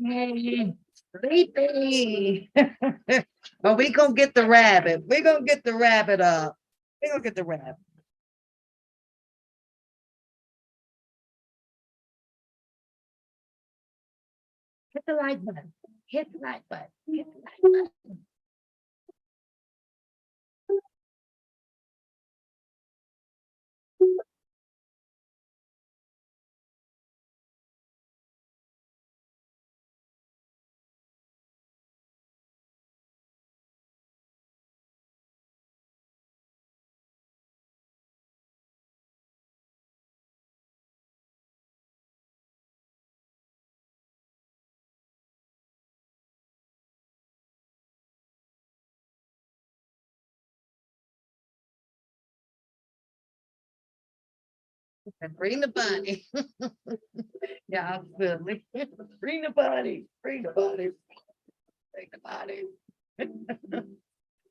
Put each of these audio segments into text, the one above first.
Sleepy. But we gonna get the rabbit. We're gonna get the rabbit up. We're gonna get the rabbit. Hit the like button. Hit the like button. Hit the like button. And bring the bunny. Yeah, I'm silly. Bring the bunny. Bring the bunny. Bring the bunny.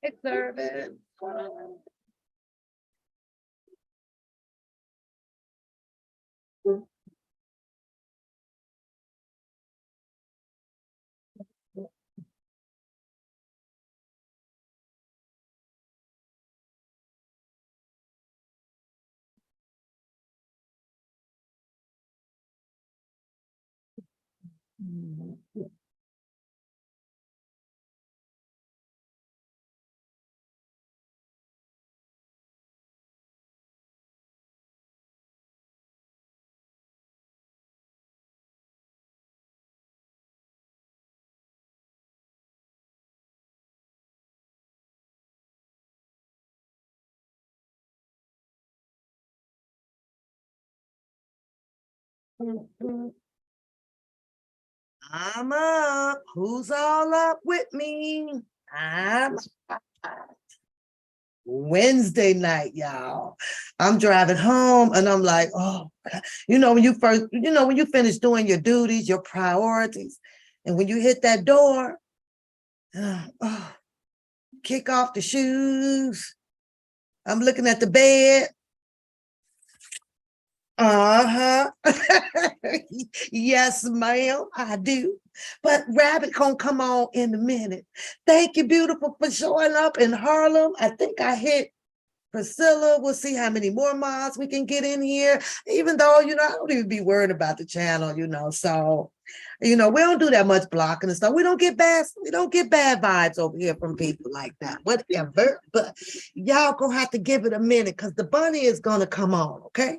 It's service. I'm up. Who's all up with me? I'm Wednesday night, y'all. I'm driving home and I'm like, oh, God. When you first, when you finish doing your duties, your priorities, and when you hit that door, oh, kick off the shoes. I'm looking at the bed. Uh-huh. Yes, ma'am, I do. But Rabbit gonna come on in a minute. Thank you, beautiful, for showing up in Harlem. I think I hit Priscilla. We'll see how many more mods we can get in here. Even though, I don't even be worried about the channel, So, we don't do that much blocking and stuff. We don't get bad vibes over here from people like that. Whatever. But y'all gonna have to give it a minute because the bunny is gonna come on, okay?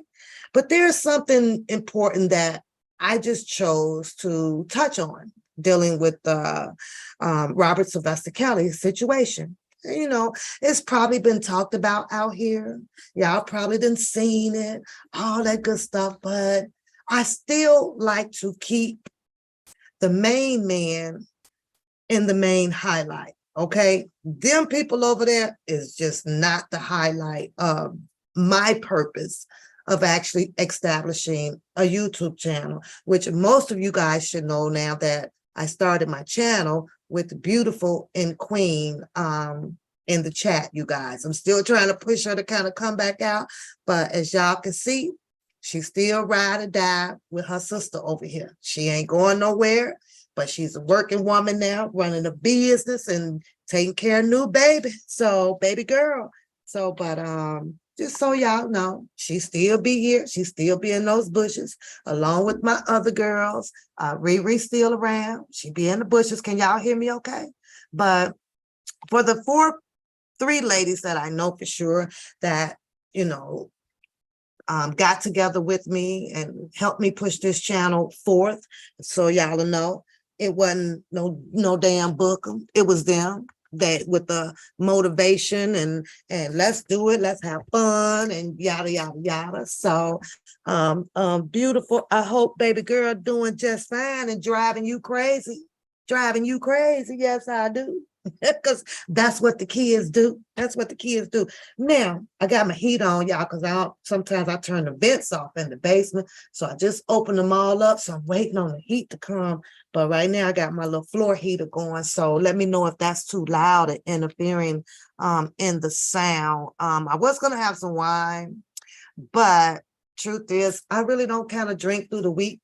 But there's something important that I just chose to touch on dealing with Robert Sylvester Kelly's situation. It's probably been talked about out here. Y'all probably done seen it, all that good stuff, but I still like to keep the main man in the main highlight, okay? Them people over there is just not the highlight of my purpose of actually establishing a YouTube channel, which most of you guys should know now that I started my channel with Beautiful and Queen in the chat, you guys. I'm still trying to push her to kind of come back out, but as y'all can see, she's still ride or die with her sister over here. She ain't going nowhere, but she's a working woman now, running a business and taking care of new baby. So, baby girl. So, but just so y'all know, she still be here. She still be in those bushes, along with my other girls. Riri still around. She be in the bushes. Can y'all hear me okay? But for the three ladies that I know for sure that, got together with me and helped me push this channel forth. So y'all know it wasn't no damn book. It was them that with the motivation and let's do it, let's have fun and yada yada yada. So beautiful. I hope baby girl doing just fine and driving you crazy. Driving you crazy. Yes, I do. Because that's what the kids do. That's what the kids do. Now, I got my heat on, y'all, because sometimes I turn the vents off in the basement. So I just open them all up. So I'm waiting on the heat to come. But right now I got my little floor heater going. So let me know if that's too loud and interfering in the sound. I was gonna have some wine, but truth is, I really don't kind of drink through the week,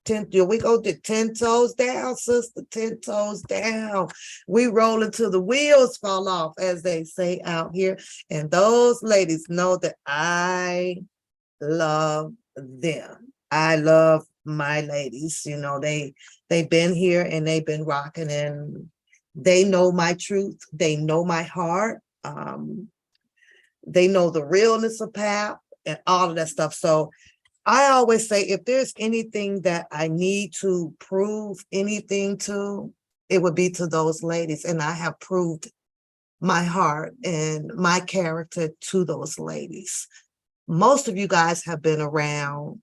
we go to 10 toes down, sister, 10 toes down. We roll until the wheels fall off, as they say out here. And those ladies know that I love them. I love my ladies. You know, they've been here and they've been rocking, and they know my truth. They know my heart. They know the realness of Pap and all of that stuff. So I always say, if there's anything that I need to prove anything to, it would be to those ladies. And I have proved my heart and my character to those ladies. Most of you guys have been around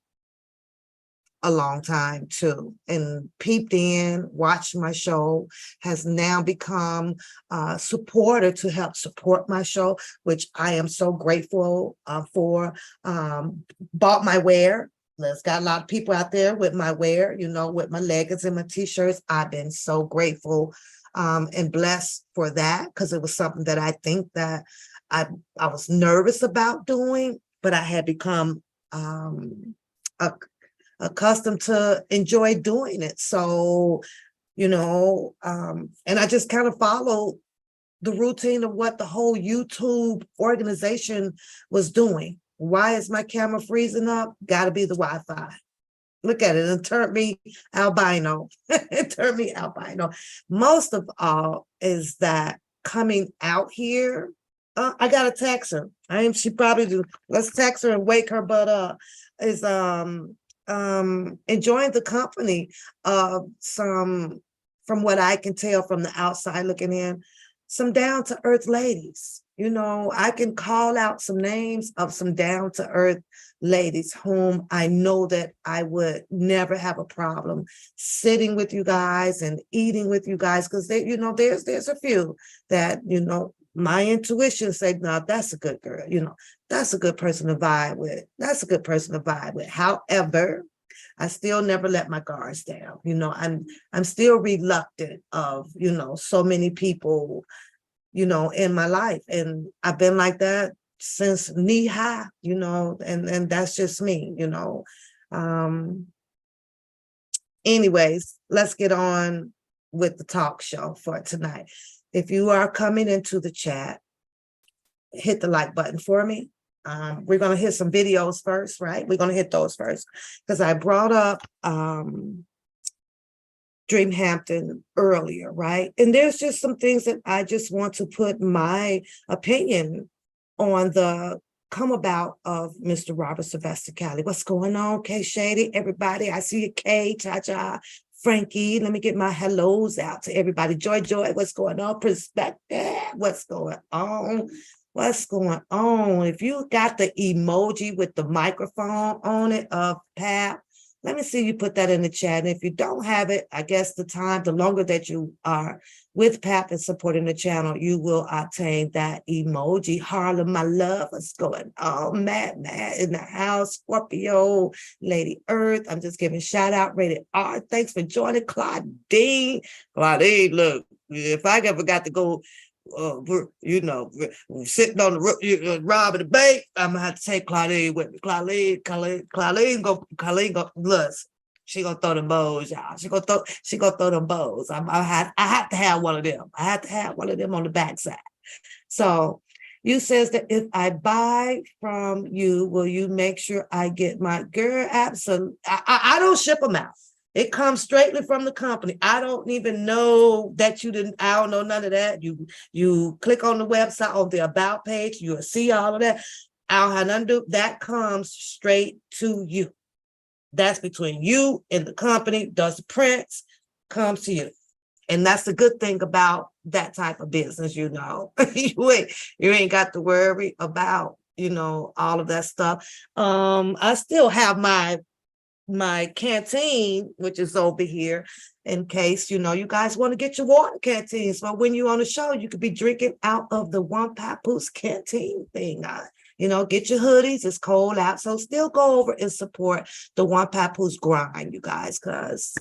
a long time too, and peeped in, watched my show, has now become a supporter to help support my show, which I am so grateful for. Bought my wear. There's got a lot of people out there with my wear, you know, with my leggings and my t-shirts. I've been so grateful and blessed for that, because it was something that I think that I was nervous about doing, but I had become accustomed to enjoy doing it. So, you know, and I just kind of followed the routine of what the whole YouTube organization was doing. Why is my camera freezing up? Got to be the Wi-Fi. Look at it, and turned me albino. It turned me albino. Most of all is that coming out here, I got to text her. She probably do. Let's text her and wake her butt up. Is enjoying the company of some, from what I can tell from the outside looking in, some down-to-earth ladies. You know, I can call out some names of some down-to-earth ladies whom I know that I would never have a problem sitting with you guys and eating with you guys, because they, you know, there's a few that, you know, my intuition said, no, that's a good girl, you know, that's a good person to vibe with. That's a good person to vibe with. However, I still never let my guards down. You know, I'm still reluctant of, you know, so many people, you know, in my life. And I've been like that since knee high, you know, and that's just me, you know. Anyways, let's get on with the talk show for tonight. If you are coming into the chat, hit the like button for me. We're going to hit some videos first, right? We're going to hit those first, because I brought up Dreamhampton earlier, right? And there's just some things that I just want to put my opinion on the come about of Mr. Robert Sylvester Cali. What's going on, K Shady? Everybody, I see you, K, Cha-Cha, Frankie. Let me get my hellos out to everybody. Joy, what's going on? Perspective, what's going on? What's going on? If you got the emoji with the microphone on it of Pap, let me see you put that in the chat. And if you don't have it, I guess the longer that you are with Pap and supporting the channel, you will obtain that emoji. Harlem, my love, what's going on? Matt in the house, Scorpio, Lady Earth. I'm just giving shout out, Rated R. Thanks for joining, Claudine. Claudine, look, if I ever got to go, you know, sitting on the roof, robbing the bank, I'm gonna have to take Claudine with me. Claudine go, look, she gonna throw them bows, y'all. She gonna throw them bows. I have to have one of them. I have to have one of them on the backside. So you says that if I buy from you, will you make sure I get my girl? Absolutely. I don't ship them out. It comes straightly from the company. I don't even know that you didn't, I don't know none of that. You click on the website, on the about page, you'll see all of that. I don't have nothing to do. That comes straight to you. That's between you and the company, does the prints, comes to you. And that's the good thing about that type of business, you know. you ain't got to worry about, you know, all of that stuff. I still have my canteen, which is over here, in case, you know, you guys want to get your water canteen. So when you're on the show, you could be drinking out of the Onepapoose canteen thing. You know, get your hoodies. It's cold out. So still go over and support the Onepapoose grind, you guys, because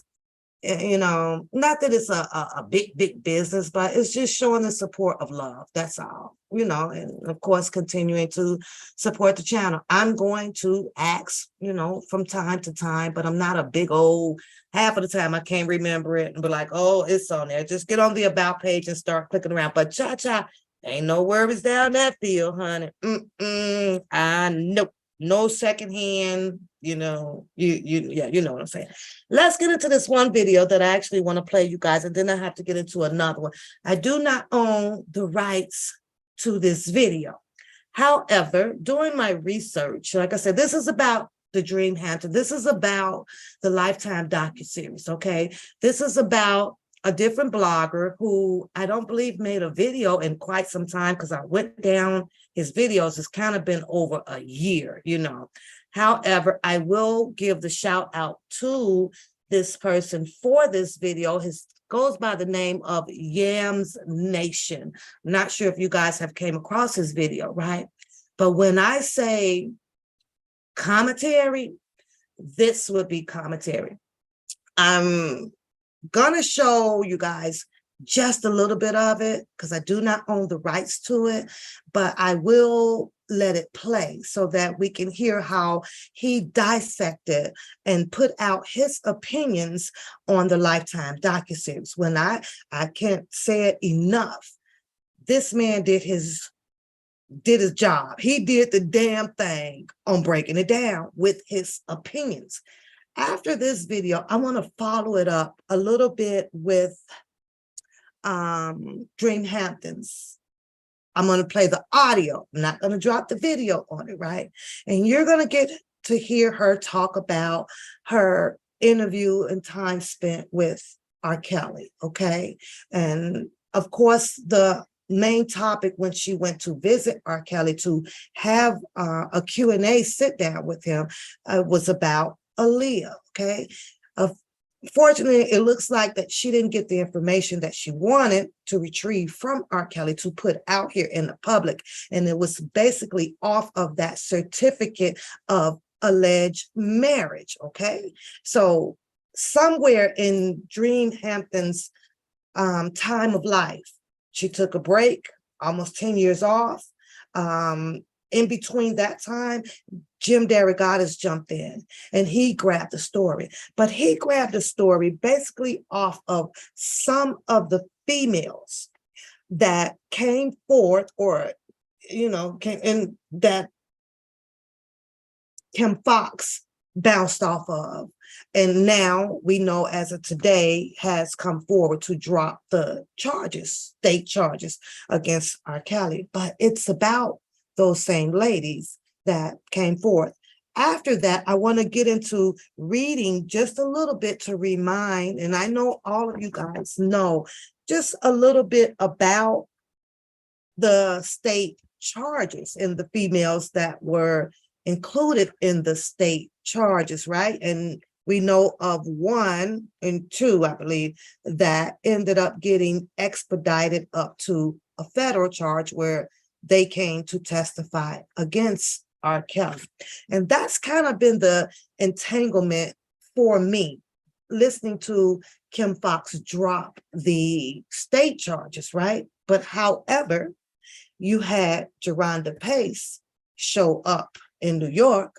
you know, not that it's a big business, but it's just showing the support of love. That's all, you know, and of course, continuing to support the channel. I'm going to ask, you know, from time to time, but I'm not a big old, half of the time I can't remember it and be like, oh, it's on there. Just get on the about page and start clicking around. But cha-cha, ain't no worries down that field, honey. I know. No secondhand, you know, yeah, you know what I'm saying. Let's get into this one video that I actually want to play you guys, and then I have to get into another one. I do not own the rights to this video. However, doing my research, like I said, this is about the Dream Hunter. This is about the Lifetime docuseries, okay? This is about a different blogger who I don't believe made a video in quite some time, because I went down his videos. It's kind of been over a year, you know. However, I will give the shout out to this person for this video. His goes by the name of Yams Nation. I'm not sure if you guys have came across his video, right? But when I say commentary, this would be commentary. I'm gonna show you guys just a little bit of it because I do not own the rights to it, but I will let it play so that we can hear how he dissected and put out his opinions on the Lifetime docuseries. When I can't say it enough, this man did his job. He did the damn thing on breaking it down with his opinions. After this video, I want to follow it up a little bit with Dream Hampton's. I'm going to play the audio. I'm not going to drop the video on it, right? And you're going to get to hear her talk about her interview and time spent with R. Kelly, okay? And of course, the main topic when she went to visit R. Kelly to have a Q&A sit down with him was about Aaliyah, okay? Fortunately, it looks like that she didn't get the information that she wanted to retrieve from R. Kelly to put out here in the public. And it was basically off of that certificate of alleged marriage, okay? So somewhere in Dream Hampton's time of life, she took a break, almost 10 years off. In between that time, Jim Derogatis jumped in and he grabbed the story. But he grabbed the story basically off of some of the females that came forth, or, you know, and that Kim Fox bounced off of. And now we know as of today has come forward to drop the charges, state charges against R. Kelly. But it's about those same ladies that came forth. After that, I want to get into reading just a little bit to remind, and I know all of you guys know, just a little bit about the state charges and the females that were included in the state charges, right? And we know of 1 and 2, I believe, that ended up getting expedited up to a federal charge where they came to testify against R. Kelly. And that's kind of been the entanglement for me, listening to Kim Fox drop the state charges, right? But however, you had Jerronda Pace show up in New York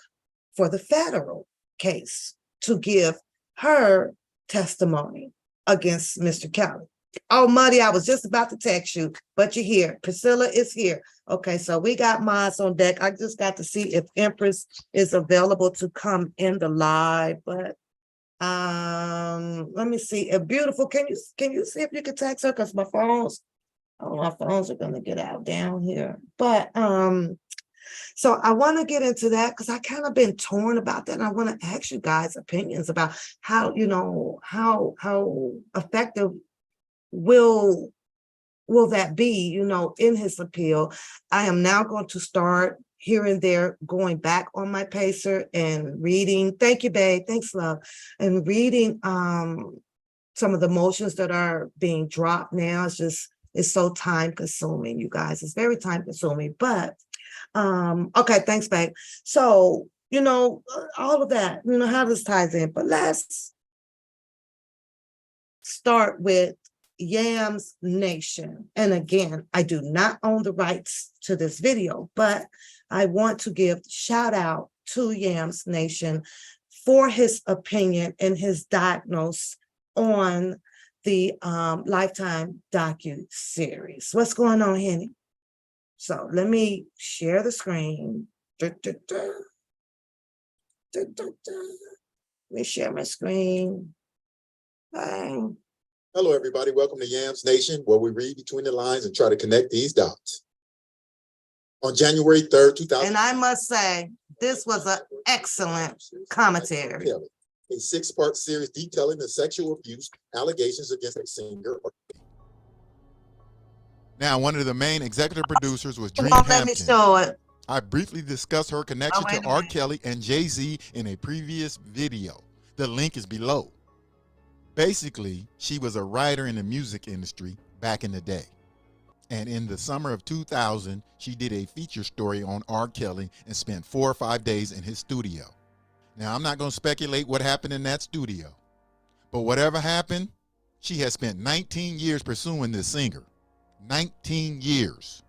for the federal case to give her testimony against Mr. Kelly. Oh, Muddy, I was just about to text you, but you're here. Priscilla is here. Okay, so we got mods on deck. I just got to see if Empress is available to come in the live, but let me see. Beautiful, can you see if you can text her? Because my phones are gonna get out down here. But so I want to get into that because I kind of been torn about that. And I want to ask you guys opinions about how, you know, how effective will that be, you know, in his appeal. I am now going to start here and there going back on my pacer and reading. Thank you, babe. Thanks, love. And reading some of the motions that are being dropped now. It's so time consuming, you guys. It's very time consuming, but okay, thanks, babe. So, you know, all of that, you know, how this ties in, but let's start with Yams Nation. And again, I do not own the rights to this video, but I want to give shout out to Yams Nation for his opinion and his diagnosis on the Lifetime docu-series. What's going on, Henny? So let me share the screen. Let me share my screen. Bang. Hello, everybody. Welcome to Yams Nation, where we read between the lines and try to connect these dots. On January 3rd, 2000. And I must say, this was an excellent commentary. A 6-part series detailing the sexual abuse allegations against a singer. Now, one of the main executive producers was Dream Hampton. Let me show it. I briefly discussed her connection to R. Kelly and Jay-Z in a previous video. The link is below. Basically, she was a writer in the music industry back in the day. And in the summer of 2000, she did a feature story on R. Kelly and spent 4 or 5 days in his studio. Now, I'm not going to speculate what happened in that studio, but whatever happened, she has spent 19 years pursuing this singer. 19 years.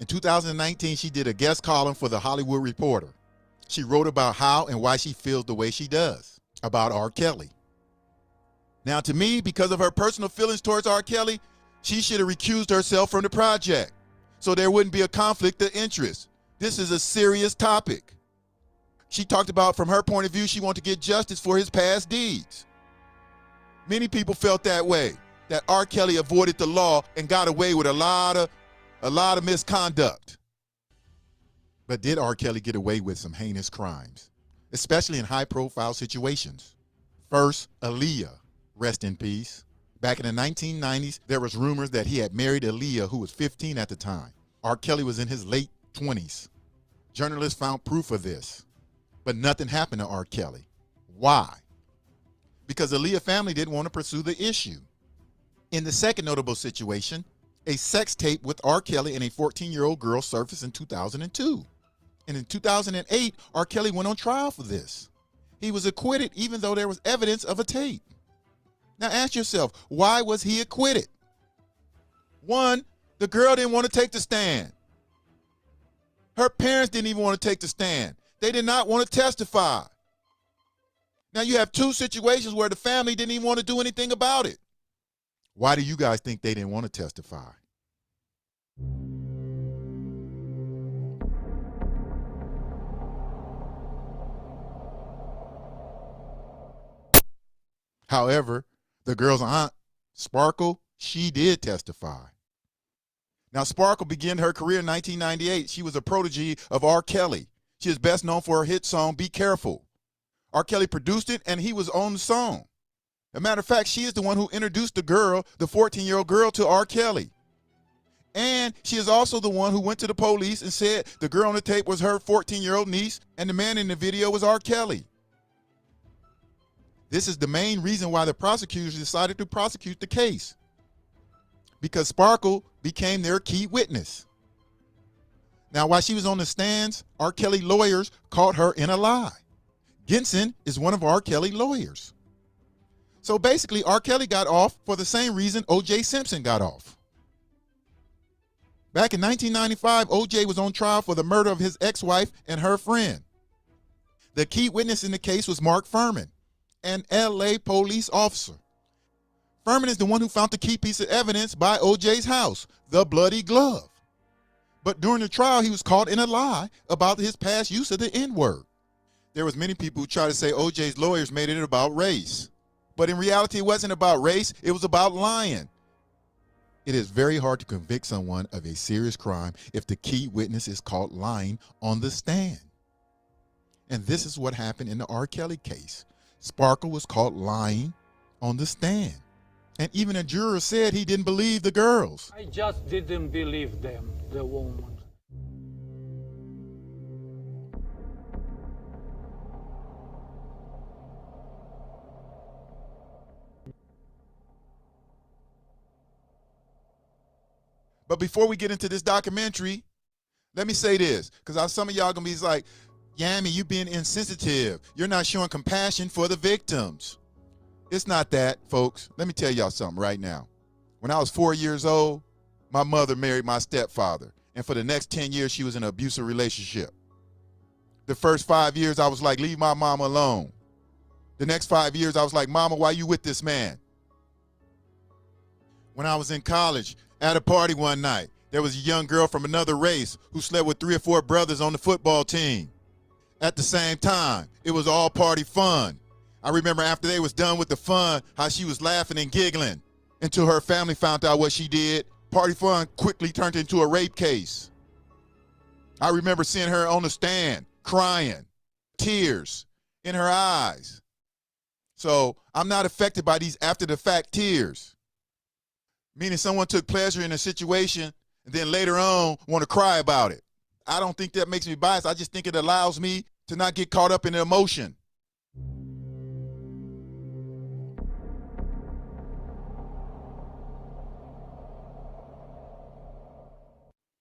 In 2019, she did a guest column for The Hollywood Reporter. She wrote about how and why she feels the way she does about R. Kelly. Now, to me, because of her personal feelings towards R. Kelly, she should have recused herself from the project so there wouldn't be a conflict of interest. This is a serious topic. She talked about, from her point of view, she wanted to get justice for his past deeds. Many people felt that way, that R. Kelly avoided the law and got away with a lot of misconduct. But did R. Kelly get away with some heinous crimes, especially in high-profile situations? First, Aaliyah, rest in peace. Back in the 1990s, there was rumors that he had married Aaliyah, who was 15 at the time. R. Kelly was in his late 20s. Journalists found proof of this, but nothing happened to R. Kelly. Why? Because the Aaliyah family didn't want to pursue the issue. In the second notable situation, a sex tape with R. Kelly and a 14-year-old girl surfaced in 2002. And in 2008, R. Kelly went on trial for this. He was acquitted even though there was evidence of a tape. Now ask yourself, why was he acquitted? One, the girl didn't want to take the stand. Her parents didn't even want to take the stand. They did not want to testify. Now you have 2 situations where the family didn't even want to do anything about it. Why do you guys think they didn't want to testify? However, the girl's aunt, Sparkle, she did testify. Now, Sparkle began her career in 1998. She was a protege of R. Kelly. She is best known for her hit song, Be Careful. R. Kelly produced it, and he was on the song. As a matter of fact, she is the one who introduced the girl, the 14-year-old girl, to R. Kelly. And she is also the one who went to the police and said the girl on the tape was her 14-year-old niece, and the man in the video was R. Kelly. This is the main reason why the prosecutors decided to prosecute the case, because Sparkle became their key witness. Now, while she was on the stands, R. Kelly lawyers caught her in a lie. Genson is one of R. Kelly lawyers. So basically, R. Kelly got off for the same reason O.J. Simpson got off. Back in 1995, O.J. was on trial for the murder of his ex-wife and her friend. The key witness in the case was Mark Furman, an LA police officer. Furman is the one who found the key piece of evidence by OJ's house, the bloody glove. But during the trial, he was caught in a lie about his past use of the N-word. There was many people who tried to say OJ's lawyers made it about race. But in reality, it wasn't about race, it was about lying. It is very hard to convict someone of a serious crime if the key witness is caught lying on the stand. And this is what happened in the R. Kelly case. Sparkle was caught lying on the stand. And even a juror said he didn't believe the girls. I just didn't believe them, the woman. But before we get into this documentary, let me say this, because some of y'all gonna be like, Yami, you being insensitive. You're not showing compassion for the victims. It's not that, folks. Let me tell y'all something right now. When I was 4 years old, my mother married my stepfather. And for the next 10 years, she was in an abusive relationship. The first 5 years, I was like, leave my mama alone. The next 5 years, I was like, Mama, why you with this man? When I was in college, at a party one night, there was a young girl from another race who slept with 3 or 4 brothers on the football team. At the same time, it was all party fun. I remember after they was done with the fun, how she was laughing and giggling until her family found out what she did. Party fun quickly turned into a rape case. I remember seeing her on the stand, crying, tears in her eyes. So I'm not affected by these after the fact tears. Meaning someone took pleasure in a situation and then later on want to cry about it. I don't think that makes me biased. I just think it allows me to not get caught up in the emotion.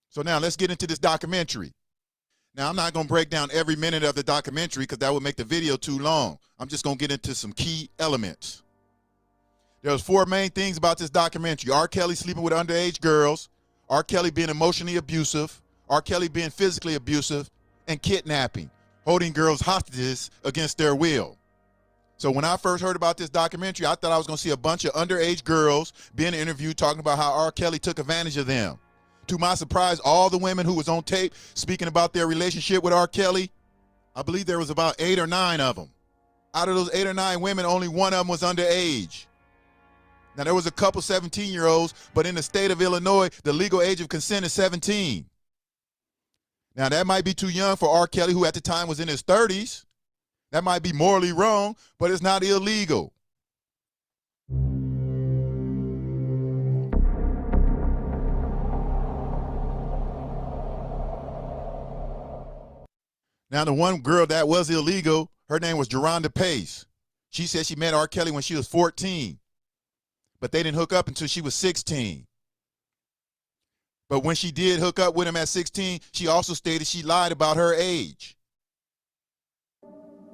So now let's get into this documentary. Now, I'm not going to break down every minute of the documentary because that would make the video too long. I'm just going to get into some key elements. There's 4 main things about this documentary. R. Kelly sleeping with underage girls, R. Kelly being emotionally abusive, R. Kelly being physically abusive, and kidnapping, holding girls hostages against their will. So when I first heard about this documentary, I thought I was going to see a bunch of underage girls being interviewed talking about how R. Kelly took advantage of them. To my surprise, all the women who was on tape speaking about their relationship with R. Kelly, I believe there was about 8 or 9 of them. Out of those 8 or 9 women, only one of them was underage. Now, there was a couple 17-year-olds, but in the state of Illinois, the legal age of consent is 17. Now, that might be too young for R. Kelly, who at the time was in his 30s. That might be morally wrong, but it's not illegal. Now, the one girl that was illegal, her name was Geronda Pace. She said she met R. Kelly when she was 14, but they didn't hook up until she was 16. But when she did hook up with him at 16, she also stated she lied about her age.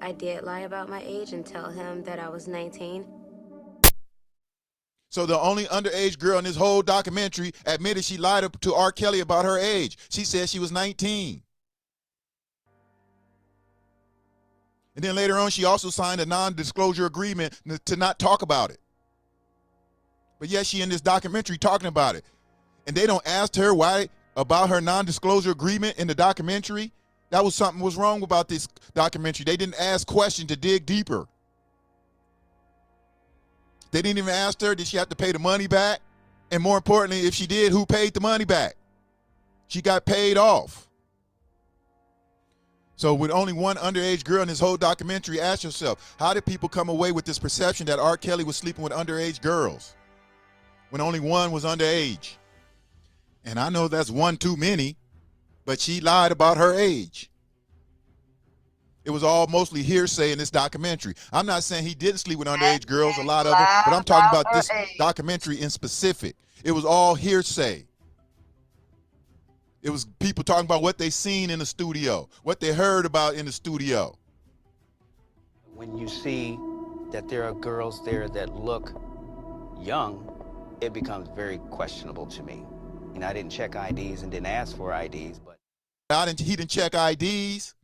I did lie about my age and tell him that I was 19. So the only underage girl in this whole documentary admitted she lied to R. Kelly about her age. She said she was 19. And then later on, she also signed a non-disclosure agreement to not talk about it. But yet she in this documentary talking about it. And they don't ask her why about her non-disclosure agreement in the documentary. That was something was wrong about this documentary. They didn't ask questions to dig deeper. They didn't even ask her, did she have to pay the money back? And more importantly, if she did, who paid the money back? She got paid off. So with only one underage girl in this whole documentary, ask yourself, how did people come away with this perception that R. Kelly was sleeping with underage girls when only one was underage? And I know that's one too many, but she lied about her age. It was all mostly hearsay in this documentary. I'm not saying he didn't sleep with underage girls, a lot of them, but I'm talking about this documentary in specific. It was all hearsay. It was people talking about what they seen in the studio, what they heard about in the studio. When you see that there are girls there that look young, it becomes very questionable to me. And I didn't check IDs and didn't ask for IDs, but He didn't check IDs.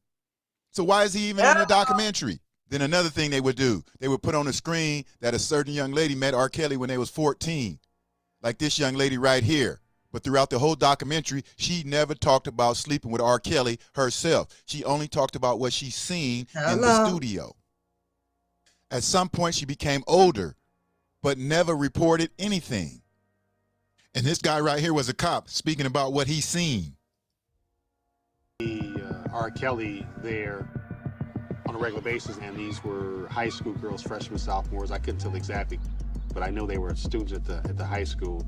So why is he even in the documentary? Then another thing they would do, they would put on the screen that a certain young lady met R. Kelly when they was 14, like this young lady right here. But throughout the whole documentary, she never talked about sleeping with R. Kelly herself. She only talked about what she seen in the studio. At some point, she became older, but never reported anything. And this guy right here was a cop speaking about what he seen. R. Kelly there on a regular basis, and these were high school girls, freshmen, sophomores. I couldn't tell exactly, but I know they were students at the high school.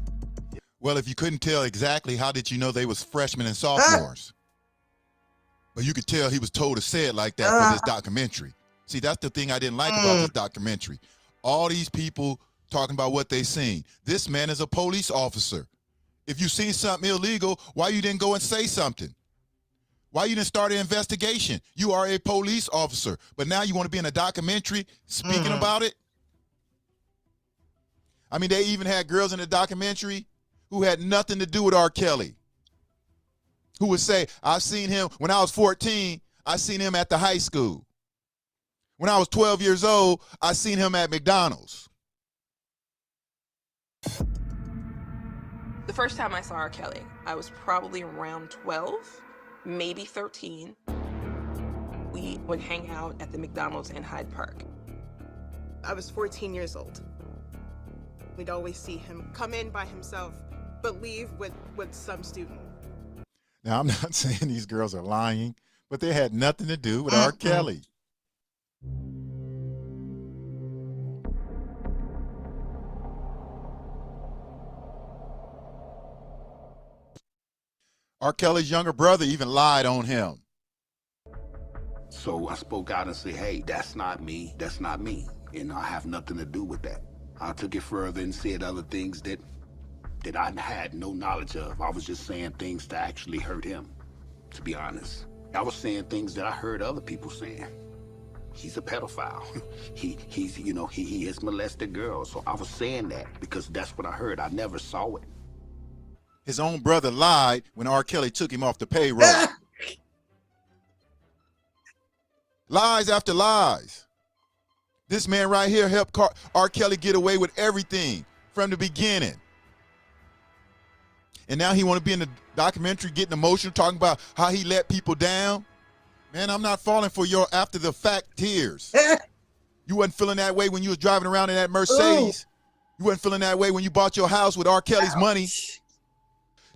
Well, if you couldn't tell exactly, how did you know they was freshmen and sophomores? But you could tell he was told to say it like that for this documentary. See, that's the thing I didn't like about this documentary. All these people talking about what they seen. This man is a police officer. If you seen something illegal, why you didn't go and say something? Why you didn't start an investigation? You are a police officer, but now you want to be in a documentary speaking about it? I mean, they even had girls in the documentary who had nothing to do with R. Kelly, who would say, I've seen him when I was 14, I seen him at the high school. When I was 12 years old, I seen him at McDonald's. The first time I saw R. Kelly, I was probably around 12, maybe 13. We would hang out at the McDonald's in Hyde Park. I was 14 years old. We'd always see him come in by himself, but leave with some student. Now, I'm not saying these girls are lying, but they had nothing to do with R. Kelly. R. Kelly's younger brother even lied on him. So I spoke out and said, hey, that's not me. That's not me. And I have nothing to do with that. I took it further and said other things that I had no knowledge of. I was just saying things to actually hurt him, to be honest. I was saying things that I heard other people saying. He's a pedophile. He's you know, he has molested girls. So I was saying that because that's what I heard. I never saw it. His own brother lied when R. Kelly took him off the payroll. Lies after lies. This man right here helped R. Kelly get away with everything from the beginning. And now he want to be in the documentary getting emotional, talking about how he let people down. Man, I'm not falling for your after the fact tears. You wasn't feeling that way when you was driving around in that Mercedes. You wasn't feeling that way when you bought your house with R. Kelly's money.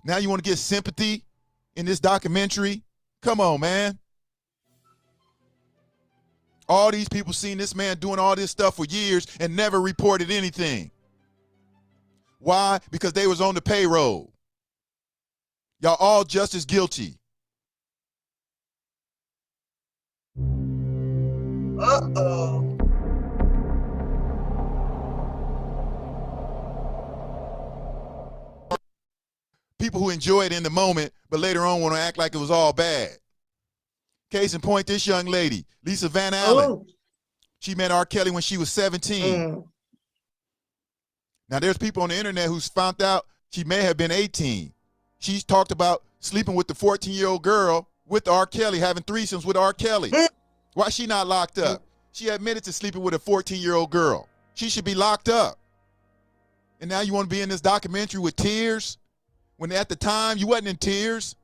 Now you want to get sympathy in this documentary? Come on, man. All these people seen this man doing all this stuff for years and never reported anything. Why? Because they was on the payroll. Y'all all just as guilty. Uh-oh. People who enjoy it in the moment, but later on want to act like it was all bad. Case in point, this young lady, Lisa Van Allen. Oh. She met R. Kelly when she was 17. Now, there's people on the internet who's found out she may have been 18. She's talked about sleeping with the 14-year-old girl with R. Kelly, having threesomes with R. Kelly. Why is she not locked up? She admitted to sleeping with a 14-year-old girl. She should be locked up. And now you want to be in this documentary with tears? When at the time you wasn't in tears?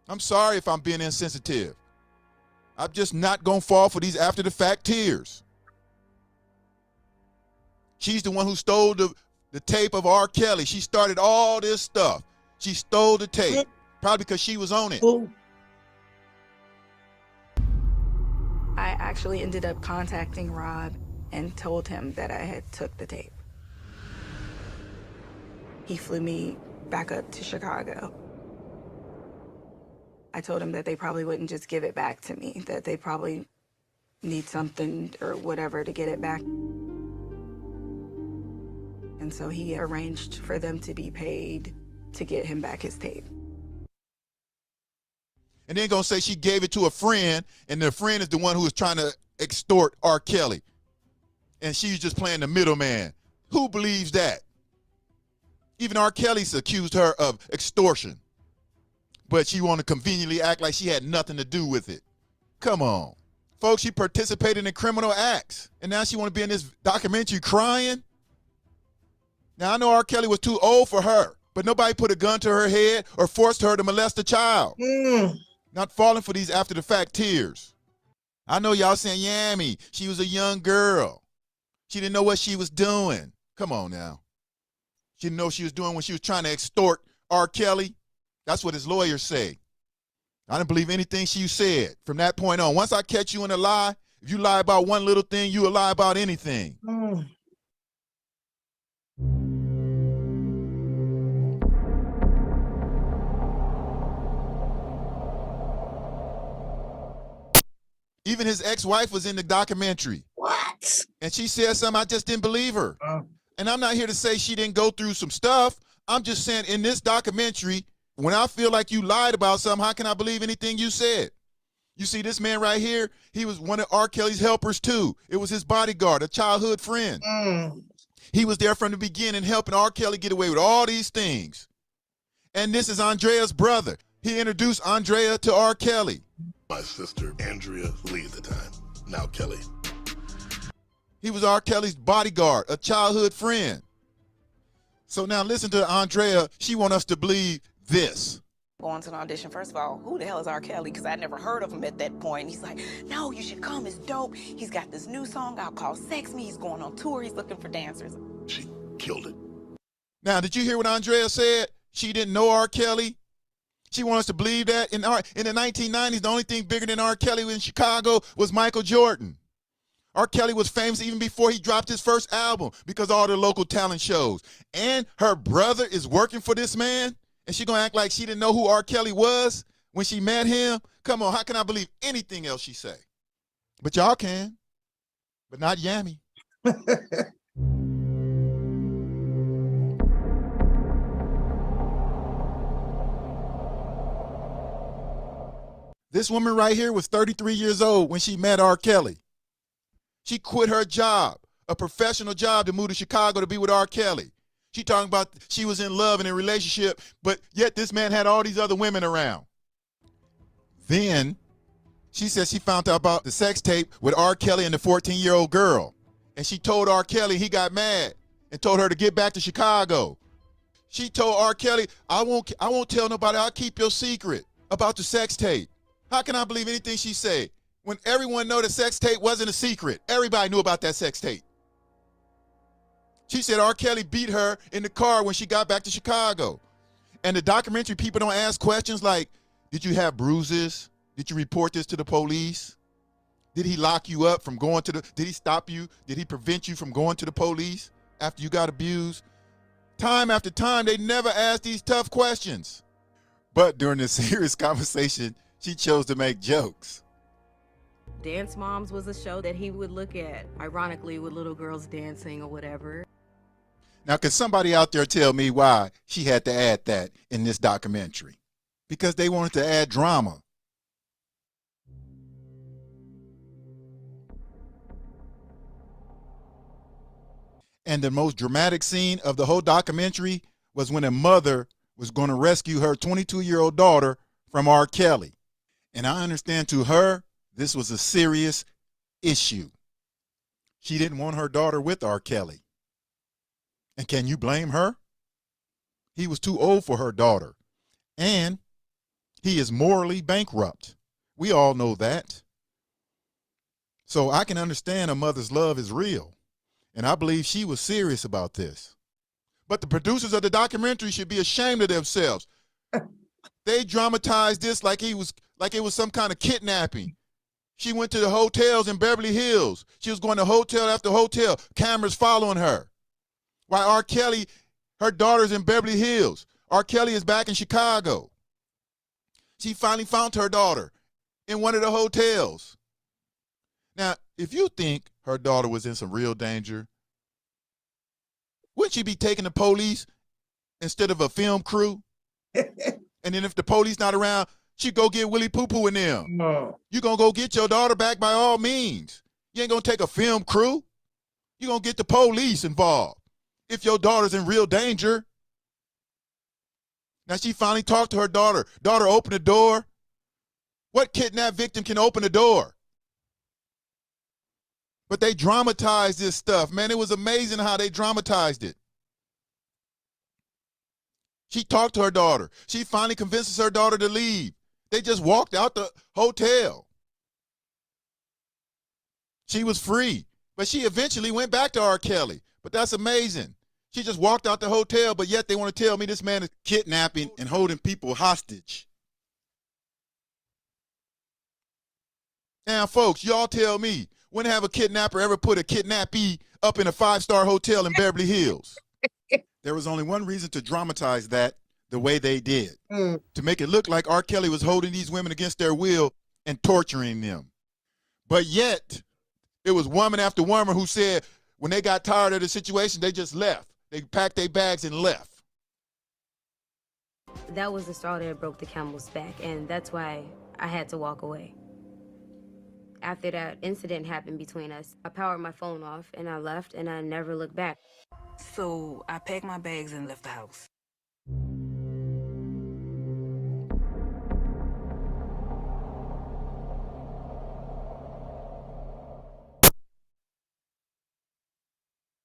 I'm sorry if I'm being insensitive. I'm just not going to fall for these after the fact tears. She's the one who stole the tape of R. Kelly. She started all this stuff. She stole the tape, probably because she was on it. I actually ended up contacting Rob and told him that I had took the tape. He flew me back up to Chicago. I told him that they probably wouldn't just give it back to me, that they probably need something or whatever to get it back. And so he arranged for them to be paid to get him back his tape. And then gonna say she gave it to a friend, and the friend is the one who was trying to extort R. Kelly. And she's just playing the middleman. Who believes that? Even R. Kelly's accused her of extortion. But she want to conveniently act like she had nothing to do with it. Come on. Folks, she participated in criminal acts. And now she want to be in this documentary crying? Now, I know R. Kelly was too old for her, but nobody put a gun to her head or forced her to molest a child. Not falling for these after-the-fact tears. I know y'all saying, Yammy, she was a young girl. She didn't know what she was doing. Come on now. She didn't know what she was doing when she was trying to extort R. Kelly. That's what his lawyers say. I didn't believe anything she said from that point on. Once I catch you in a lie, if you lie about one little thing, you will lie about anything. Even his ex-wife was in the documentary. What? And she said something, I just didn't believe her. And I'm not here to say she didn't go through some stuff. I'm just saying in this documentary, when I feel like you lied about something, how can I believe anything you said? You see this man right here, he was one of R. Kelly's helpers too. It was his bodyguard, a childhood friend. He was there from the beginning helping R. Kelly get away with all these things. And this is Andrea's brother. He introduced Andrea to R. Kelly. My sister, Andrea Lee at the time, now Kelly. He was R. Kelly's bodyguard, a childhood friend. So now listen to Andrea. She wants us to believe this. Going to an audition, first of all, who the hell is R. Kelly? Because I never heard of him at that point. And he's like, no, you should come, it's dope. He's got this new song out called Sex Me. He's going on tour, he's looking for dancers. She killed it. Now, did you hear what Andrea said? She didn't know R. Kelly. She wants us to believe that. In the 1990s, the only thing bigger than R. Kelly in Chicago was Michael Jordan. R. Kelly was famous even before he dropped his first album because of all the local talent shows. And her brother is working for this man? And she gonna act like she didn't know who R. Kelly was when she met him? Come on, how can I believe anything else she say? But y'all can, but not Yami. This woman right here was 33 years old when she met R. Kelly. She quit her job, a professional job, to move to Chicago to be with R. Kelly. She talking about she was in love and in a relationship, but yet this man had all these other women around. Then she said she found out about the sex tape with R. Kelly and the 14-year-old girl. And she told R. Kelly, he got mad and told her to get back to Chicago. She told R. Kelly, I won't tell nobody, I'll keep your secret about the sex tape. How can I believe anything she said? When everyone know the sex tape wasn't a secret. Everybody knew about that sex tape. She said R. Kelly beat her in the car when she got back to Chicago. And the documentary people don't ask questions like, did you have bruises? Did you report this to the police? Did he lock you up from going to did he stop you? Did he prevent you from going to the police after you got abused? Time after time, they never ask these tough questions. But during this serious conversation, she chose to make jokes. Dance Moms was a show that he would look at, ironically, with little girls dancing or whatever. Now, can somebody out there tell me why she had to add that in this documentary? Because they wanted to add drama. And the most dramatic scene of the whole documentary was when a mother was going to rescue her 22-year-old daughter from R. Kelly. And I understand to her, this was a serious issue. She didn't want her daughter with R. Kelly. And can you blame her? He was too old for her daughter. And he is morally bankrupt. We all know that. So I can understand a mother's love is real. And I believe she was serious about this. But the producers of the documentary should be ashamed of themselves. They dramatized this like it was some kind of kidnapping. She went to the hotels in Beverly Hills. She was going to hotel after hotel, cameras following her. While R. Kelly, her daughter's in Beverly Hills. R. Kelly is back in Chicago. She finally found her daughter in one of the hotels. Now, if you think her daughter was in some real danger, wouldn't she be taking the police instead of a film crew? And then if the police not around, she go get Willie Poo Poo and them. No. You gonna go get your daughter back by all means. You ain't gonna take a film crew. You gonna get the police involved if your daughter's in real danger. Now she finally talked to her daughter. Daughter, open the door. What kidnapped victim can open the door? But they dramatized this stuff, man. It was amazing how they dramatized it. She talked to her daughter. She finally convinces her daughter to leave. They just walked out the hotel. She was free, but she eventually went back to R. Kelly. But that's amazing. She just walked out the hotel, but yet they want to tell me this man is kidnapping and holding people hostage. Now, folks, y'all tell me, when have a kidnapper ever put a kidnappee up in a 5-star hotel in Beverly Hills? There was only one reason to dramatize that the way they did, to make it look like R. Kelly was holding these women against their will and torturing them. But yet, it was woman after woman who said when they got tired of the situation, they just left. They packed their bags and left. That was the straw that broke the camel's back, and that's why I had to walk away. After that incident happened between us, I powered my phone off and I left and I never looked back. So I packed my bags and left the house.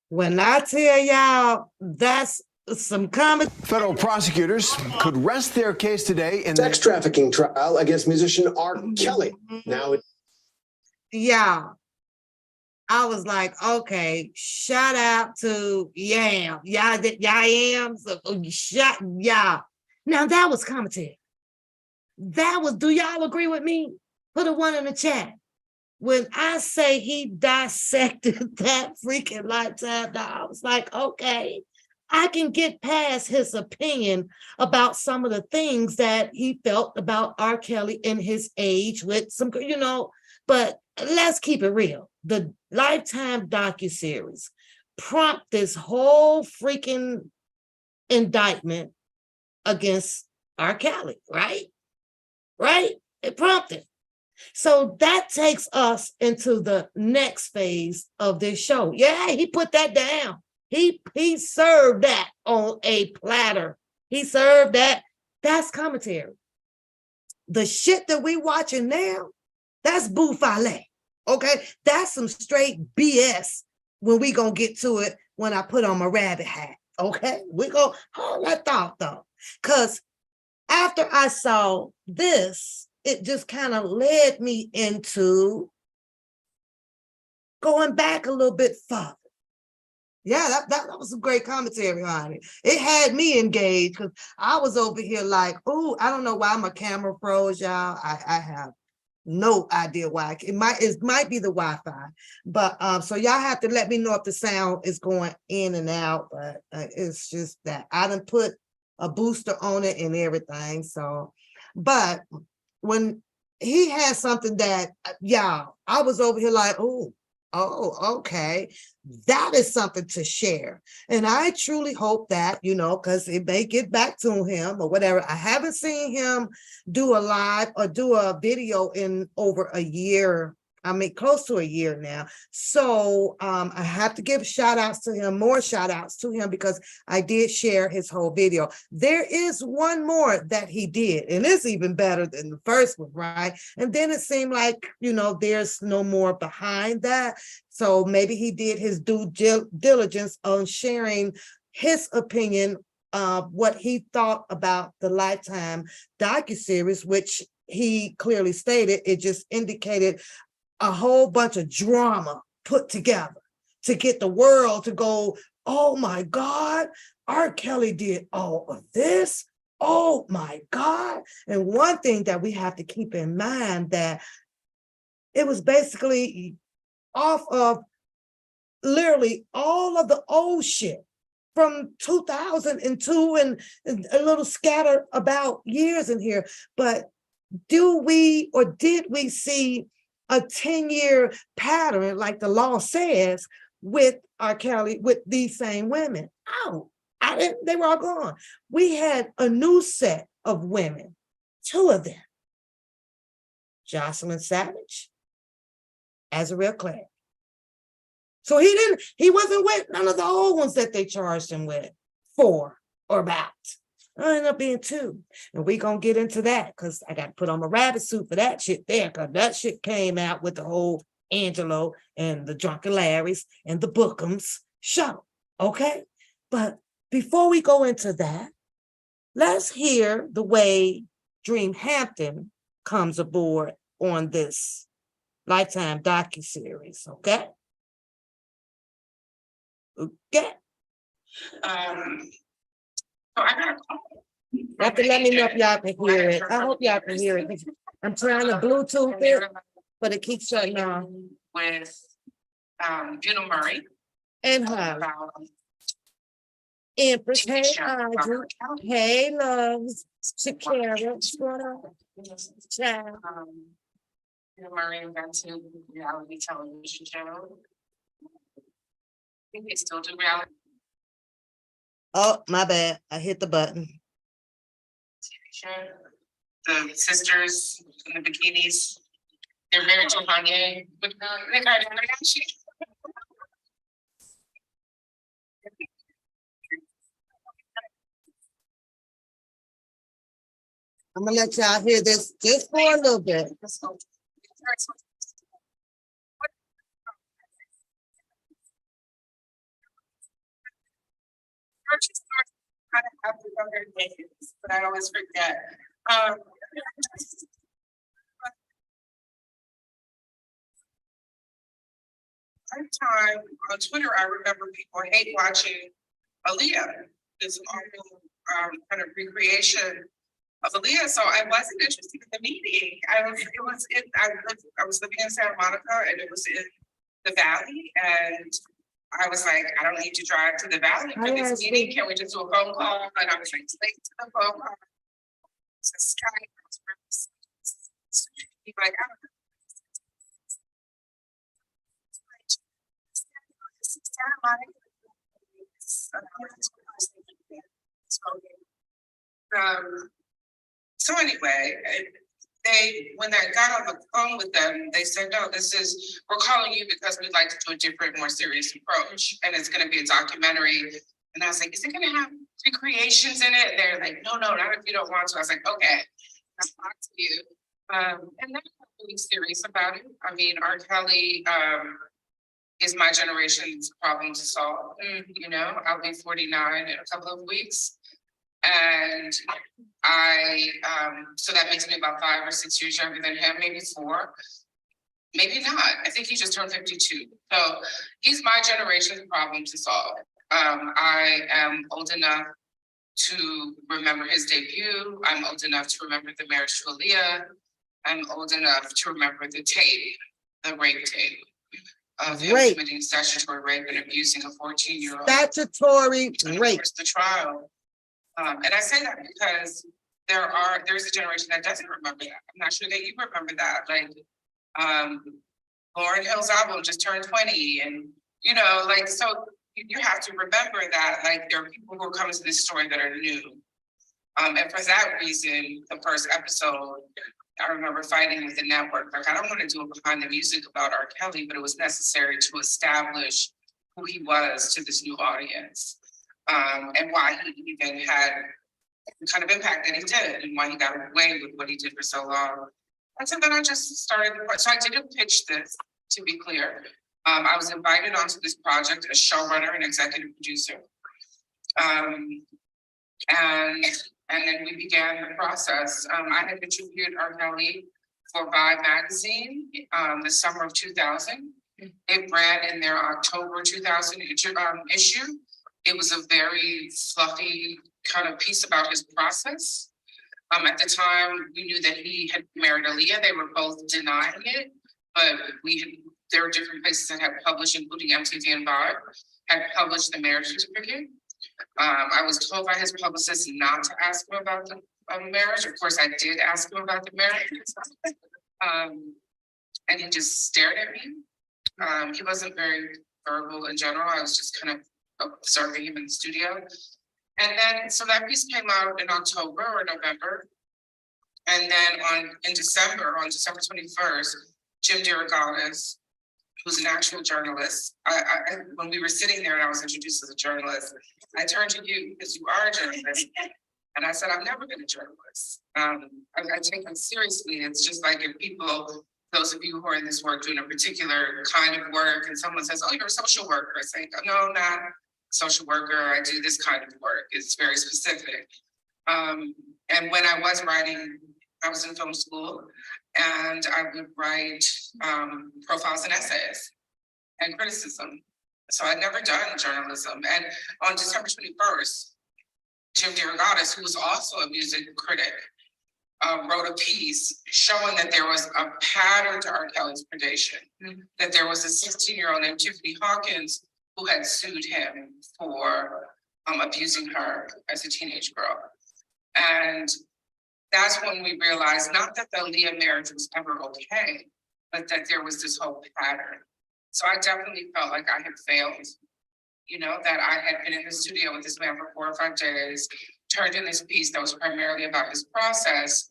When I tell y'all that's some common. Federal prosecutors could rest their case today in sex trafficking trial against musician R. Kelly. Now Y'all, I was like, okay, shout out to Yam. Y'all am. So shut y'all. Now that was commentary. That was, do y'all agree with me? Put a one in the chat. When I say he dissected that freaking Lifetime, I was like, okay, I can get past his opinion about some of the things that he felt about R. Kelly in his age with some, but let's keep it real. The Lifetime docuseries prompt this whole freaking indictment against R. Kelly, right? Right? It prompted. So that takes us into the next phase of this show. Yeah, he put that down. He served that on a platter. He served that. That's commentary. The shit that we watching now, that's buffale. Okay, that's some straight BS when we gonna get to it when I put on my rabbit hat. Okay, we go hold that thought though. Because after I saw this, it just kind of led me into going back a little bit further. Yeah, that was some great commentary on it. It had me engaged because I was over here like, oh, I don't know why my camera froze, y'all. I have no idea why. It might be the Wi-Fi, but so y'all have to let me know if the sound is going in and out. But it's just that I done put a booster on it and everything. So, but when he had something that y'all, I was over here like, oh, okay. That is something to share. And I truly hope that, because it may get back to him or whatever. I haven't seen him do a live or do a video in over a year. I mean, close to a year now. So I have to give shout outs to him, more shout outs to him, because I did share his whole video. There is one more that he did, and it's even better than the first one, right? And then it seemed like, there's no more behind that. So maybe he did his due diligence on sharing his opinion of what he thought about the Lifetime docuseries, which he clearly stated, it just indicated a whole bunch of drama put together to get the world to go, oh my God, R. Kelly did all of this. Oh my God. And one thing that we have to keep in mind that it was basically off of literally all of the old shit from 2002 and a little scatter about years in here. But did we see a 10-year pattern like the law says with R. Kelly, with these same women? Oh, they were all gone. We had a new set of women, two of them, Jocelyn Savage, Azriel Clare. So he wasn't with none of the old ones that they charged him with for or about. I ended up being two. And we're going to get into that because I got to put on my rabbit suit for that shit there, because that shit came out with the whole Angelo and the Drunken Larrys and the Bookums show. Okay? But before we go into that, let's hear the way Dream Hampton comes aboard on this Lifetime docuseries. Okay? Okay. So I got a call. You have to let me know if y'all can hear it. I hope y'all can hear it. I'm trying to Bluetooth it, but it keeps shutting off. With Juno Murray and her. Empress, hey, Audrey. Hey, loves. Shakira, what's going on? Child. Juno Murray invented reality television show. I think they still do reality. Oh, my bad. I hit the button. The sisters in the bikinis, they're married to Kanye. I'm gonna let y'all hear this just for a little bit. Kind of have to go their names, but I always forget. One time on Twitter, I remember people hate watching Aaliyah, this awful kind of recreation of Aaliyah. So I wasn't interested in the meeting. I was living in Santa Monica and it was in the Valley, and I was like, I don't need to drive to the Valley for this meeting. Can we just do a phone call? And I was like, late to the phone call. So Skype was like, I don't know. So anyway, when I got on the phone with them, they said, no, we're calling you because we'd like to do a different, more serious approach. And it's gonna be a documentary. And I was like, is it gonna have recreations in it? And they're like, no, not if you don't want to. I was like, okay, I'll talk to you. And they're really serious about it. I mean, R. Kelly is my generation's problem to solve. You know, I'll be 49 in a couple of weeks. And so that makes me about 5 or 6 years younger than him, maybe 4, maybe not. I think he just turned 52. So he's my generation's problem to solve. I am old enough to remember his debut. I'm old enough to remember the marriage to Aaliyah. I'm old enough to remember the tape, the rape tape of him committing statutory rape and abusing a 14-year-old. Statutory rape. The trial. And I say that because there's a generation that doesn't remember that. I'm not sure that you remember that. Like, Lauryn Hill's album just turned 20, and you know, like, so you have to remember that, like, there are people who are coming to this story that are new. And for that reason, the first episode, I remember fighting with the network. Like, I don't want to do a behind the music about R. Kelly, but it was necessary to establish who he was to this new audience. And why he even had the kind of impact that he did, and why he got away with what he did for so long. And so then I just started, so I didn't pitch this, to be clear. I was invited onto this project as showrunner and executive producer. And then we began the process. I had interviewed R. Kelly for Vibe magazine, the summer of 2000. It ran in their October 2000 issue. It was a very fluffy kind of piece about his process. At the time, we knew that he had married Aaliyah. They were both denying it, but there were different places that had published, including MTV and Vibe, had published the marriage certificate. I was told by his publicist not to ask him about the marriage. Of course, I did ask him about the marriage. And he just stared at me. He wasn't very verbal in general. I was just kind of observing him in the studio. And then, so that piece came out in October or November. And then in December, on December 21st, Jim DeRogatis, who's an actual journalist, when we were sitting there and I was introduced as a journalist, I turned to you because you are a journalist. And I said, I've never been a journalist. I take them seriously. It's just like if people, those of you who are in this work doing a particular kind of work, and someone says, oh, you're a social worker. I say, no, not a social worker. I do this kind of work. It's very specific. And when I was writing, I was in film school, and I would write profiles and essays and criticism. So I'd never done journalism. And on December 21st, Jim DeRogatis, who was also a music critic, wrote a piece showing that there was a pattern to R. Kelly's predation, that there was a 16-year-old named Tiffany Hawkins who had sued him for abusing her as a teenage girl. And that's when we realized not that the Aaliyah marriage was ever okay, but that there was this whole pattern. So I definitely felt like I had failed, you know, that I had been in the studio with this man for 4 or 5 days, turned in this piece that was primarily about his process,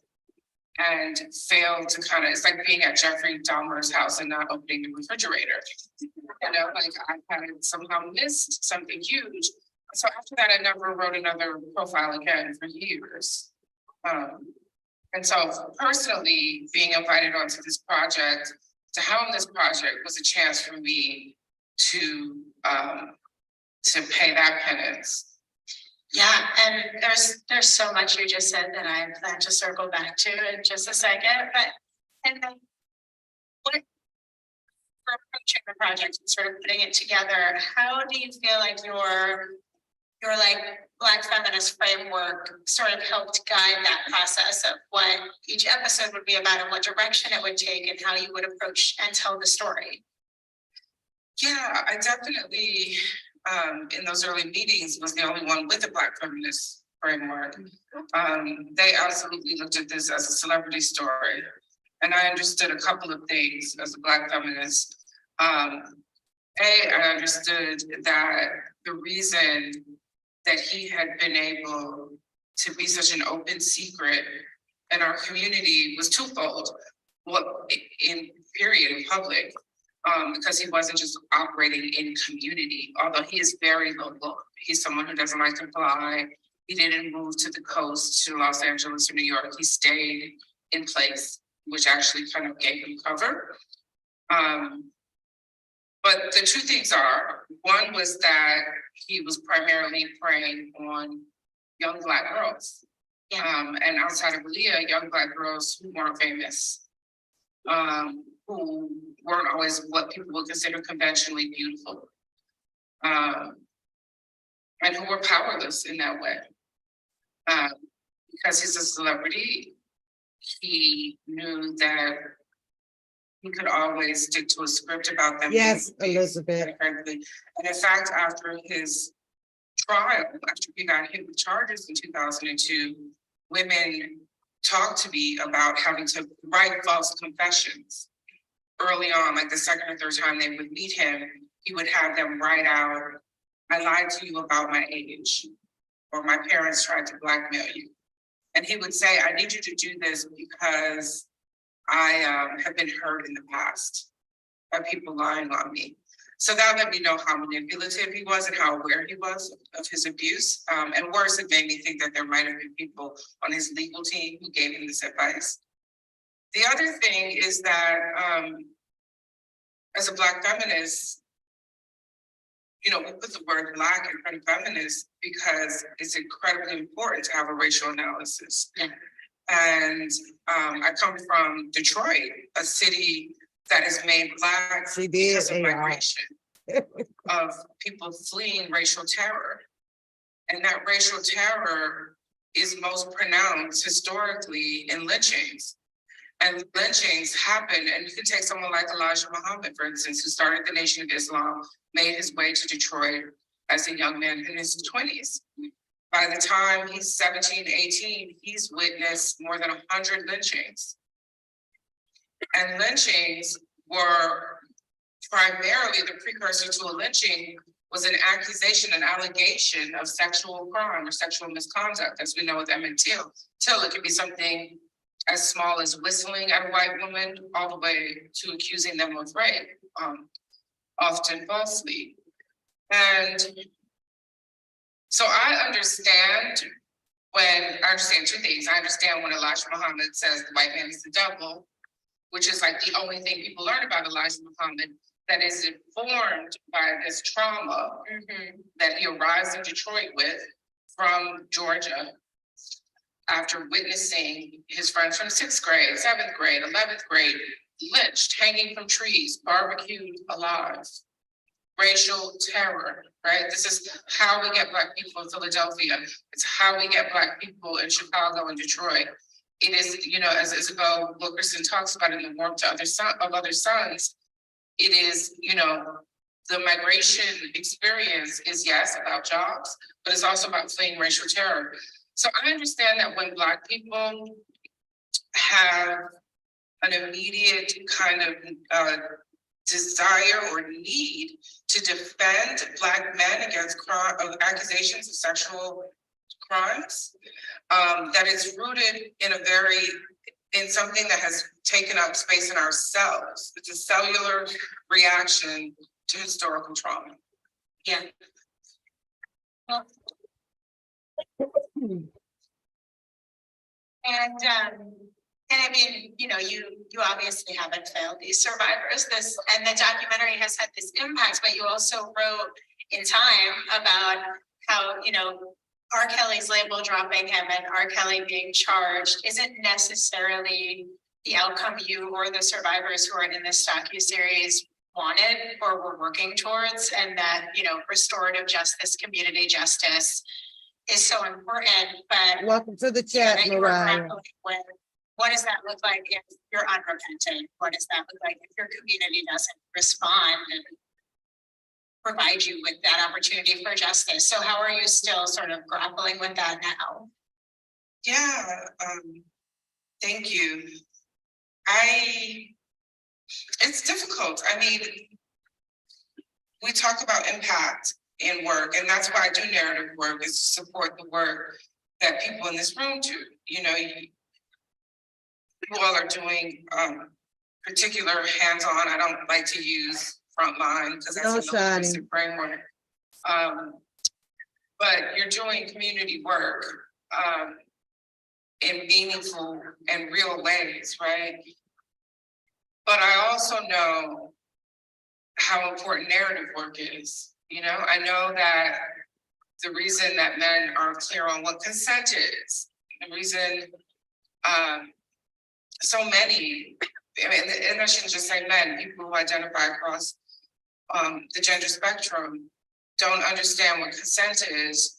and failed to kind of, it's like being at Jeffrey Dahmer's house and not opening the refrigerator. You know, like I had somehow missed something huge. So after that, I never wrote another profile again for years. And so personally, being invited onto this project, to helm this project was a chance for me to pay that penance. Yeah, and there's so much you just said that I plan to circle back to in just a second, but and then what for approaching the project and sort of putting it together, how do you feel like your like Black feminist framework sort of helped guide that process of what each episode would be about and what direction it would take and how you would approach and tell the story? Yeah, I definitely, in those early meetings, was the only one with a Black feminist framework. They absolutely looked at this as a celebrity story. And I understood a couple of things as a Black feminist. I understood that the reason that he had been able to be such an open secret in our community was twofold. Well, in public, because he wasn't just operating in community, although he is very local. He's someone who doesn't like to fly. He didn't move to the coast, to Los Angeles or New York. He stayed in place, which actually kind of gave him cover. But the two things are, one was that he was primarily preying on young Black girls. And outside of Aaliyah, young Black girls who weren't famous, who weren't always what people would consider conventionally beautiful, and who were powerless in that way. Because he's a celebrity, he knew that he could always stick to a script about them. Yes, Elizabeth. And in fact, after his trial, after he got hit with charges in 2002, women talked to me about having to write false confessions early on, like the second or third time they would meet him, he would have them write out, "I lied to you about my age," or "My parents tried to blackmail you." And he would say, "I need you to do this because I have been hurt in the past by people lying on me." So that let me know how manipulative he was and how aware he was of his abuse. And worse, it made me think that there might have been people on his legal team who gave him this advice. The other thing is that as a Black feminist, we put the word Black in front of feminist because it's incredibly important to have a racial analysis. Yeah. And I come from Detroit, a city that is made Black because of migration, of people fleeing racial terror. And that racial terror is most pronounced historically in lynchings. And lynchings happen, and you can take someone like Elijah Muhammad, for instance, who started the Nation of Islam, made his way to Detroit as a young man in his 20s. By the time he's 17, 18, he's witnessed more than 100 lynchings. And lynchings were primarily, the precursor to a lynching was an accusation, an allegation of sexual crime or sexual misconduct, as we know with Emmett Till. It could be something as small as whistling at a white woman, all the way to accusing them of rape, often falsely. And so I understand two things. I understand when Elijah Muhammad says the white man is the devil, which is like the only thing people learn about Elijah Muhammad that is informed by this trauma that he arrives in Detroit with from Georgia after witnessing his friends from 6th grade, 7th grade, 11th grade, lynched, hanging from trees, barbecued alive. Racial terror, right? This is how we get Black people in Philadelphia. It's how we get Black people in Chicago and Detroit. It is, as Isabel Wilkerson talks about in The Warmth of Other Suns, it is, the migration experience is, yes, about jobs, but it's also about fleeing racial terror. So I understand that when Black people have an immediate kind of desire or need to defend Black men against accusations of sexual crimes, that it's rooted in something that has taken up space in ourselves. It's a cellular reaction to historical trauma. Yeah. Well, And I mean, you know, you obviously haven't failed these survivors. And the documentary has had this impact, but you also wrote in Time about how, you know, R. Kelly's label dropping him and R. Kelly being charged isn't necessarily the outcome you or the survivors who are in this docuseries wanted or were working towards, and that, you know, restorative justice, community justice is so important. But welcome to the chat, Mariah. What does that look like if you're unrepentant? What does that look like if your community doesn't respond and provide you with that opportunity for justice? So how are you still sort of grappling with that now? Yeah, thank you. It's difficult. I mean, we talk about impact in work, and that's why I do narrative work, is to support the work that people in this room do. You know, you all are doing particular hands-on. I don't like to use frontline because that's a militaristic framework. But you're doing community work in meaningful and real ways, right? But I also know how important narrative work is. You know, I know that the reason that men aren't clear on what consent is, the reason so many, I mean, and I shouldn't just say men, people who identify across the gender spectrum don't understand what consent is,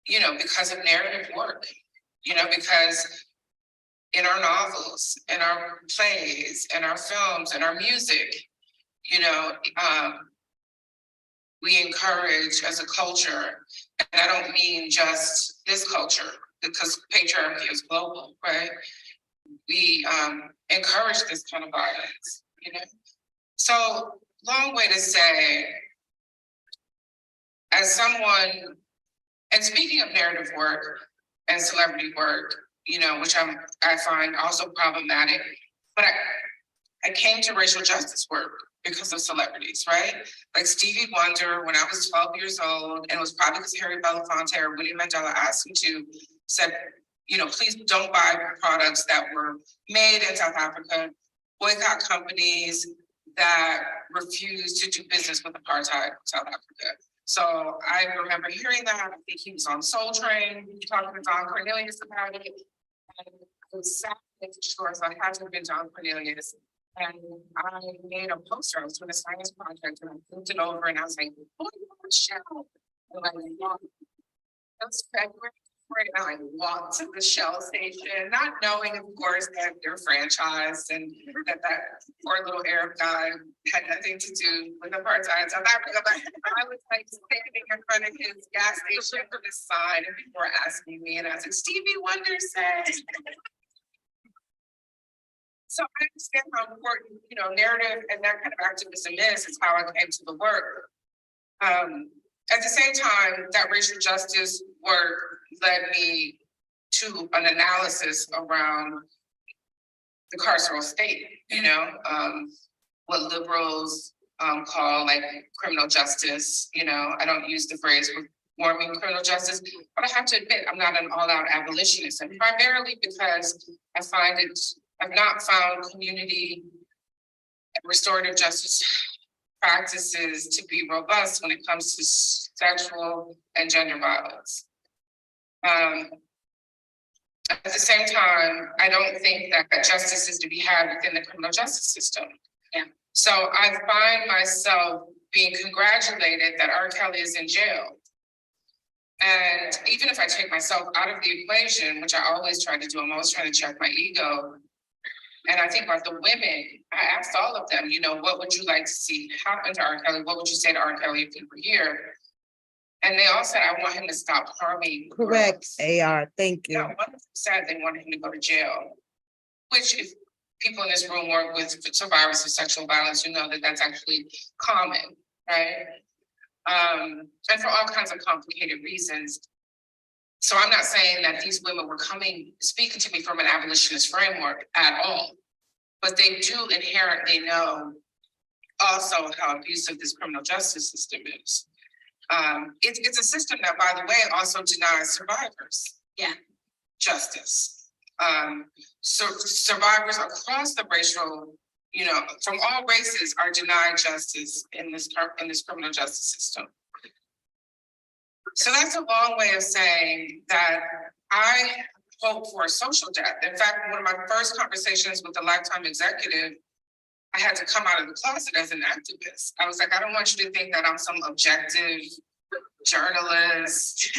you know, because of narrative work, you know, because in our novels, in our plays, in our films, in our music, you know, we encourage as a culture, and I don't mean just this culture, because patriarchy is global, right? We encourage this kind of violence, you know? So, long way to say, as someone, and speaking of narrative work and celebrity work, you know, which I find also problematic, but I came to racial justice work because of celebrities, right? Like Stevie Wonder, when I was 12 years old, and it was probably because Harry Belafonte or Winnie Mandela asked me to, said, you know, please don't buy products that were made in South Africa, boycott companies that refuse to do business with apartheid South Africa. So I remember hearing that. I think he was on Soul Train, talking to Don Cornelius about it. And I was sad to sure, so I had to have been Don Cornelius. And I made a poster. I was doing a science project, and I flipped it over, and I was like, "Oh, Shell!" And I walked. It was February, and I walked to the Shell station, not knowing, of course, that they're franchised and that poor little Arab guy had nothing to do with apartheid South Africa. But I was like standing in front of his gas station with his sign, and people were asking me, and I said, "Stevie Wonder said." So I understand how important, you know, narrative and that kind of activism is how I came to the work. At the same time, that racial justice work led me to an analysis around the carceral state, you know, what liberals call like criminal justice. You know, I don't use the phrase reforming criminal justice, but I have to admit, I'm not an all-out abolitionist, and primarily because I've not found community and restorative justice practices to be robust when it comes to sexual and gender violence. At the same time, I don't think that justice is to be had within the criminal justice system. Yeah. So I find myself being congratulated that R. Kelly is in jail. And even if I take myself out of the equation, which I always try to do, I'm always trying to check my ego. And I think about the women, I asked all of them, you know, what would you like to see happen to R. Kelly? What would you say to R. Kelly if he were here? And they all said, I want him to stop harming. Correct, girls. AR, thank you. Yeah, one of them said they wanted him to go to jail, which if people in this room work with survivors of sexual violence, you know that that's actually common, right? And for all kinds of complicated reasons. So I'm not saying that these women were speaking to me from an abolitionist framework at all, but they do inherently know also how abusive this criminal justice system is. It's a system that, by the way, also denies survivors. Yeah. justice. So survivors across the racial, from all races are denied justice in this criminal justice system. So that's a long way of saying that I hope for a social death. In fact, one of my first conversations with the Lifetime executive, I had to come out of the closet as an activist. I was like, I don't want you to think that I'm some objective journalist,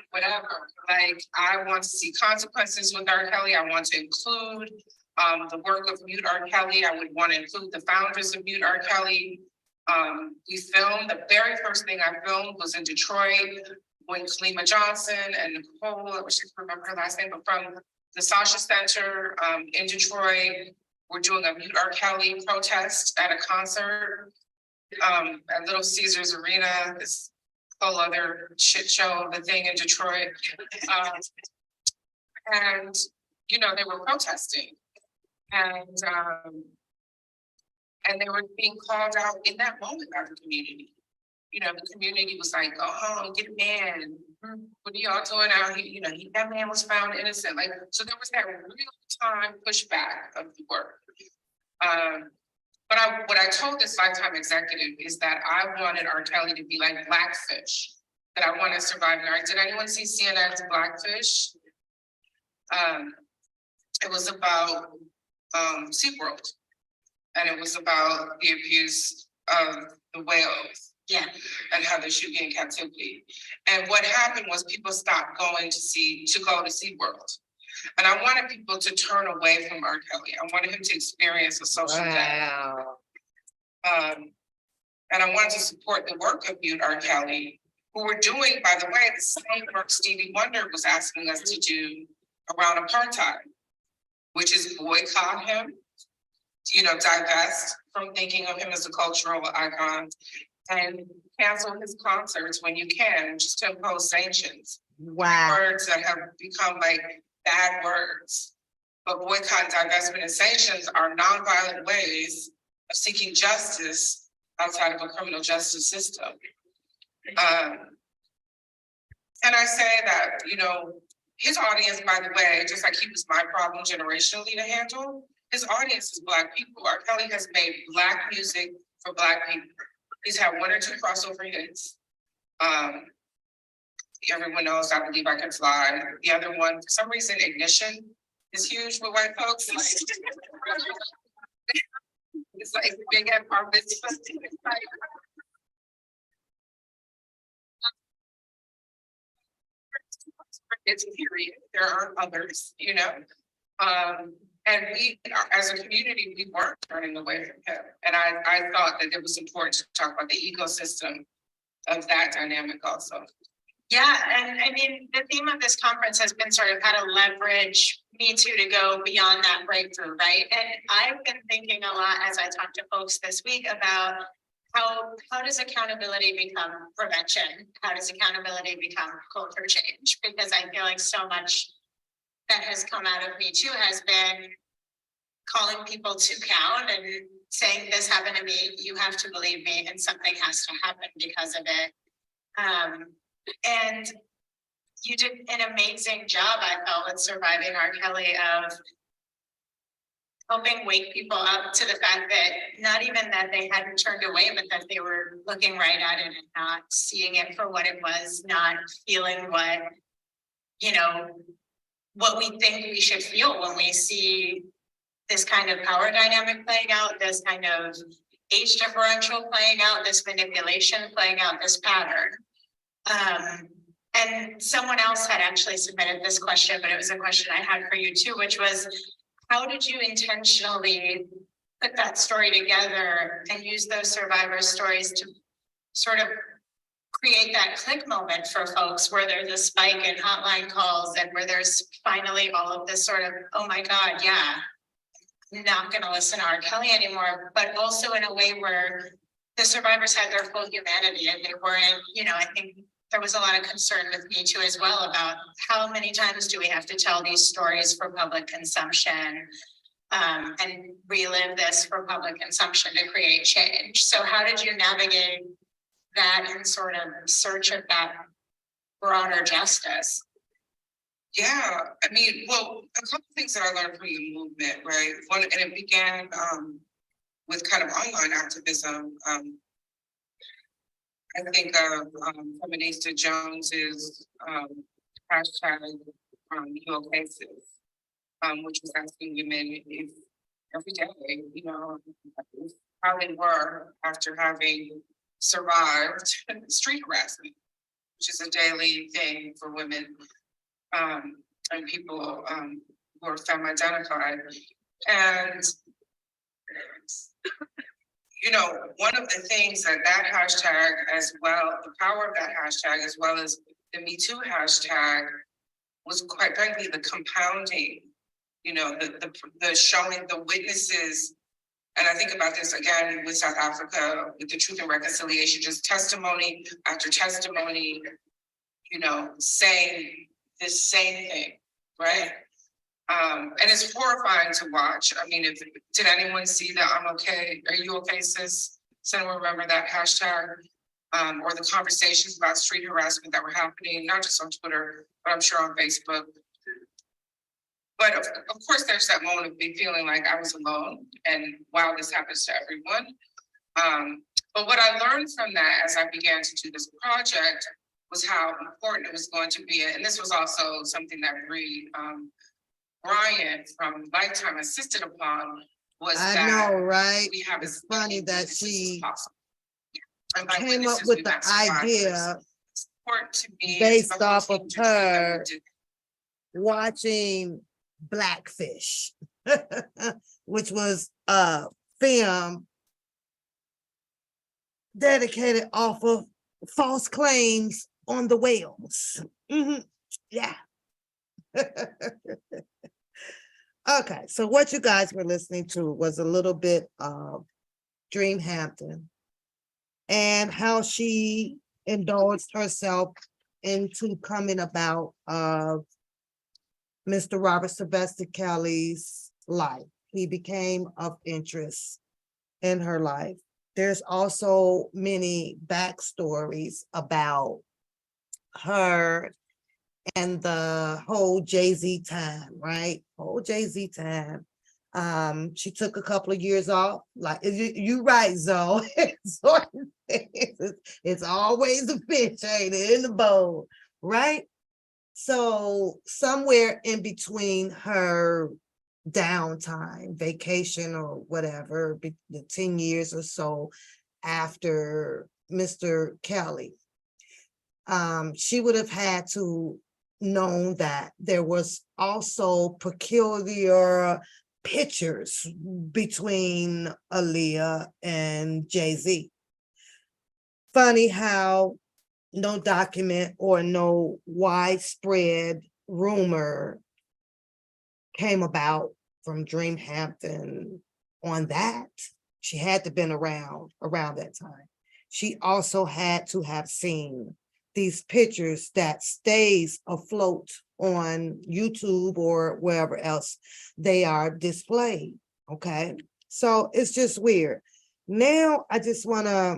whatever. Like, I want to see consequences with R. Kelly. I want to include the work of Mute R. Kelly. I would want to include the founders of Mute R. Kelly. We filmed, the very first thing I filmed was in Detroit when Kalima Johnson and Nicole, I wish I could remember her last name, but from the Sasha Center in Detroit, we're doing a Mute R. Kelly protest at a concert at Little Caesars Arena, this whole other shit show of a thing in Detroit. And, they were protesting. And they were being called out in that moment by the community. The community was like, go home, get a man. What are y'all doing out here? That man was found innocent. Like, so there was that real time pushback of the work. But what I told this Lifetime executive is that I wanted R. Kelly to be like Blackfish, that I wanted surviving art. Did anyone see CNN's Blackfish? It was about SeaWorld, and it was about the abuse of the whales. Yeah. And how they should be in captivity. And what happened was people stopped going to go to SeaWorld. And I wanted people to turn away from R. Kelly. I wanted him to experience a social death. And I wanted to support the work of Mute R. Kelly, who were doing, by the way, the same work Stevie Wonder was asking us to do around apartheid, which is boycott him, divest from thinking of him as a cultural icon, and cancel his concerts when you can, just to impose sanctions. Wow. Words that have become like bad words. But boycott, divestment, and sanctions are nonviolent ways of seeking justice outside of a criminal justice system. And I say that, his audience, by the way, just like he was my problem generationally to handle, his audience is Black people. R. Kelly has made Black music for Black people. He's had one or two crossover hits. Everyone knows I Believe I Can Fly. The other one, for some reason, Ignition is huge with white folks. It's like big at our business. It's period. There aren't others, and we, as a community, we weren't turning away from him. And I thought that it was important to talk about the ecosystem of that dynamic also. Yeah, and I mean, the theme of this conference has been sort of how to leverage Me Too to go beyond that breakthrough, right? And I've been thinking a lot as I talk to folks this week about how does accountability become prevention? How does accountability become culture change? Because I feel like so much that has come out of Me Too has been calling people to count and saying, this happened to me, you have to believe me, and something has to happen because of it. And you did an amazing job, I felt, with surviving R. Kelly, of helping wake people up to the fact that not even that they hadn't turned away, but that they were looking right at it and not seeing it for what it was, not feeling what we think we should feel when we see this kind of power dynamic playing out, this kind of age differential playing out, this manipulation playing out, this pattern. And someone else had actually submitted this question, but it was a question I had for you too, which was, how did you intentionally put that story together and use those survivor stories to sort of create that click moment for folks where there's a spike in hotline calls and where there's finally all of this sort of, oh my God, yeah, I'm not gonna listen to R. Kelly anymore, but also in a way where the survivors had their full humanity and they weren't, I think there was a lot of concern with Me Too as well about how many times do we have to tell these stories for public consumption and relive this for public consumption to create change. So how did you navigate that in sort of search of that broader justice? Yeah, I mean, well, a couple things that I learned from the movement, right? One, and it began with kind of online activism. I think of Feminista Jones's hashtag You Okay Sis, which was asking women if every day, you know, how they were after having survived street harassment, which is a daily thing for women and people who are femme-identified. And, you know, one of the things that hashtag as well, the power of that hashtag, as well as the Me Too hashtag, was quite frankly the compounding, you know, the showing the witnesses. And I think about this again with South Africa, with the Truth and Reconciliation, just testimony after testimony, you know, saying this same thing, right? And it's horrifying to watch. I mean, did anyone see that I'm okay? Are you okay, sis? Does anyone remember that hashtag? Or the conversations about street harassment that were happening, not just on Twitter, but I'm sure on Facebook. But of course, there's that moment of me feeling like I was alone and wow, this happens to everyone. But what I learned from that as I began to do this project was how important it was going to be. And this was also something that Brian from Lifetime insisted upon, was I that know, right? we have It's funny that she came up with the idea based off of her watching Blackfish, which was a film dedicated off of false claims on the whales. Yeah. Okay, so what you guys were listening to was a little bit of Dream Hampton and how she indulged herself into coming about of Mr. Robert Sylvester Kelly's life. He became of interest in her life. There's also many backstories about her and the whole Jay-Z time, right? Whole Jay-Z time. She took a couple of years off. Like you right, Zoe. It's always a fish, ain't it, in the bowl, right? So somewhere in between her downtime, vacation or whatever, the 10 years or so after Mr. Kelly, she would have had to known that there was also peculiar pictures between Aaliyah and Jay-Z. Funny how no document or no widespread rumor came about from Dream Hampton on that. She had to have been around that time. She also had to have seen these pictures that stays afloat on YouTube or wherever else they are displayed, okay? So it's just weird. Now I just wanna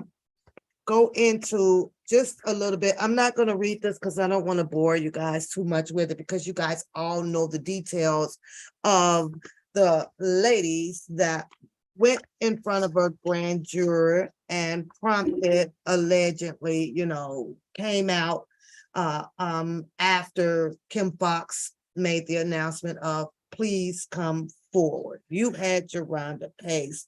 go into just a little bit. I'm not gonna read this because I don't wanna bore you guys too much with it because you guys all know the details of the ladies that went in front of a grand jury and prompted, allegedly, you know, came out after Kim Fox made the announcement of please come forward. You had Rhonda Pace.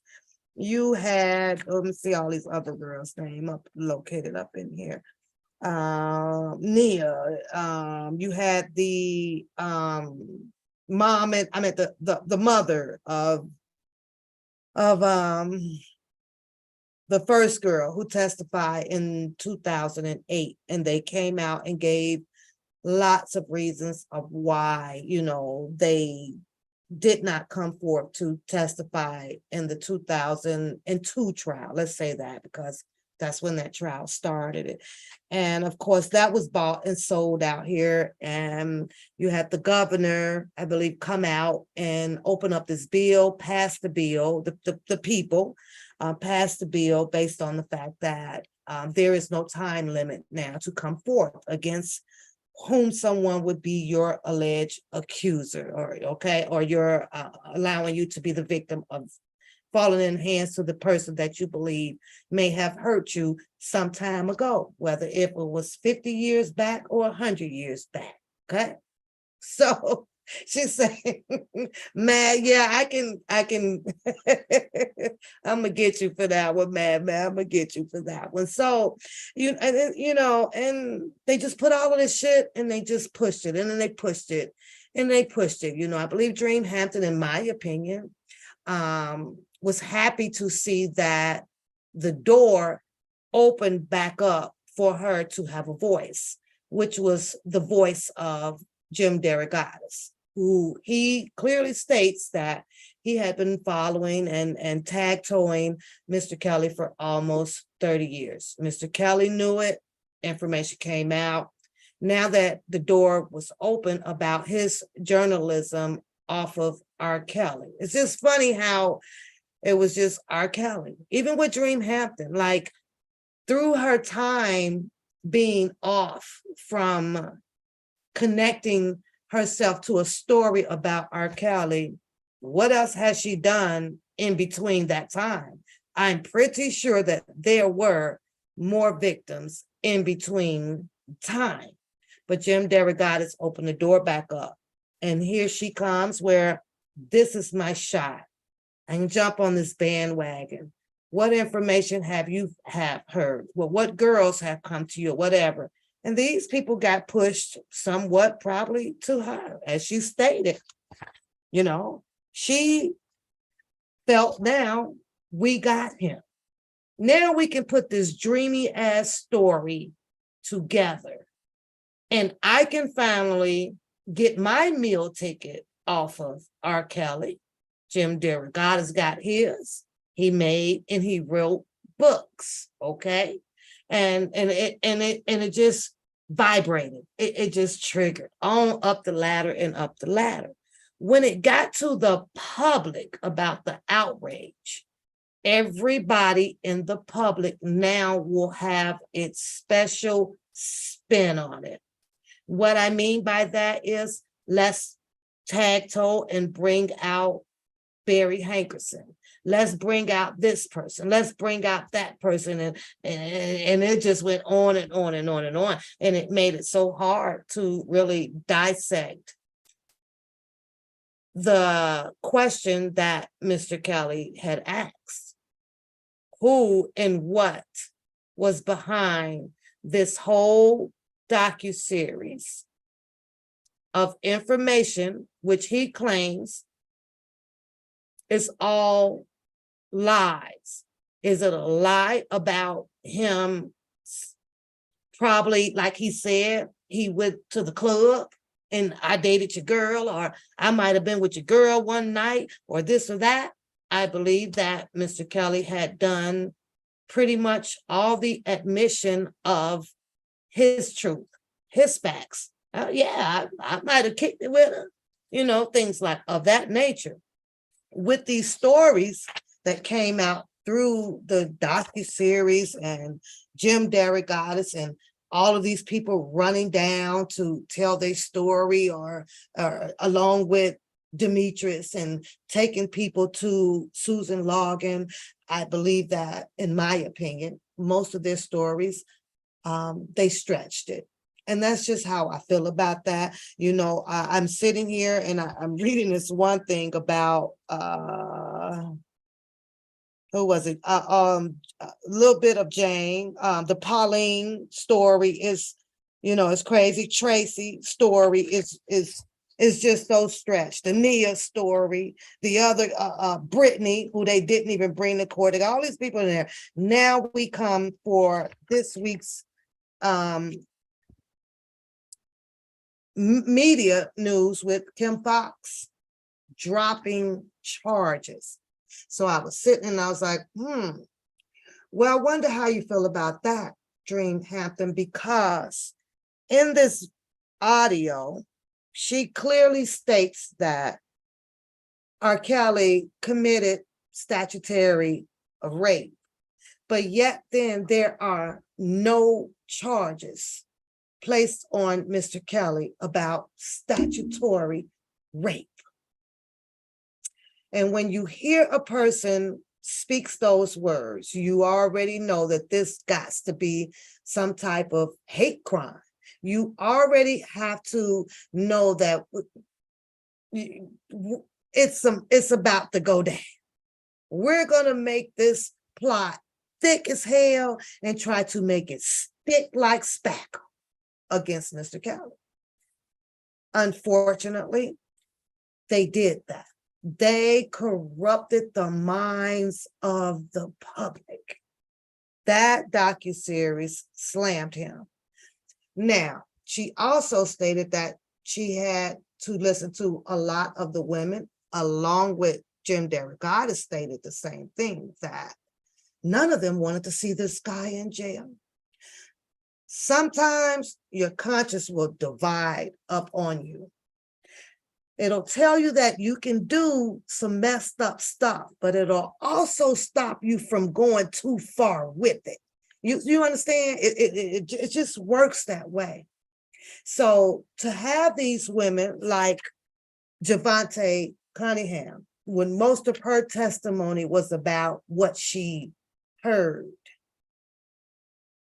You had, let me see all these other girls' name located up in here. Nia, you had the mom and I mean the mother of the first girl who testified in 2008, and they came out and gave lots of reasons of why, you know, they did not come forth to testify in the 2002 trial. Let's say that because that's when that trial started. And of course, that was bought and sold out here. And you had the governor, I believe, come out and open up this bill, pass the bill, the people passed the bill based on the fact that there is no time limit now to come forth against whom someone would be your alleged accuser, or you're allowing you to be the victim of falling in hands to the person that you believe may have hurt you some time ago, whether it was 50 years back or 100 years back. Okay. So she's saying, man, yeah, I can, I'm gonna get you for that one, man, I'm gonna get you for that one. So, and they just put all of this shit and they just pushed it, and then they pushed it and they pushed it. I believe Dream Hampton, in my opinion, was happy to see that the door opened back up for her to have a voice, which was the voice of Jim Derogatis, who he clearly states that he had been following and tag-toeing Mr. Kelly for almost 30 years. Mr. Kelly knew it, information came out. Now that the door was open about his journalism off of R. Kelly. It's just funny how it was just R. Kelly. Even with Dream Hampton, like through her time being off from connecting herself to a story about R. Kelly, what else has she done in between that time? I'm pretty sure that there were more victims in between time. But Jim Derogatis opened the door back up. And here she comes where this is my shot. I can jump on this bandwagon. What information have you heard? Well, what girls have come to you, whatever. And these people got pushed somewhat probably to her, as she stated. She felt now we got him. Now we can put this dreamy ass story together. And I can finally get my meal ticket off of R. Kelly. Jim Derogatis got his. He made and he wrote books, okay? And it just vibrated. It just triggered on up the ladder and up the ladder. When it got to the public about the outrage, everybody in the public now will have its special spin on it. What I mean by that is let's tag-toe and bring out Barry Hankerson. Let's bring out this person. Let's bring out that person. And it just went on and on and on and on. And it made it so hard to really dissect the question that Mr. Kelly had asked. Who and what was behind this whole docuseries of information, which he claims is all lies? Is it a lie about him? Probably, like he said, he went to the club and I dated your girl, or I might have been with your girl one night, or this or that. I believe that Mr. Kelly had done pretty much all the admission of his truth, his facts. Yeah, I might have kicked it with her, things like of that nature. With these stories that came out through the docuseries and Jim Derogatis and all of these people running down to tell their story, or along with Demetrius, and taking people to Susan Logan, I believe that, in my opinion, most of their stories, they stretched it. And that's just how I feel about that. I'm sitting here and I'm reading this one thing about, who was it? A little bit of Jane. The Pauline story is, it's crazy. Tracy story is just so stretched. The Nia story, the other Brittany, who they didn't even bring to court. They got all these people in there. Now we come for this week's media news with Kim Fox dropping charges. So I was sitting and I was like, well, I wonder how you feel about that, Dream Hampton, because in this audio, she clearly states that R. Kelly committed statutory rape, but yet then there are no charges placed on Mr. Kelly about statutory rape. And when you hear a person speaks those words, you already know that this got to be some type of hate crime. You already have to know that it's about to go down. We're gonna make this plot thick as hell and try to make it stick like spackle against Mr. Kelly. Unfortunately, they did that. They corrupted the minds of the public. That docuseries slammed him. Now, she also stated that she had to listen to a lot of the women, along with Jim Derrick Goddess stated the same thing, that none of them wanted to see this guy in jail. Sometimes your conscience will divide up on you. It'll tell you that you can do some messed up stuff, but it'll also stop you from going too far with it. You understand? It just works that way. So to have these women like Javante Cunningham, when most of her testimony was about what she heard,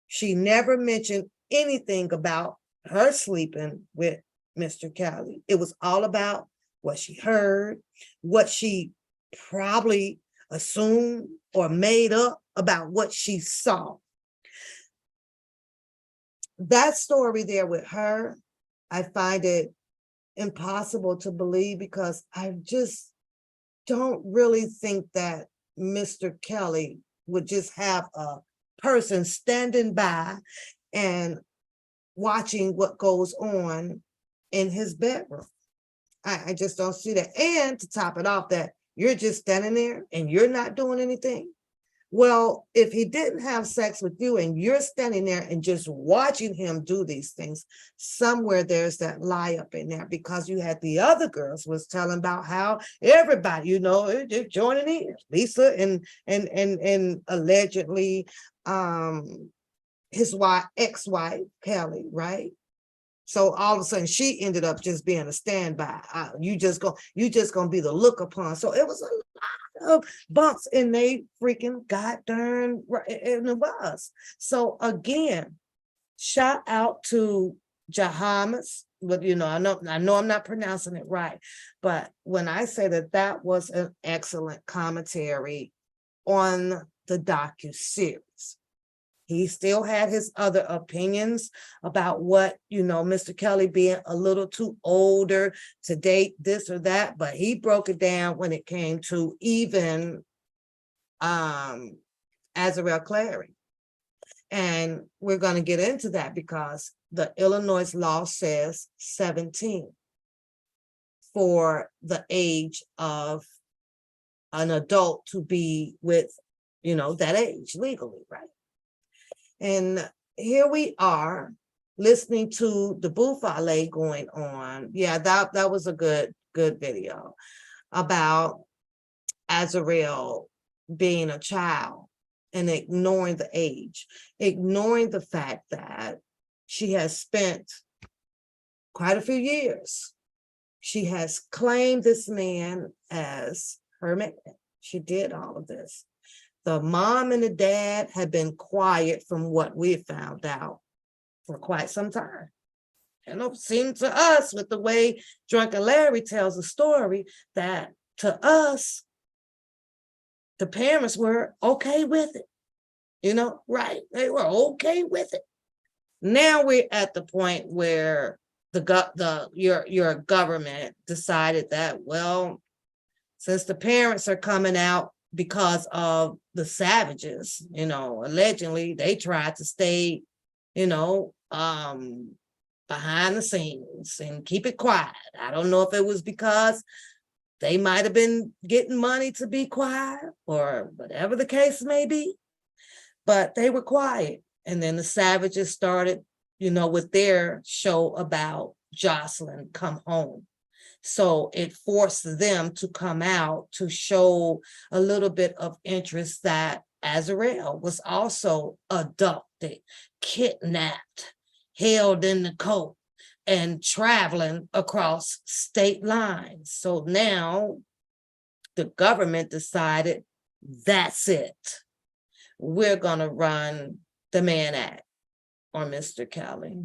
she never mentioned anything about her sleeping with Mr. Kelly. It was all about what she heard, what she probably assumed or made up about what she saw. That story there with her, I find it impossible to believe, because I just don't really think that Mr. Kelly would just have a person standing by and watching what goes on in his bedroom. I just don't see that. And to top it off, that you're just standing there and you're not doing anything. Well, if he didn't have sex with you and you're standing there and just watching him do these things, somewhere there's that lie up in there, because you had the other girls was telling about how everybody, just joining in. Lisa and allegedly his ex-wife, Kelly, right? So all of a sudden she ended up just being a standby. You just gonna be the look upon. So it was a lot of bumps in they freaking goddamn right, and it was. So again, shout out to Jahamas. But I know I'm not pronouncing it right. But when I say that was an excellent commentary on the docuseries. He still had his other opinions about what, Mr. Kelly being a little too older to date this or that, but he broke it down when it came to even Azarel Clary. And we're going to get into that because the Illinois law says 17 for the age of an adult to be with, that age legally, right? And here we are listening to the buffale going on. Yeah, that was a good video about Azarel being a child and ignoring the age, ignoring the fact that she has spent quite a few years. She has claimed this man as her man. She did all of this. The mom and the dad had been quiet from what we found out for quite some time. And it seemed to us, with the way Drunken Larry tells the story, that to us, the parents were okay with it. Right? They were okay with it. Now we're at the point where your government decided that, well, since the parents are coming out because of the savages, allegedly they tried to stay, behind the scenes and keep it quiet. I don't know if it was because they might have been getting money to be quiet or whatever the case may be, but they were quiet. And then the savages started, with their show about Jocelyn Come Home. So it forced them to come out to show a little bit of interest that Azarel was also adopted, kidnapped, held in the coat and traveling across state lines. So now the government decided that's it. We're gonna run the Mann Act on Mr. Kelly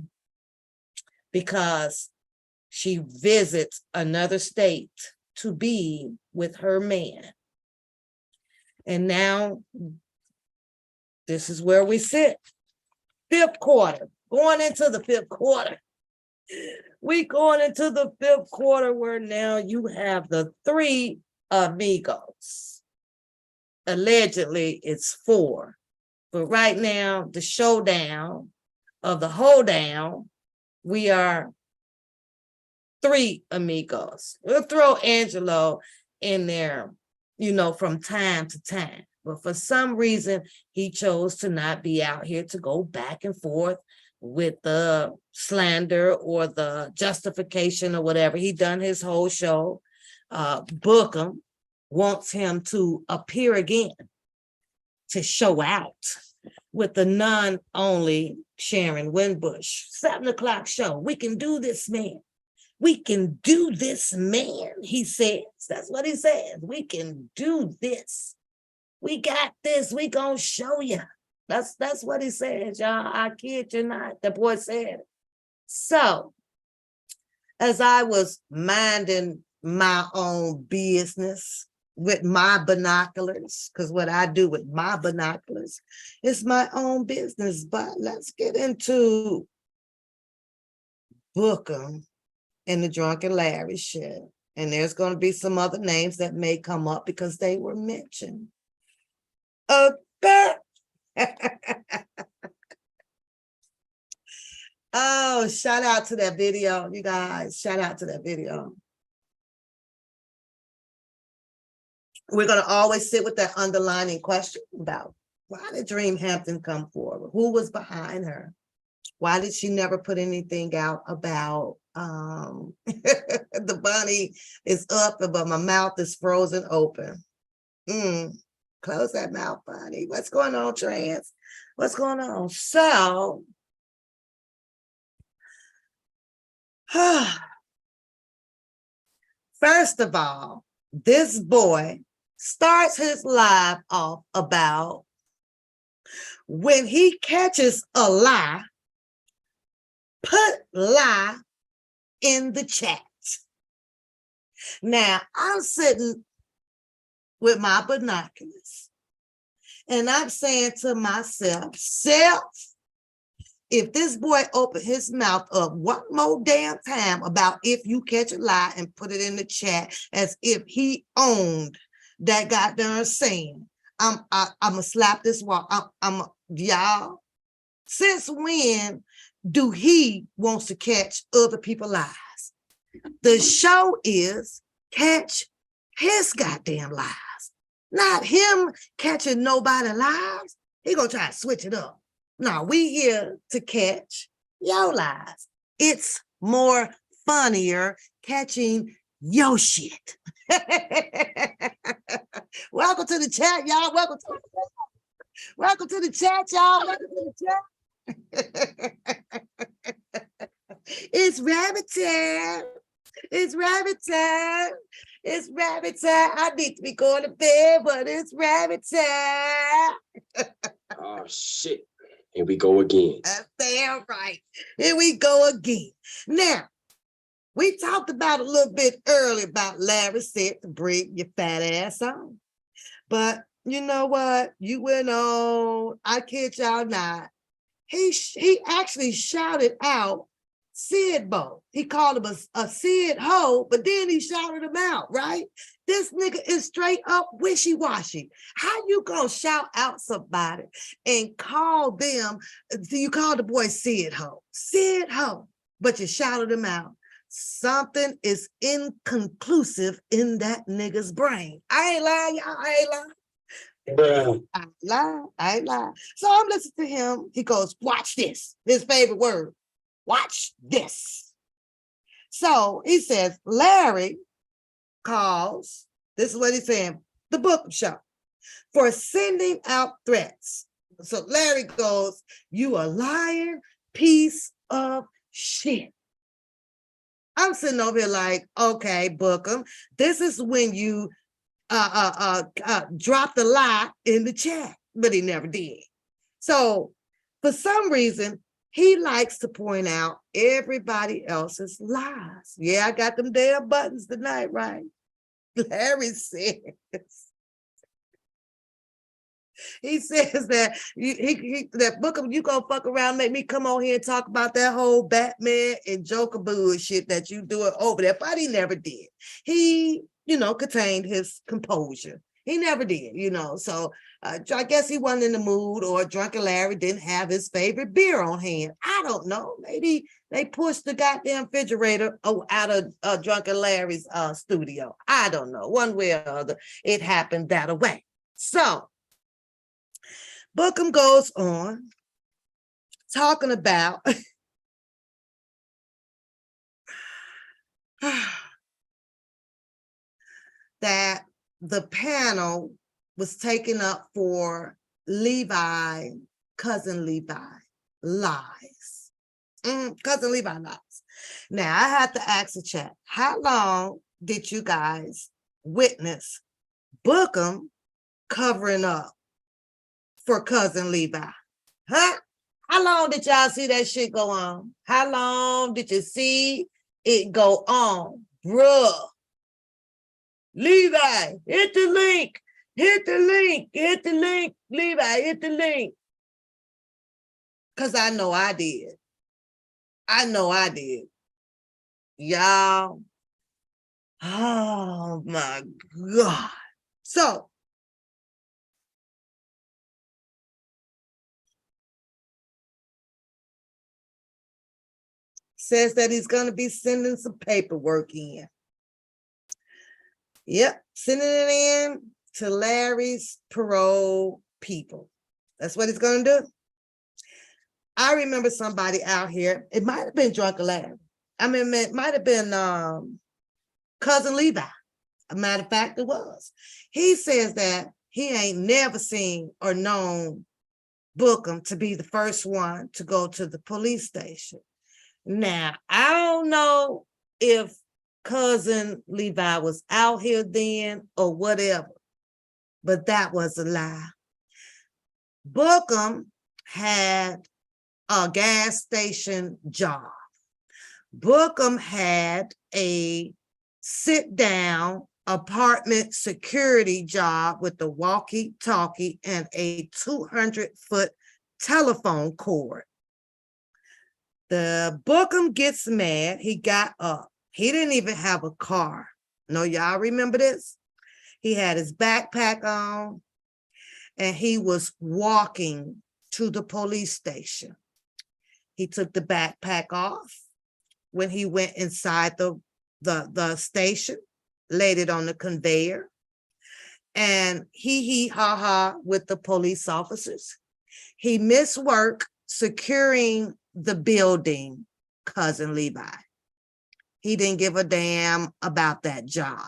because she visits another state to be with her man. And now this is where we sit. Fifth quarter, going into the fifth quarter. We going into the fifth quarter where now you have the three amigos. Allegedly, it's four. But right now, the showdown of the hoedown, we are three amigos. We'll throw Angelo in there, you know, from time to time. But for some reason, he chose to not be out here to go back and forth with the slander or the justification or whatever. He done his whole show. Bookham wants him to appear again, to show out with the non-only Sharon Winbush. 7 o'clock show. We can do this, man. We can do this, man, he says. That's what he says. We can do this. We got this. We gonna show you. That's what he says, y'all. I kid you not. The boy said it. So, as I was minding my own business with my binoculars, because what I do with my binoculars is my own business, but let's get into Bookham and the Drunken Larry shit. And there's going to be some other names that may come up because they were mentioned. Okay. Oh, shout out to that video, you guys. Shout out to that video. We're going to always sit with that underlining question about why did Dream Hampton come forward? Who was behind her? Why did she never put anything out about the bunny is up, but my mouth is frozen open? Close that mouth, bunny. What's going on, trans? What's going on? So, first of all, this boy starts his live off about when he catches a lie, put lie in the chat. Now, I'm sitting with my binoculars and I'm saying to myself, if this boy opened his mouth up one more damn time about if you catch a lie and put it in the chat as if he owned that goddamn saying, I'm gonna slap this wall. Y'all, since when do he wants to catch other people's lies? The show is catch his goddamn lies, not him catching nobody lies. He gonna try to switch it up. No, we here to catch your lies. It's more funnier catching your shit. Welcome to the chat, y'all. Welcome to the chat, y'all. Welcome to the chat. It's rabbit time. It's rabbit time. It's rabbit time. I need to be going to bed, but it's rabbit time. Oh, shit. Here we go again. That's damn right. Here we go again. Now, we talked about a little bit earlier about Larry said to bring your fat ass on. But you know what? You went on, I kid y'all not. He actually shouted out Sid Bo. He called him a Sid ho, but then he shouted him out, right? This nigga is straight up wishy-washy. How you gonna shout out somebody and call them, you call the boy Sid ho, but you shouted him out? Something is inconclusive in that nigga's brain. I ain't lying, y'all, I ain't lying. I ain't lying. So I'm listening to him. He goes, watch this. His favorite word. Watch this. So he says, Larry calls, this is what he's saying, the Bookham Show, for sending out threats. So Larry goes, you a lying piece of shit. I'm sitting over here like, okay, Bookham, this is when you drop the lie in the chat, but he never did. So for some reason, he likes to point out everybody else's lies. Yeah, I got them damn buttons tonight, right? Larry says, he says that that Bookham, you gonna fuck around, make me come on here and talk about that whole Batman and Joker bullshit that you doing over there, but he never did. He, contained his composure. He never did, so I guess he wasn't in the mood, or Drunken Larry didn't have his favorite beer on hand. I don't know. Maybe they pushed the goddamn refrigerator out of Drunken Larry's studio. I don't know. One way or other, it happened that way. So Bookham goes on talking about that the panel was taken up for Levi, cousin Levi lies. Cousin Levi lies. Now I have to ask the chat, how long did you guys witness Bookham covering up for cousin Levi? Huh? How long did y'all see that shit go on? How long did you see it go on? Bruh. Levi, hit the link. Hit the link. Hit the link. Levi, hit the link. Because I know I did. I know I did. Y'all. Oh my God. So, says that he's going to be sending some paperwork in. Yep, sending it in to Larry's parole people. That's what he's going to do. I remember somebody out here, it might have been Drunken Larry. I mean, it might have been cousin Levi. A matter of fact, it was. He says that he ain't never seen or known Bookham to be the first one to go to the police station. Now, I don't know if cousin Levi was out here then or whatever, but that was a lie. Bookham had a gas station job. Bookham had a sit-down apartment security job with the walkie-talkie and a 200-foot telephone cord. The Bookham gets mad. He got up. He didn't even have a car. No, y'all remember this? He had his backpack on and he was walking to the police station. He took the backpack off when he went inside the station, laid it on the conveyor, and he ha ha with the police officers. He missed work securing the building, cousin Levi. He didn't give a damn about that job.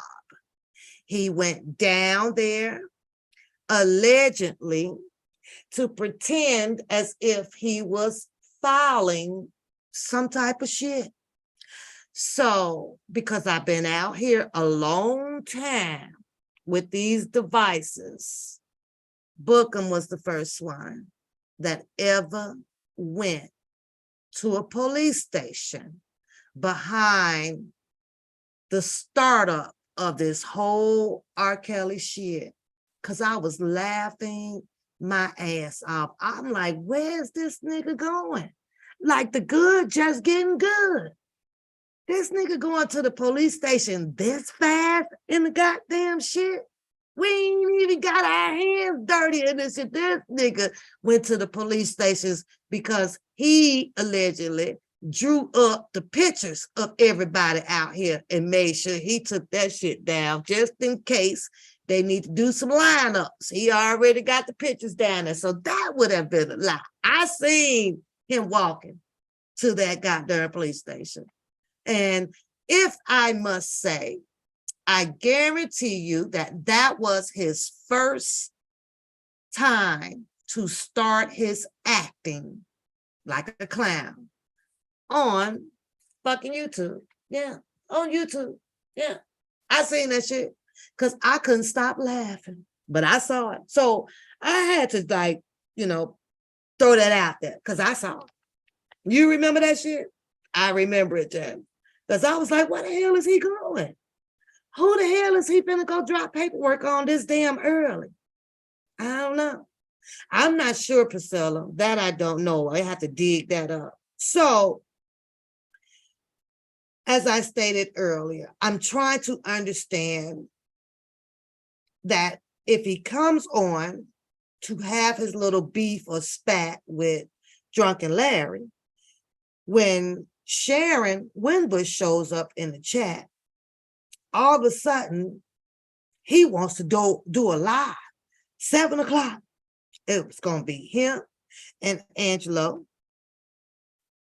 He went down there allegedly to pretend as if he was filing some type of shit. So, because I've been out here a long time with these devices, Bookham was the first one that ever went to a police station behind the startup of this whole R. Kelly shit. Because I was laughing my ass off. I'm like, where's this nigga going? Like the good just getting good. This nigga going to the police station this fast in the goddamn shit. We ain't even got our hands dirty in this shit. This nigga went to the police stations because he allegedly drew up the pictures of everybody out here and made sure he took that shit down just in case they need to do some lineups. He already got the pictures down there. So that would have been a lie. I seen him walking to that goddamn police station. And if I must say, I guarantee you that that was his first time to start his acting like a clown. on fucking YouTube. Yeah, on YouTube. Yeah, I seen that shit because I couldn't stop laughing, but I saw it. So I had to like, throw that out there because I saw it. You remember that shit? I remember it, Jen. Because I was like, where the hell is he going? Who the hell is he finna go drop paperwork on this damn early? I don't know. I'm not sure, Priscilla. That I don't know. I have to dig that up. So, as I stated earlier, I'm trying to understand that if he comes on to have his little beef or spat with Drunken Larry, when Sharon Winbush shows up in the chat, all of a sudden, he wants to do a live, 7 o'clock. It was going to be him and Angelo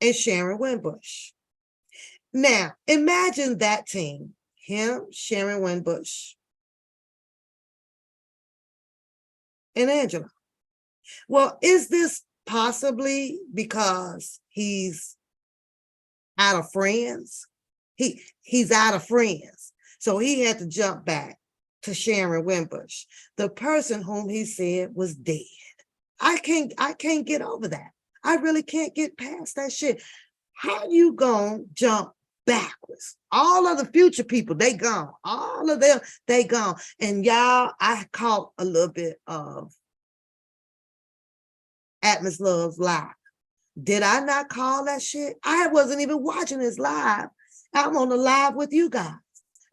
and Sharon Winbush. Now, imagine that team, him, Sharon Winbush, and Angelo. Well, is this possibly because he's out of friends? He's out of friends. So he had to jump back to Sharon Winbush, the person whom he said was dead. I can't get over that. I really can't get past that shit. How you gonna jump backwards? All of the future people, they gone. All of them, they gone. And y'all, I caught a little bit of Atmos Love's live. Did I not call that shit? I wasn't even watching this live. I'm on the live with you guys.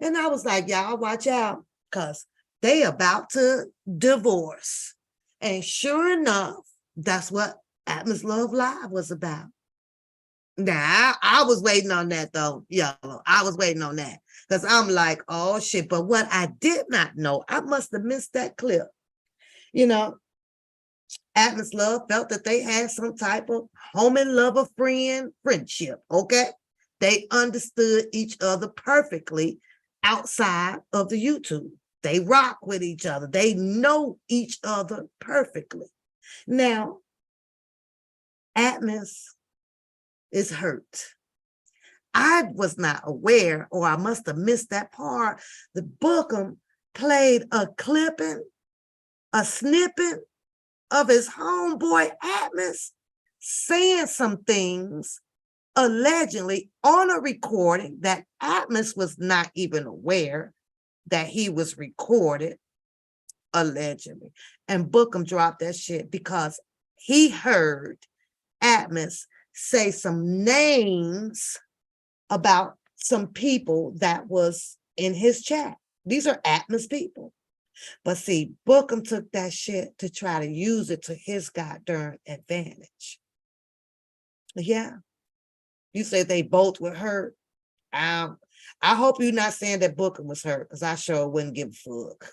And I was like, y'all watch out, because they about to divorce. And sure enough, that's what Atmos Love Live was about. Now, I was waiting on that though, Yellow. I was waiting on that because I'm like, oh shit. But what I did not know, I must have missed that clip. Atmos Love felt that they had some type of home and lover friendship, okay? They understood each other perfectly outside of the YouTube. They rock with each other. They know each other perfectly. Now, Atmos is hurt. I was not aware, or I must have missed that part. The Bookham played a clipping, a snippet of his homeboy Atmos saying some things allegedly on a recording that Atmos was not even aware that he was recorded, allegedly. And Bookham dropped that shit because he heard Atmos say some names about some people that was in his chat. These are Atmos people. But see, Bookham took that shit to try to use it to his goddamn advantage. Yeah. You said they both were hurt. I hope you're not saying that Bookham was hurt, because I sure wouldn't give a fuck.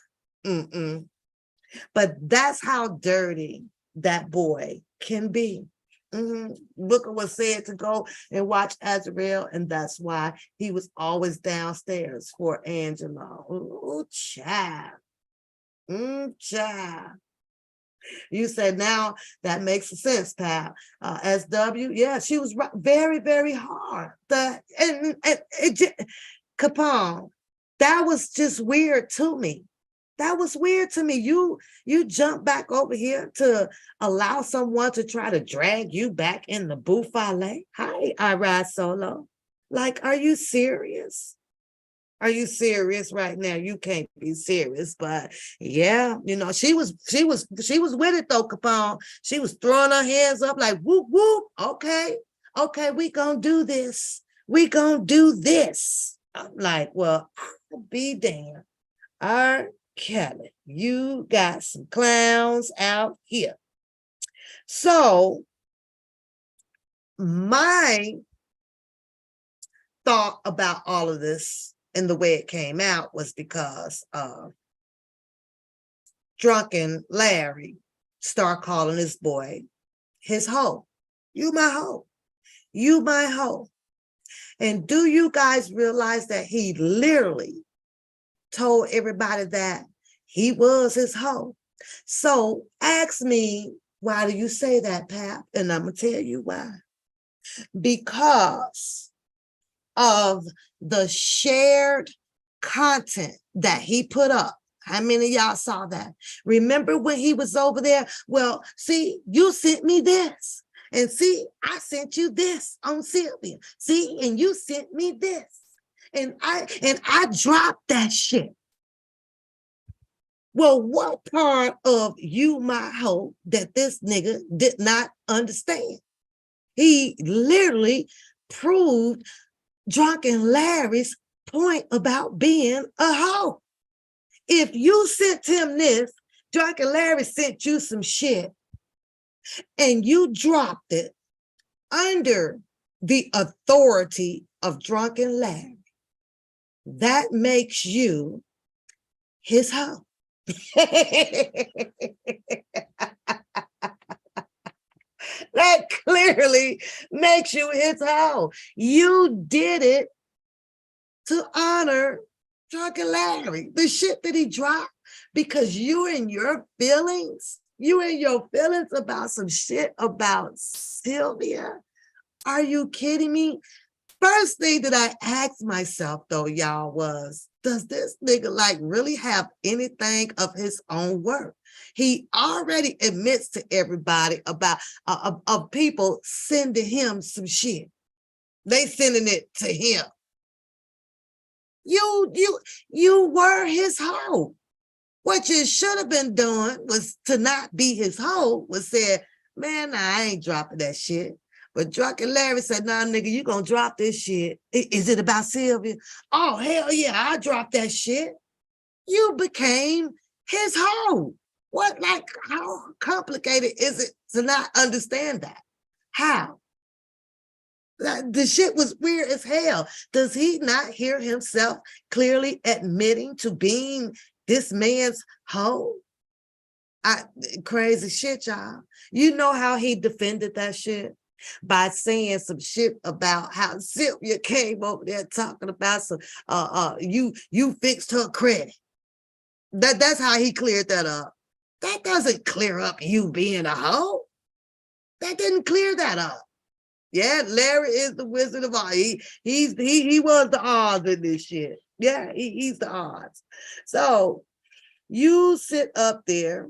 But that's how dirty that boy can be. Booker was said to go and watch Azrael, and that's why he was always downstairs for Angela. Ooh, child. Child. You said now that makes sense, pal. SW, yeah, she was very, very hard. Capone, that was just weird to me. That was weird to me. You jump back over here to allow someone to try to drag you back in the buffet. Hi, I ride solo. Like, are you serious? Are you serious right now? You can't be serious, but yeah, she was with it though, Capone. She was throwing her hands up like whoop whoop. Okay, we gonna do this. We gonna do this. I'm like, well, I'll be damned. R. Kelly, you got some clowns out here. So my thought about all of this and the way it came out was because Drunken Larry started calling this boy his hoe. You my hoe. You my hoe. And do you guys realize that he literally told everybody that he was his hoe? So ask me, why do you say that, Pap? And I'm going to tell you why. because of the shared content that he put up. How many of y'all saw that? Remember when he was over there? Well, see, you sent me this. And see, I sent you this on Sylvia. See, and you sent me this. And I dropped that shit. Well, what part of you, my hoe, that this nigga did not understand? He literally proved Drunken Larry's point about being a hoe. If you sent him this, Drunken Larry sent you some shit, and you dropped it under the authority of Drunken Larry, that makes you his hoe. That clearly makes you his hoe. You did it to honor Drunken Larry, the shit that he dropped, because you and your feelings about some shit about Sylvia. Are you kidding me? First thing that I asked myself though, y'all, was, does this nigga like really have anything of his own work? He already admits to everybody about of people sending him some shit. They sending it to him. You were his hoe. What you should have been doing was to not be his hoe, was said, man, nah, I ain't dropping that shit. But Drunken Larry said, nah, nigga, you gonna drop this shit. Is it about Sylvia? Oh, hell yeah, I dropped that shit. You became his hoe. What, like, how complicated is it to not understand that? How? The shit was weird as hell. Does he not hear himself clearly admitting to being this man's hoe? Crazy shit, y'all. You know how he defended that shit? By saying some shit about how Sylvia came over there talking about some you fixed her credit. That's how he cleared that up. That doesn't clear up you being a hoe. That didn't clear that up. Yeah, Larry is the Wizard of Oz. He was the Oz in this shit. Yeah, he's the Oz. So you sit up there,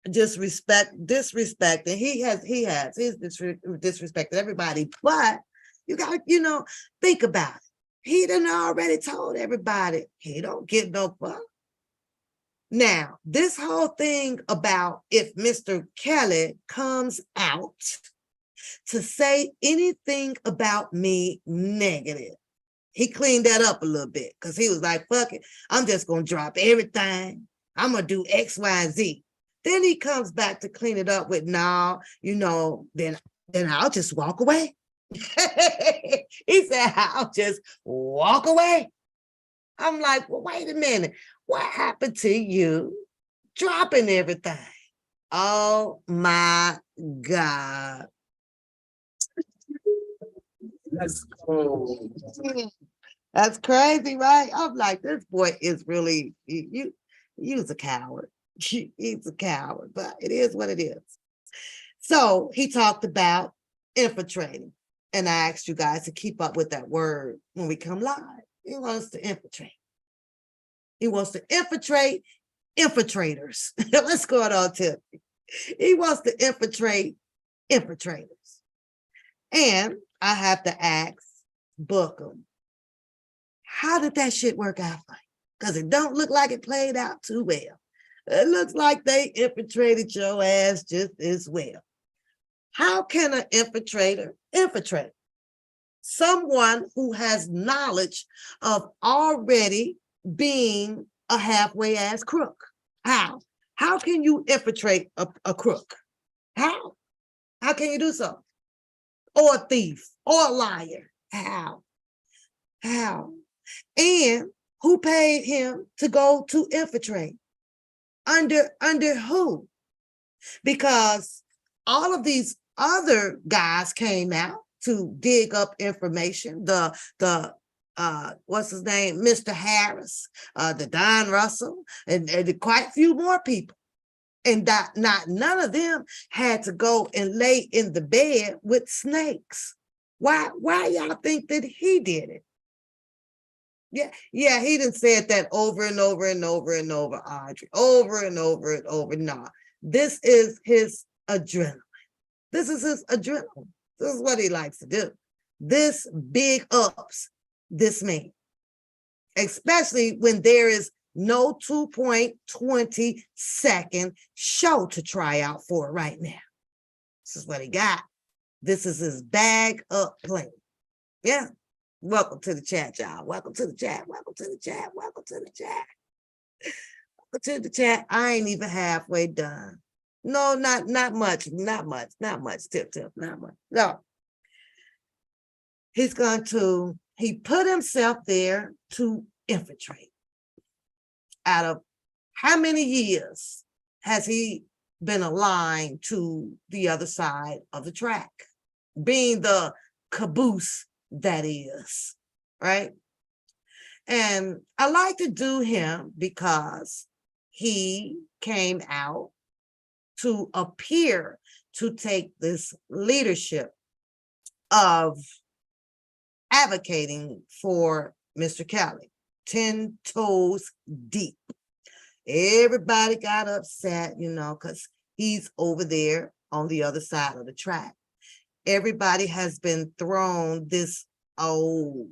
disrespect, and he has disrespected everybody. But you got to, think about it. He done already told everybody he don't get no fuck. Now, this whole thing about if Mr. Kelly comes out to say anything about me negative, he cleaned that up a little bit because he was like, fuck it, I'm just going to drop everything. I'm going to do X, Y, and Z. Then he comes back to clean it up with, now, then I'll just walk away. He said, I'll just walk away. I'm like, well, wait a minute. What happened to you dropping everything? Oh my God. That's cool. That's crazy, right? I'm like, this boy is really, you's a coward. He's a coward, but it is what it is. So he talked about infiltrating. And I asked you guys to keep up with that word when we come live. He wants to infiltrate. He wants to infiltrate infiltrators. Let's go on, Tiffany. He wants to infiltrate infiltrators. And I have to ask Bookham, how did that shit work out for you? Because it don't look like it played out too well. It looks like they infiltrated your ass just as well. How can an infiltrator infiltrate? Someone who has knowledge of already being a halfway ass crook. How? How can you infiltrate a crook? How? How can you do so? Or a thief, or a liar? How? How? And who paid him to go to infiltrate? Under who? Because all of these other guys came out to dig up information. The what's his name? Mr. Harris, the Don Russell, and quite a few more people. And none of them had to go and lay in the bed with snakes. Why y'all think that he did it? Yeah, he done said that over and over and over and over, Audrey, over and over and over. Nah, this is his adrenaline. This is his adrenaline. This is what he likes to do. This big ups this man, especially when there is no 2.20-second show to try out for right now. This is what he got. This is his bag up plan. Yeah. Welcome to the chat, y'all. Welcome to the chat. Welcome to the chat. Welcome to the chat. Welcome to the chat. I ain't even halfway done. No, not much. Not much. Tip, not much. No. He put himself there to infiltrate. Out of how many years has he been aligned to the other side of the track? Being the caboose that is, right? And I like to do him because he came out to appear to take this leadership of advocating for Mr. Kelly, 10 toes deep. Everybody got upset, because he's over there on the other side of the track. Everybody has been thrown this old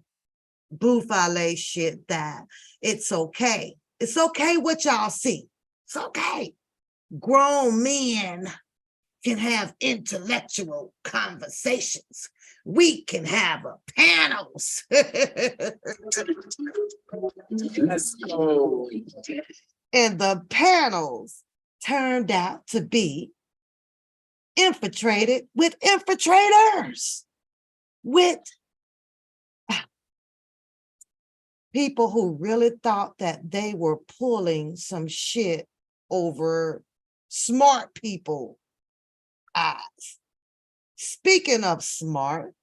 buffale shit that it's okay. It's okay what y'all see. It's okay. Grown men can have intellectual conversations. We can have panels. Let's go. And the panels turned out to be infiltrated with infiltrators, with people who really thought that they were pulling some shit over smart people eyes. Speaking of smart,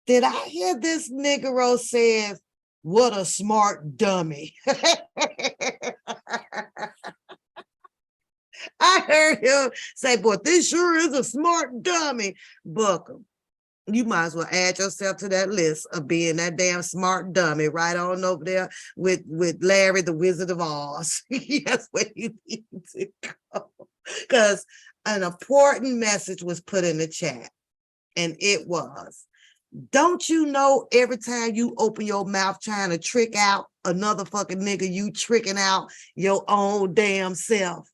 did I hear this Negro says, what a smart dummy. I heard him say, boy, this sure is a smart dummy. Booker, you might as well add yourself to that list of being that damn smart dummy right on over there with Larry, the Wizard of Oz. That's where you need to go. Because an important message was put in the chat, and it was, don't you know every time you open your mouth trying to trick out another fucking nigga, you tricking out your own damn self?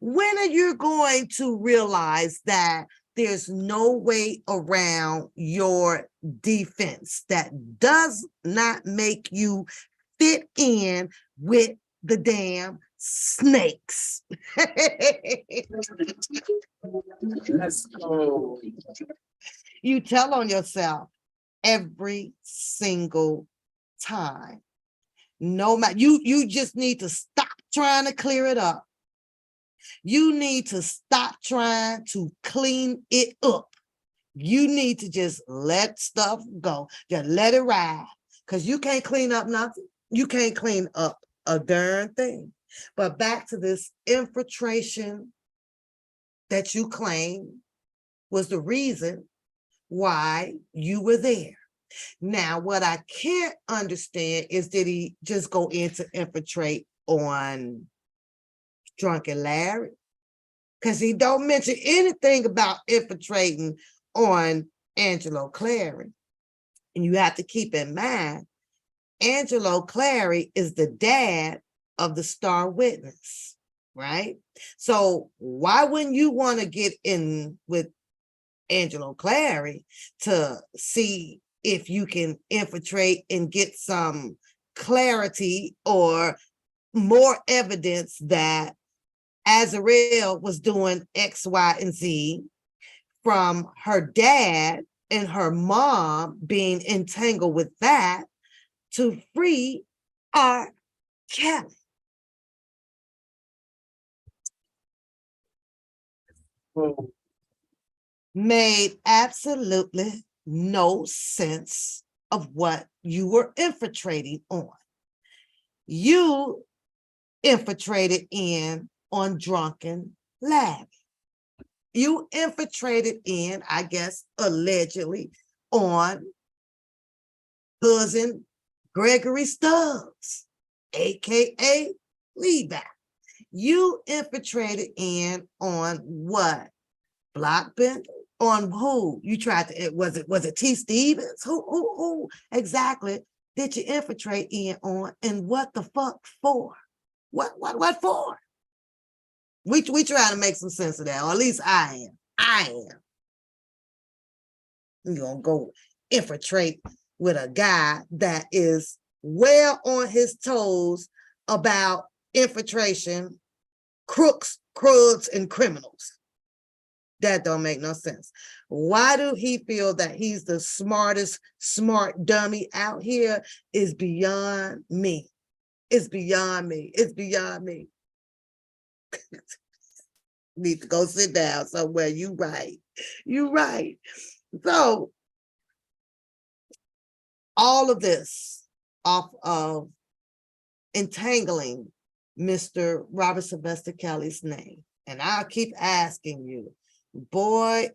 When are you going to realize that there's no way around your defense that does not make you fit in with the damn snakes? Let's go. You tell on yourself every single time. No matter, you just need to stop trying to clear it up. You need to stop trying to clean it up. You need to just let stuff go. Just let it ride. Because you can't clean up nothing. You can't clean up a darn thing. But back to this infiltration that you claim was the reason why you were there. Now, what I can't understand is, did he just go in to infiltrate on Drunken Larry? Because he don't mention anything about infiltrating on Angelo Clary. And you have to keep in mind, Angelo Clary is the dad of the star witness, right? So why wouldn't you want to get in with Angelo Clary to see if you can infiltrate and get some clarity or more evidence that Azarel was doing X, Y, and Z from her dad and her mom being entangled with that to free R. Kelly? Made absolutely no sense of what you were infiltrating on. You infiltrated in on Drunken Larry. You infiltrated in, I guess, allegedly on cousin Gregory Stubbs, aka Levi. You infiltrated in on what? Blockbender? On who? You tried to, was it T. Stevens? Who exactly did you infiltrate in on, and what the fuck for? What for? We try to make some sense of that, or at least I am. You're gonna go infiltrate with a guy that is well on his toes about infiltration, crooks, cruds, and criminals. That don't make no sense. Why do he feel that he's the smartest smart dummy out here is beyond me. It's beyond me. It's beyond me. Need to go sit down somewhere. You right. You right. So all of this off of entangling Mr. Robert Sylvester Kelly's name. And I'll keep asking you, boy,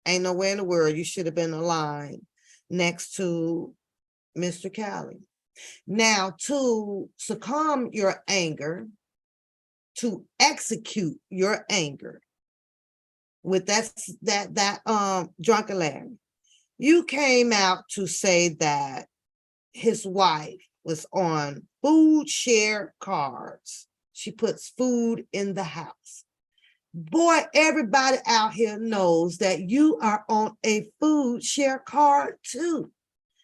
ain't nowhere in the world you should have been aligned next to Mr. Kelly. Now, to succumb your anger, to execute your anger with that drunken Larry, you came out to say that his wife was on food share cards. She puts food in the house. Boy, everybody out here knows that you are on a food share card too.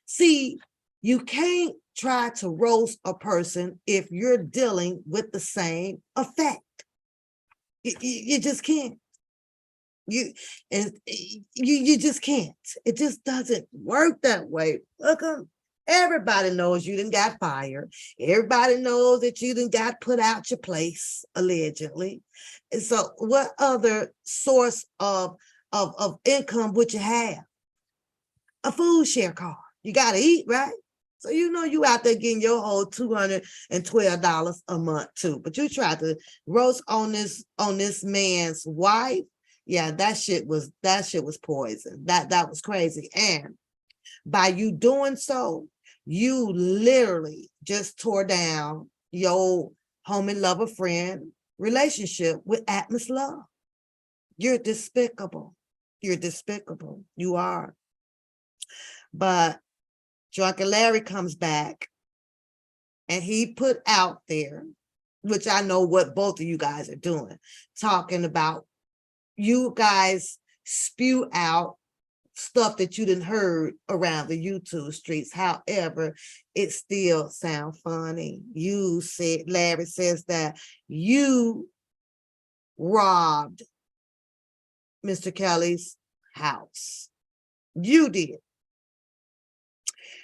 See, you can't try to roast a person if you're dealing with the same effect. You just can't. You just can't. It just doesn't work that way. Look, everybody knows you done got fired. Everybody knows that you done got put out your place, allegedly. And so what other source of income would you have? food share card. You got to eat, right? So you know you out there getting your whole $212 a month too. But you tried to roast on this man's wife. Yeah, that shit was poison. That was crazy. And by you doing so, you literally just tore down your homie lover friend relationship with Atmos Love. You're despicable. You're despicable. You are. But Drunken Larry comes back and he put out there, which I know what both of you guys are doing, talking about you guys spew out stuff that you didn't heard around the YouTube streets. However, it still sounds funny. You said, Larry says that you robbed Mr. Kelly's house. You did.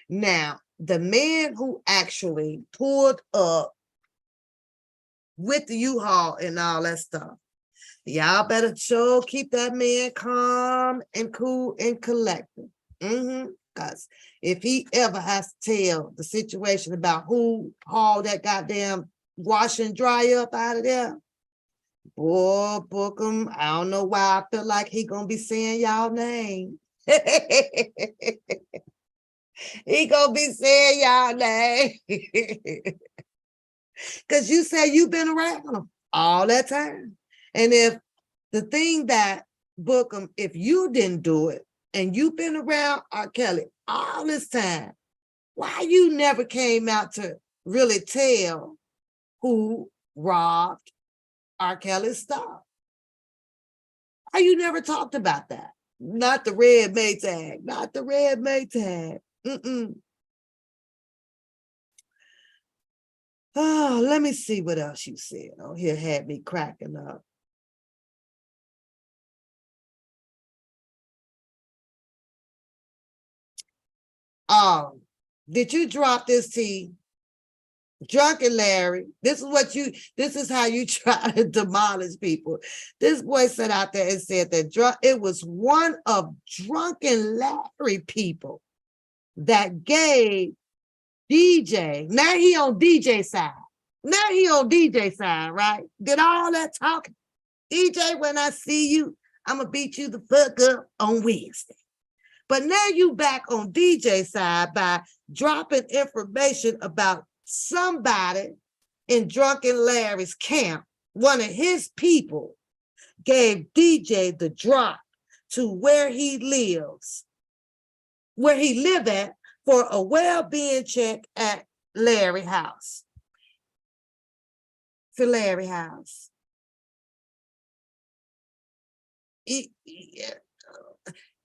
Now, the man who actually pulled up with the U-Haul and all that stuff, y'all better sure keep that man calm and cool and collected. Because if he ever has to tell the situation about who hauled that goddamn wash and dry up out of there, boy, book him. I don't know why I feel like he gonna be saying y'all name. He gonna be saying y'all name. Because you say you've been around him all that time. And if the thing that Bookham, if you didn't do it and you've been around R. Kelly all this time, why you never came out to really tell who robbed R. Kelly's stuff? Why you never talked about that? Not the red Maytag, not the red Maytag. Oh, let me see what else you said. Oh, here had me cracking up. Oh, did you drop this T? Drunken Larry, this is how you try to demolish people. This boy sat out there and said that it was one of Drunken Larry people that gave DJ, now he on DJ side. Now he on DJ side, right? Did all that talking. DJ, when I see you, I'm gonna beat you the fuck up on Wednesday. But now you back on DJ side by dropping information about somebody in Drunken Larry's camp. One of his people gave DJ the drop to where he lives, where he live at, for a well-being check at Larry house. For Larry house.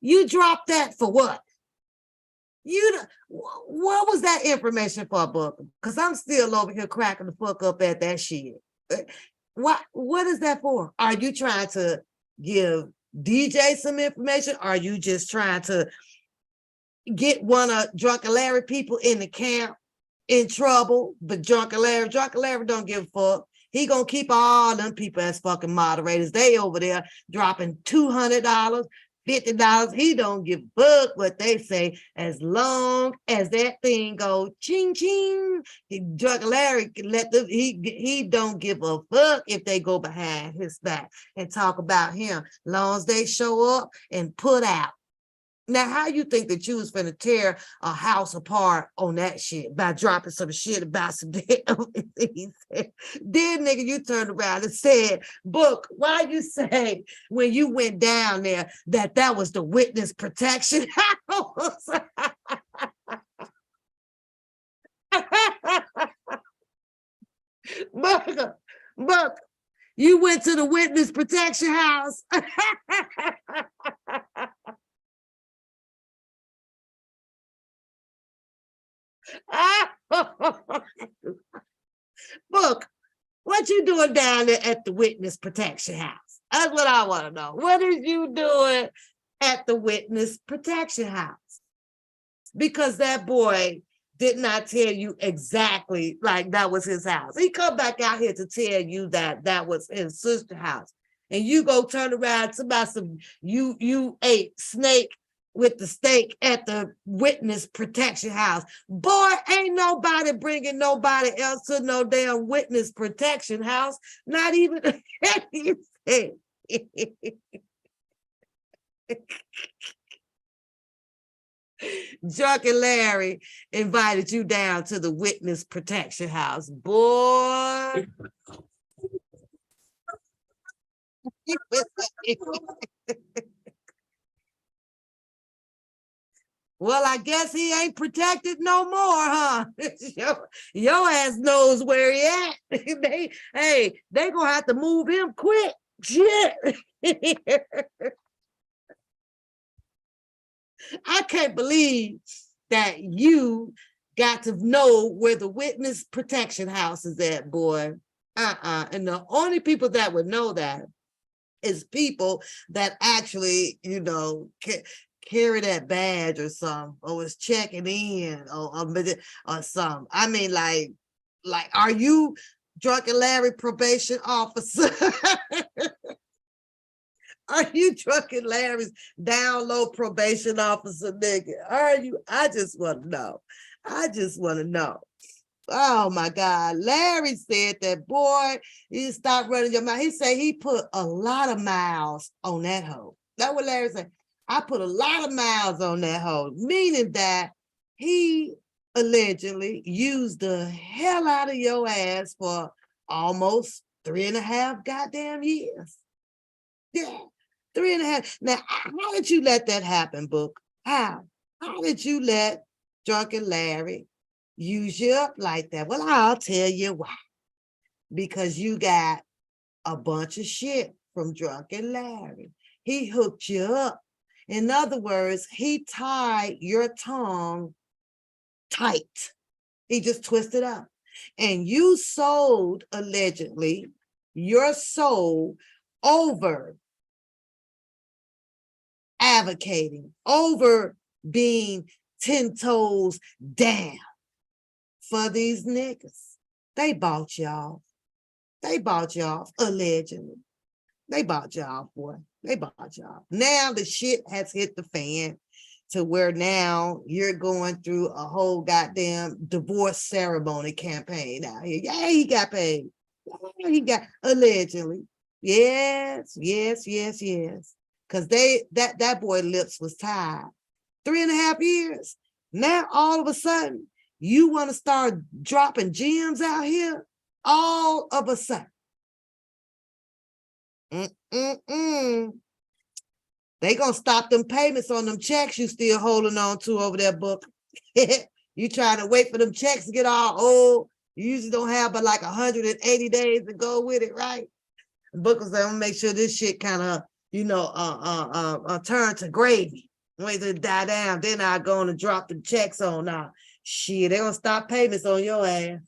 You dropped that for what? What was that information for, Booker? Because I'm still over here cracking the fuck up at that shit. What is that for? Are you trying to give DJ some information? Are you just trying to get one of Drunken Larry people in the camp in trouble? But Drunken Larry don't give a fuck. He gonna keep all them people as fucking moderators. They over there dropping $200, $50. He don't give a fuck what they say, as long as that thing go ching ching. Drunken Larry can let them. He don't give a fuck if they go behind his back and talk about him, long as they show up and put out. Now, how you think that you was finna tear a house apart on that shit by dropping some shit about some damn things? Then, nigga, you turned around and said, Book, why you say when you went down there that was the witness protection house? Book, you went to the witness protection house. Book, what you doing down there at the witness protection house? That's what I want to know. What is you doing at the witness protection house? Because that boy did not tell you exactly like that was his house. He come back out here to tell you that was his sister's house. And you go turn around to about some, you ate snake with the steak at the witness protection house. Boy, ain't nobody bringing nobody else to no damn witness protection house. Not even Drunken Larry invited you down to the witness protection house. Boy. Well, I guess he ain't protected no more, huh? Your ass knows where he at. They gonna have to move him quick. Shit. I can't believe that you got to know where the witness protection house is at, boy. And the only people that would know that is people that actually, carry that badge or something, or was checking in or something. I mean, like, are you Drunken Larry probation officer? Are you Drunken Larry's down low probation officer, nigga? Are you? I just want to know. I just want to know. Oh my God. Larry said that, boy, you stop running your mouth. He said he put a lot of miles on that hoe. That's what Larry said. I put a lot of miles on that hoe, meaning that he allegedly used the hell out of your ass for almost 3.5 goddamn years. Yeah, 3.5. Now, how did you let that happen, Book? How? How did you let Drunken Larry use you up like that? Well, I'll tell you why. Because you got a bunch of shit from Drunken Larry. He hooked you up. In other words, he tied your tongue tight. He just twisted up. And you sold, allegedly, your soul over advocating, over being 10 toes down for these niggas. They bought y'all. They bought y'all, allegedly. They bought y'all, boy. They bought y'all. Now the shit has hit the fan to where now you're going through a whole goddamn divorce ceremony campaign out here. Yeah, he got paid. Yeah, he got, allegedly. Yes. Because that boy lips was tied. 3.5 years. Now all of a sudden, you want to start dropping gems out here? All of a sudden. They gonna stop them payments on them checks you still holding on to over there, Book. You trying to wait for them checks to get all old. You usually don't have but like 180 days to go with it, right? Booker's like, I'm gonna make sure this shit kind of, turn to gravy. Wait till it die down. Then I go and drop the checks on now. Shit, they gonna stop payments on your ass.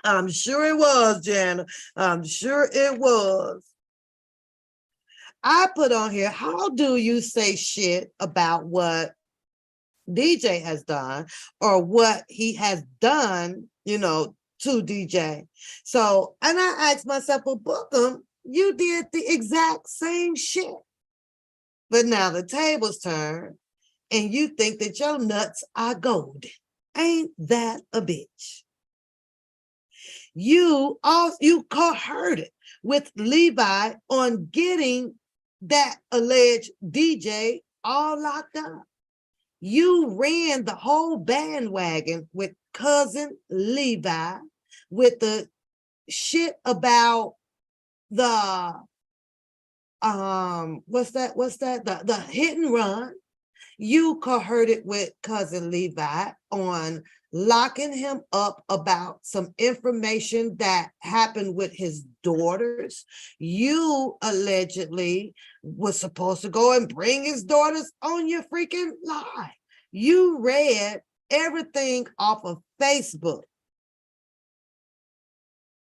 I'm sure it was, Jana. I'm sure it was. I put on here, how do you say shit about what DJ has done or what he has done, to DJ? So, and I asked myself, well, Bookham, you did the exact same shit. But now the tables turn and you think that your nuts are golden. Ain't that a bitch? You cohorted with Levi on getting that alleged DJ all locked up. You ran the whole bandwagon with cousin Levi with the shit about the the hit and run. You cohorted with cousin Levi on locking him up about some information that happened with his daughters. You allegedly was supposed to go and bring his daughters on your freaking live. You read everything off of Facebook.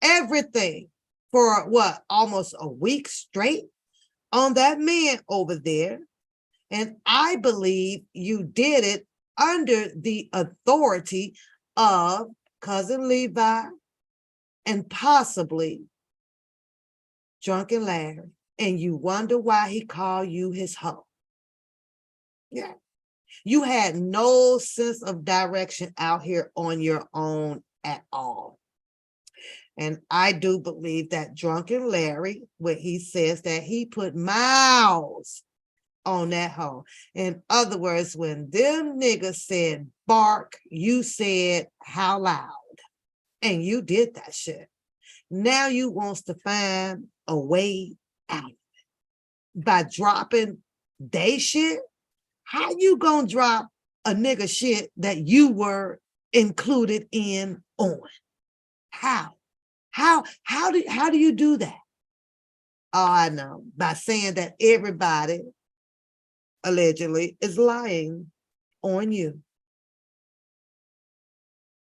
Everything for what, almost a week straight on that man over there. And I believe you did it under the authority of cousin Levi and possibly Drunken Larry. And you wonder why he called you his hoe. Yeah. You had no sense of direction out here on your own at all. And I do believe that Drunken Larry, when he says that he put miles on that hoe. In other words, when them niggas said bark, you said how loud. And you did that shit. Now you wants to find a way out by dropping they shit. How you gonna drop a nigga shit that you were included in on? How do you do that? Oh, I know, by saying that everybody allegedly is lying on you.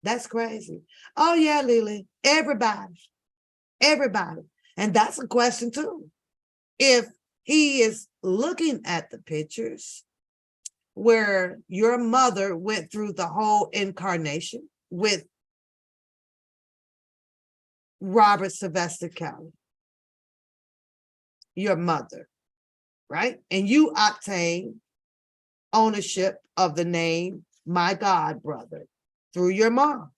That's crazy. Oh yeah, Lily, everybody. And that's a question too. If he is looking at the pictures where your mother went through the whole incarnation with Robert Sylvester Kelly, your mother, right? And you obtained ownership of the name My God Brother through your mom.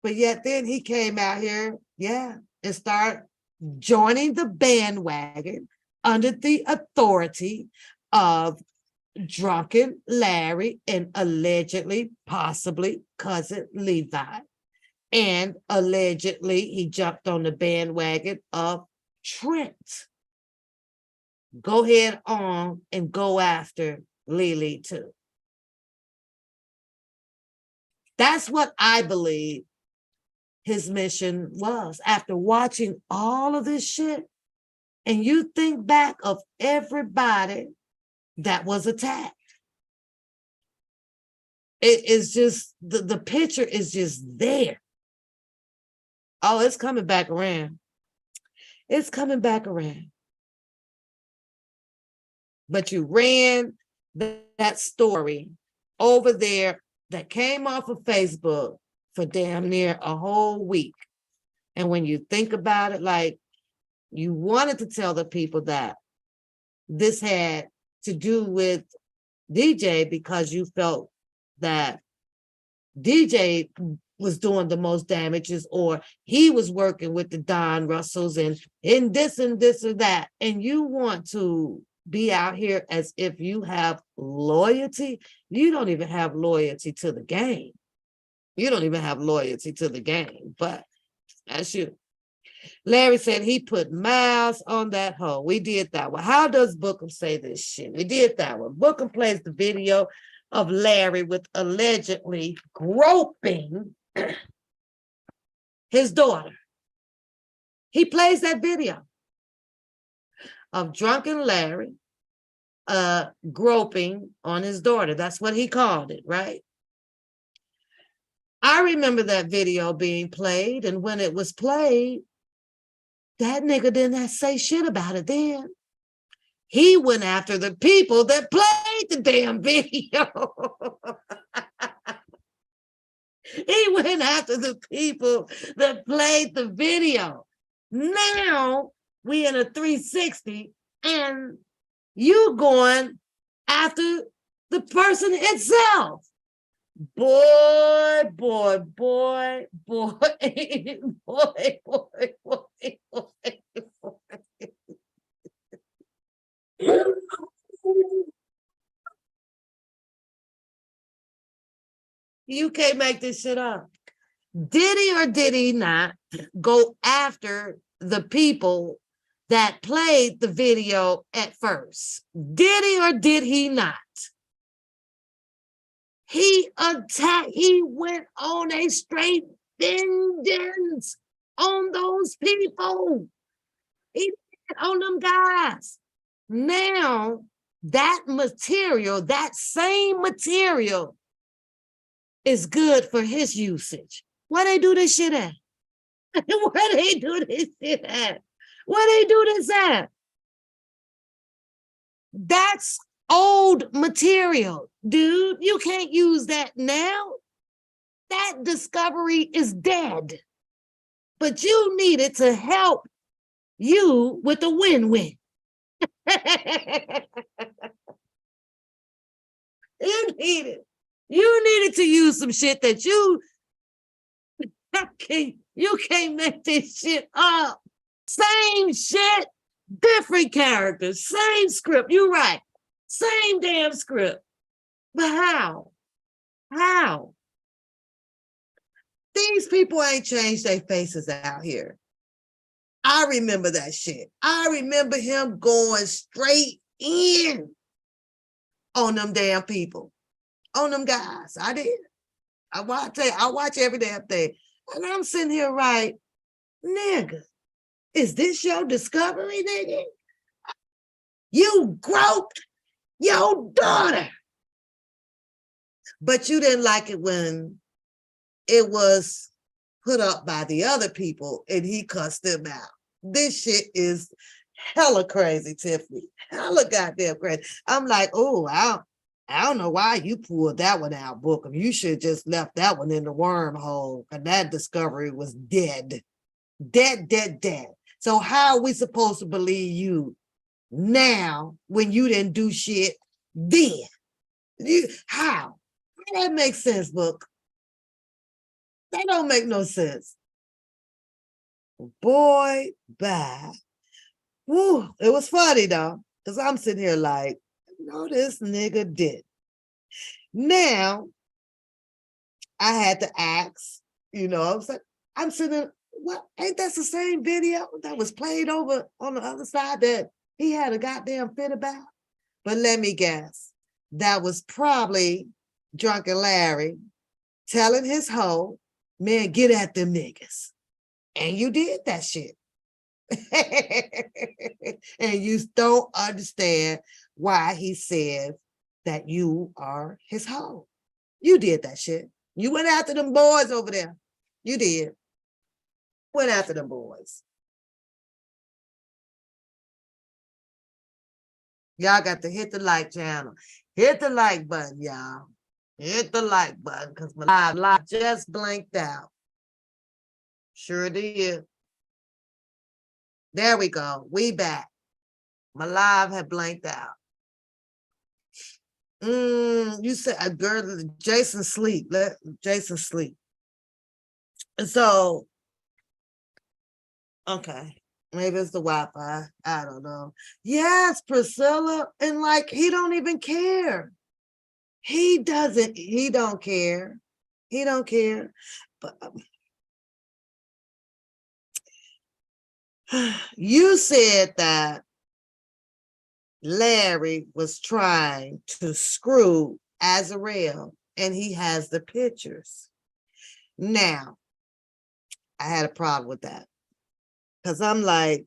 But yet then he came out here, and started joining the bandwagon under the authority of Drunken Larry and allegedly, possibly cousin Levi. And allegedly he jumped on the bandwagon of Trent. Go ahead on and go after Lily too. That's what I believe his mission was. After watching all of this shit, and you think back of everybody that was attacked. It is just, the picture is just there. Oh, it's coming back around. It's coming back around. But you ran that story over there that came off of Facebook for damn near a whole week. And when you think about it, like, you wanted to tell the people that this had to do with DJ because you felt that DJ was doing the most damages, or he was working with the Don Russells and this or that. And you want to be out here as if you have loyalty. You don't even have loyalty to the game. You don't even have loyalty to the game, but that's you. Larry said he put miles on that hoe. We did that one. How does Bookham say this shit? We did that one. Bookham plays the video of Larry with allegedly groping his daughter. He plays that video of drunken Larry groping on his daughter. That's what he called it, right? I remember that video being played, and when it was played, that nigga didn't say shit about it then. He went after the people that played the damn video. He went after the people that played the video. Now we in a 360 and you going after the person itself. Boy, boy, boy, boy, boy, boy, boy, boy. You can't make this shit up. Did he or did he not go after the people that played the video at first? Did he or did he not? He attacked, he went on a straight vengeance on those people. He did on them guys. Now, that material, that same material is good for his usage. Where they do this shit at? Where they do this shit at? Where they do this at? That's old material, dude. You can't use that now. That discovery is dead. But you need it to help you with a win-win. You need it. You needed to use some shit that you can't make this shit up. Same shit, different characters, same script. You're right. Same damn script. But how? How? These people ain't changed their faces out here. I remember that shit. I remember him going straight in on them damn people, on them guys. I did. I watch every damn thing. And I'm sitting here right, nigga, is this your discovery, nigga? You groped your daughter. But you didn't like it when it was put up by the other people and he cussed them out. This shit is hella crazy, Tiffany. Hella goddamn crazy. I'm like, oh, I don't know why you pulled that one out, Bookham. You should have just left that one in the wormhole. And that discovery was dead. Dead, dead, dead. So how are we supposed to believe you now when you didn't do shit then? How? How that makes sense, Book? That don't make no sense. Boy, bye. Woo, it was funny though, because I'm sitting here like, no, this nigga did. Now, I had to ask, you know, I was like, I'm sitting there, what, ain't that the same video that was played over on the other side that he had a goddamn fit about? But let me guess, that was probably Drunken Larry telling his hoe, man, get at them niggas. And you did that shit. And you don't understand why he says that you are his hoe. You did that shit. You went after them boys over there. You did. Went after them boys. Y'all got to hit the like channel. Hit the like button, y'all. Hit the like button because my live just blanked out. Sure did. There we go. We back. My live had blanked out. You said, girl, Jason sleep. Let Jason sleep. So, okay. Maybe it's the Wi-Fi. I don't know. Yes, Priscilla. And like, he don't even care. He don't care. He don't care. But you said that Larry was trying to screw Azarel, and he has the pictures. Now, I had a problem with that because I'm like,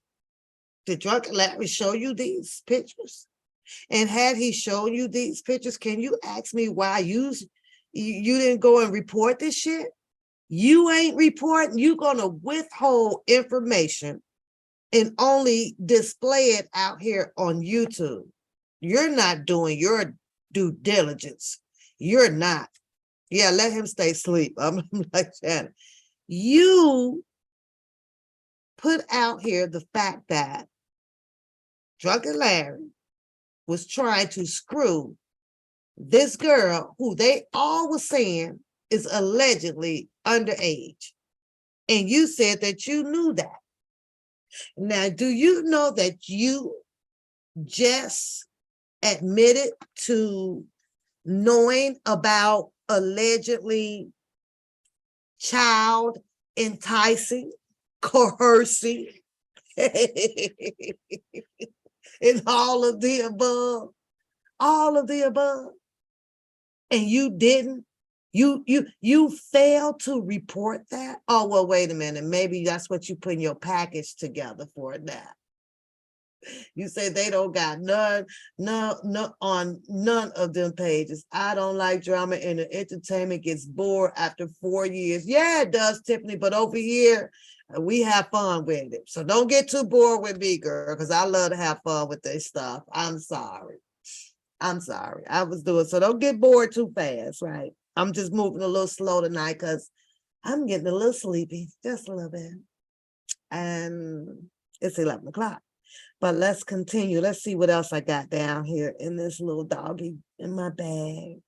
did Drunken Larry show you these pictures? And had he shown you these pictures, can you ask me why you didn't go and report this shit? You ain't reporting, you gonna withhold information and only display it out here on YouTube. You're not doing your due diligence. You're not. Yeah, let him stay asleep. I'm like, Shannon, you put out here the fact that Drunken Larry was trying to screw this girl who they all were saying is allegedly underage. And you said that you knew that. Now, do you know that you just admitted to knowing about allegedly child enticing, coercing, and all of the above? All of the above. And you didn't? You failed to report that? Oh, well, wait a minute. Maybe that's what you put in your package together for that. You say they don't got none on none of them pages. I don't like drama and the entertainment gets bored after 4 years. Yeah, it does, Tiffany, but over here, we have fun with it. So don't get too bored with me, girl, because I love to have fun with this stuff. I'm sorry. I was doing, so don't get bored too fast, right? I'm just moving a little slow tonight because I'm getting a little sleepy, just a little bit. And it's 11 o'clock. But let's continue. Let's see what else I got down here in this little doggy in my bag.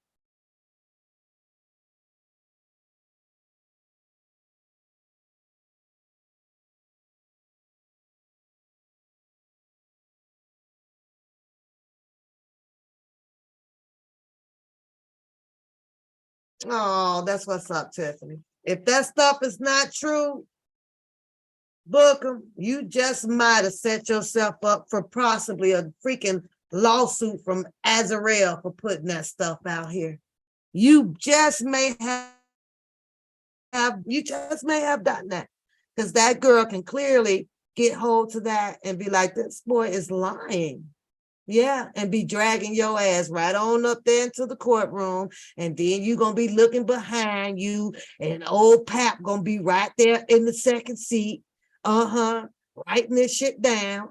Oh, that's what's up, Tiffany. If that stuff is not true, Booker, you just might have set yourself up for possibly a freaking lawsuit from Azarel for putting that stuff out here. You just may have done that because that girl can clearly get hold to that and be like, this boy is lying. Yeah, and be dragging your ass right on up there into the courtroom, and then you're gonna be looking behind you, and old Pap gonna be right there in the second seat, writing this shit down.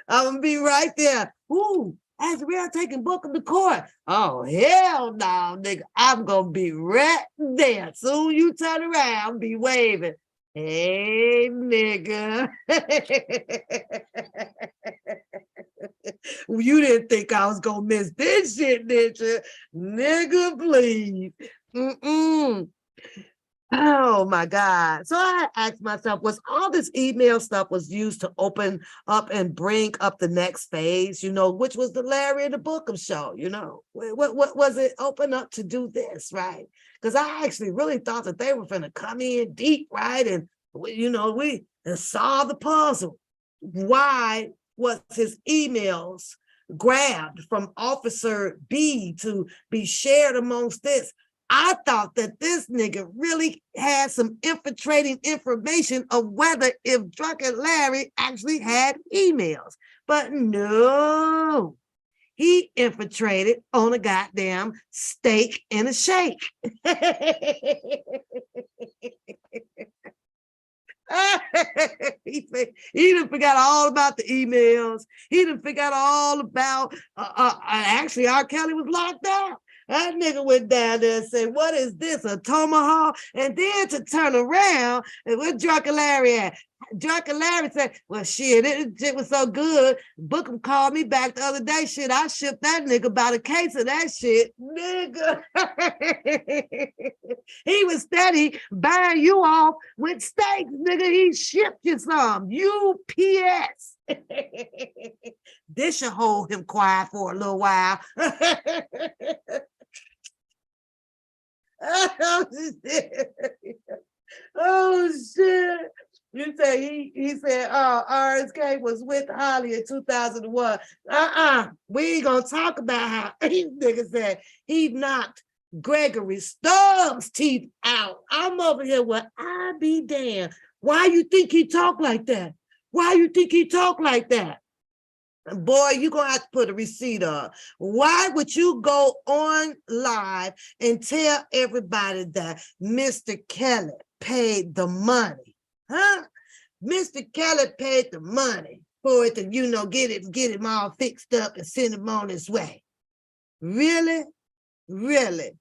I'm gonna be right there. Ooh, as we are taking Booker to court. Oh, hell no, nigga. I'm gonna be right there. Soon you turn around, be waving. Hey, nigga. You didn't think I was gonna miss this shit, did you? Nigga, please. Oh my God. So I asked myself, was all this email stuff was used to open up and bring up the next phase, which was the Larry and the Bookham show, What was it open up to do this, right? Because I actually really thought that they were gonna come in deep, right? And we solve the puzzle. Why was his emails grabbed from Officer B to be shared amongst this? I thought that this nigga really had some infiltrating information of whether if Drunken Larry actually had emails. But no, he infiltrated on a goddamn steak and a shake. He done forgot all about the emails. He done forgot all about, actually, R. Kelly was locked up. That nigga went down there and said, what is this, a tomahawk? And then to turn around, and where Drunken Larry at? Drunken Larry said, well, shit, it was so good. Bookham called me back the other day. Shit, I shipped that nigga about a case of that shit. Nigga. He was steady buying you off with steaks, nigga. He shipped you some. UPS. This should hold him quiet for a little while. Oh shit. Oh shit. You say he said RSK was with Holly in 2001. We ain't gonna talk about how these niggas said he knocked Gregory Stubbs' teeth out. I'm over here with I be damned. Why you think he talk like that? Why you think he talk like that? Boy, you're gonna have to put a receipt up. Why would you go on live and tell everybody that Mr. Kelly paid the money? Huh? Mr. Kelly paid the money for it to, get him all fixed up and send him on his way. Really? Really?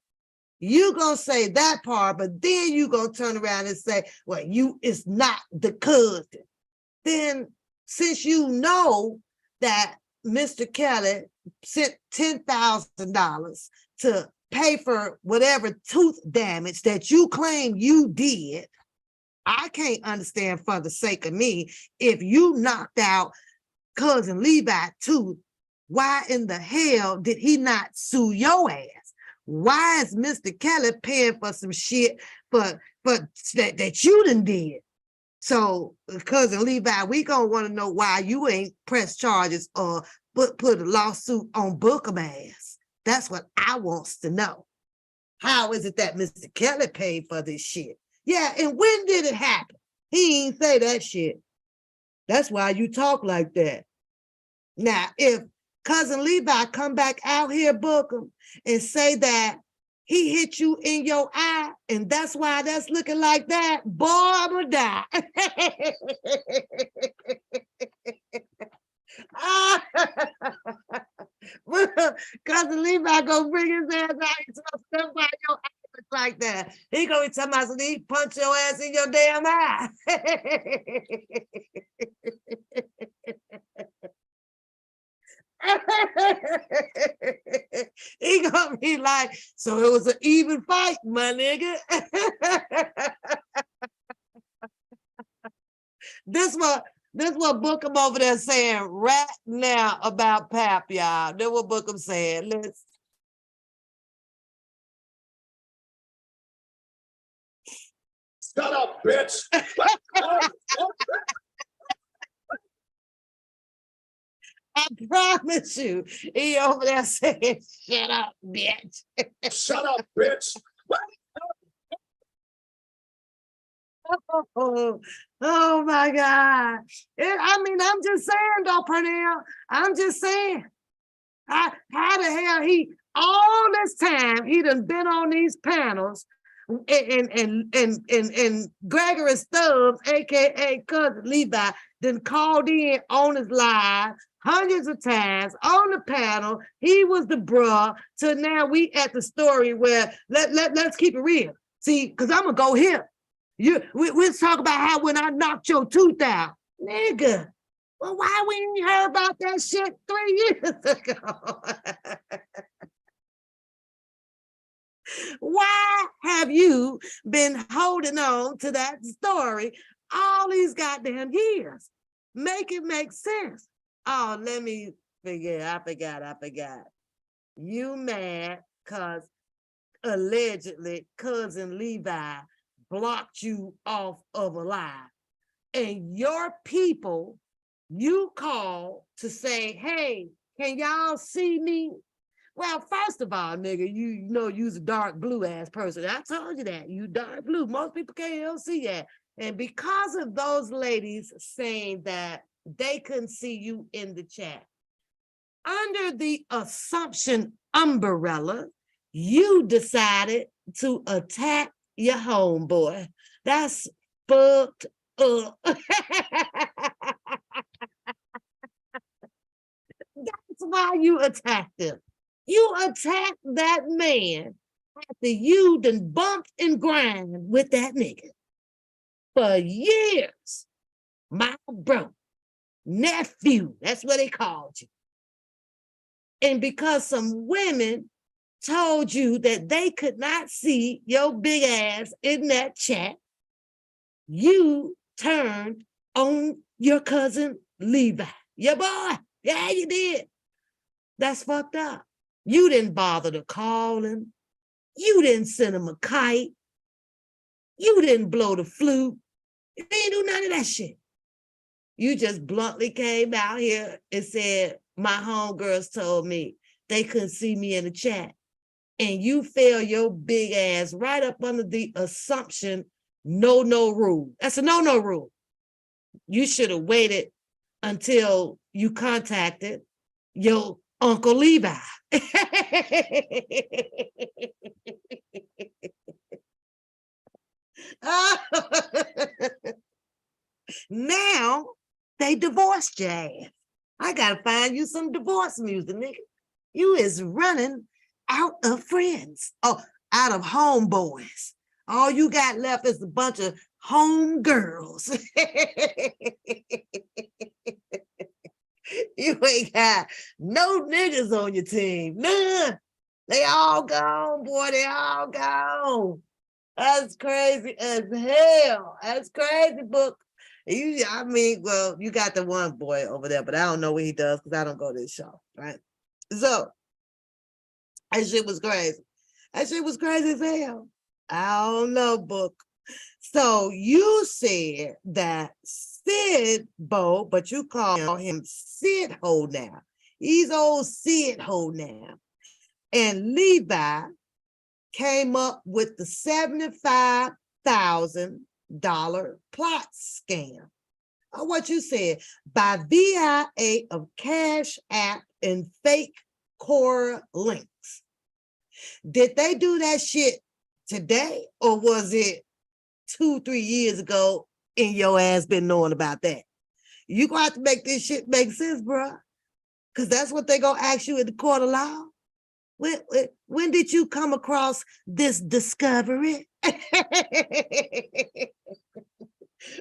You gonna say that part, but then you gonna turn around and say, well, it's not the cousin. Then since you know that Mr. Kelly sent $10,000 to pay for whatever tooth damage that you claim you did, I can't understand for the sake of me, if you knocked out cousin Levi's tooth, why in the hell did he not sue your ass? Why is Mr. Kelly paying for some shit for that you done did? So, cousin Levi, we gonna want to know why you ain't pressed charges or put a lawsuit on Bookham ass. That's what I wants to know. How is it that Mr. Kelly paid for this shit? Yeah, and when did it happen? He ain't say that shit. That's why you talk like that. Now, if cousin Levi come back out here, Bookham, and say that he hit you in your eye, and that's why that's looking like that, boy, I'm gonna die. Cousin Levi gonna bring his ass out. That's why your eye looks like that. He gonna be talking about something, he punch your ass in your damn eye. He gonna be like, so it was an even fight, my nigga. This what Bookham over there saying right now about Pap, y'all. That's what Bookham saying. Let's Shut up, bitch. I promise you, he over there saying, shut up, bitch. Shut up, bitch. Oh my God. I'm just saying though, Pernell. I'm just saying. How the hell all this time he done been on these panels and Gregory Stubbs, aka cousin Levi, then called in on his live hundreds of times on the panel. He was the bruh. So now we at the story where let's keep it real. See, because I'm gonna go here. We'll talk about how when I knocked your tooth out, nigga. Well, why we ain't heard about that shit 3 years ago? Why have you been holding on to that story all these goddamn years? Make it make sense. Oh, let me forget. I forgot. You mad because allegedly cousin Levi blocked you off of a live. And your people, you call to say, hey, can y'all see me? Well, first of all, nigga, you know you's a dark blue ass person. I told you that. You dark blue. Most people can't see that. And because of those ladies saying that they couldn't see you in the chat, under the assumption umbrella, you decided to attack your homeboy. That's fucked up. That's why you attacked him. You attack that man after you done bumped and grind with that nigga for years. My bro, nephew, that's what they called you. And because some women told you that they could not see your big ass in that chat, you turned on your cousin Levi. Your boy. Yeah, you did. That's fucked up. You didn't bother to call him. You didn't send him a kite. You didn't blow the flute. You didn't do none of that shit. You just bluntly came out here and said, my homegirls told me they couldn't see me in the chat. And you fell your big ass right up under the assumption, no rule. That's a no rule. You should have waited until you contacted your Uncle Levi. Now they divorced your ass. I gotta find you some divorce music, nigga. You is running out of friends. Oh, out of homeboys. All you got left is a bunch of home girls. You ain't got no niggas on your team. None. They all gone, boy. They all gone. That's crazy as hell. That's crazy, book. I mean, well, you got the one boy over there, but I don't know what he does because I don't go to his show, right? So, that shit was crazy. That shit was crazy as hell. I don't know, book. So you said that Sid Bo, but you call him Sid Ho now. He's old Sid Ho now. And Levi came up with the $75,000 plot scam. Or what you said, by via of Cash App and fake core links. Did they do that shit today, or was it 2-3 years ago and your ass been knowing about that? You gonna have to make this shit make sense, bro. Because that's what they gonna ask you at the court of law. When did you come across this discovery?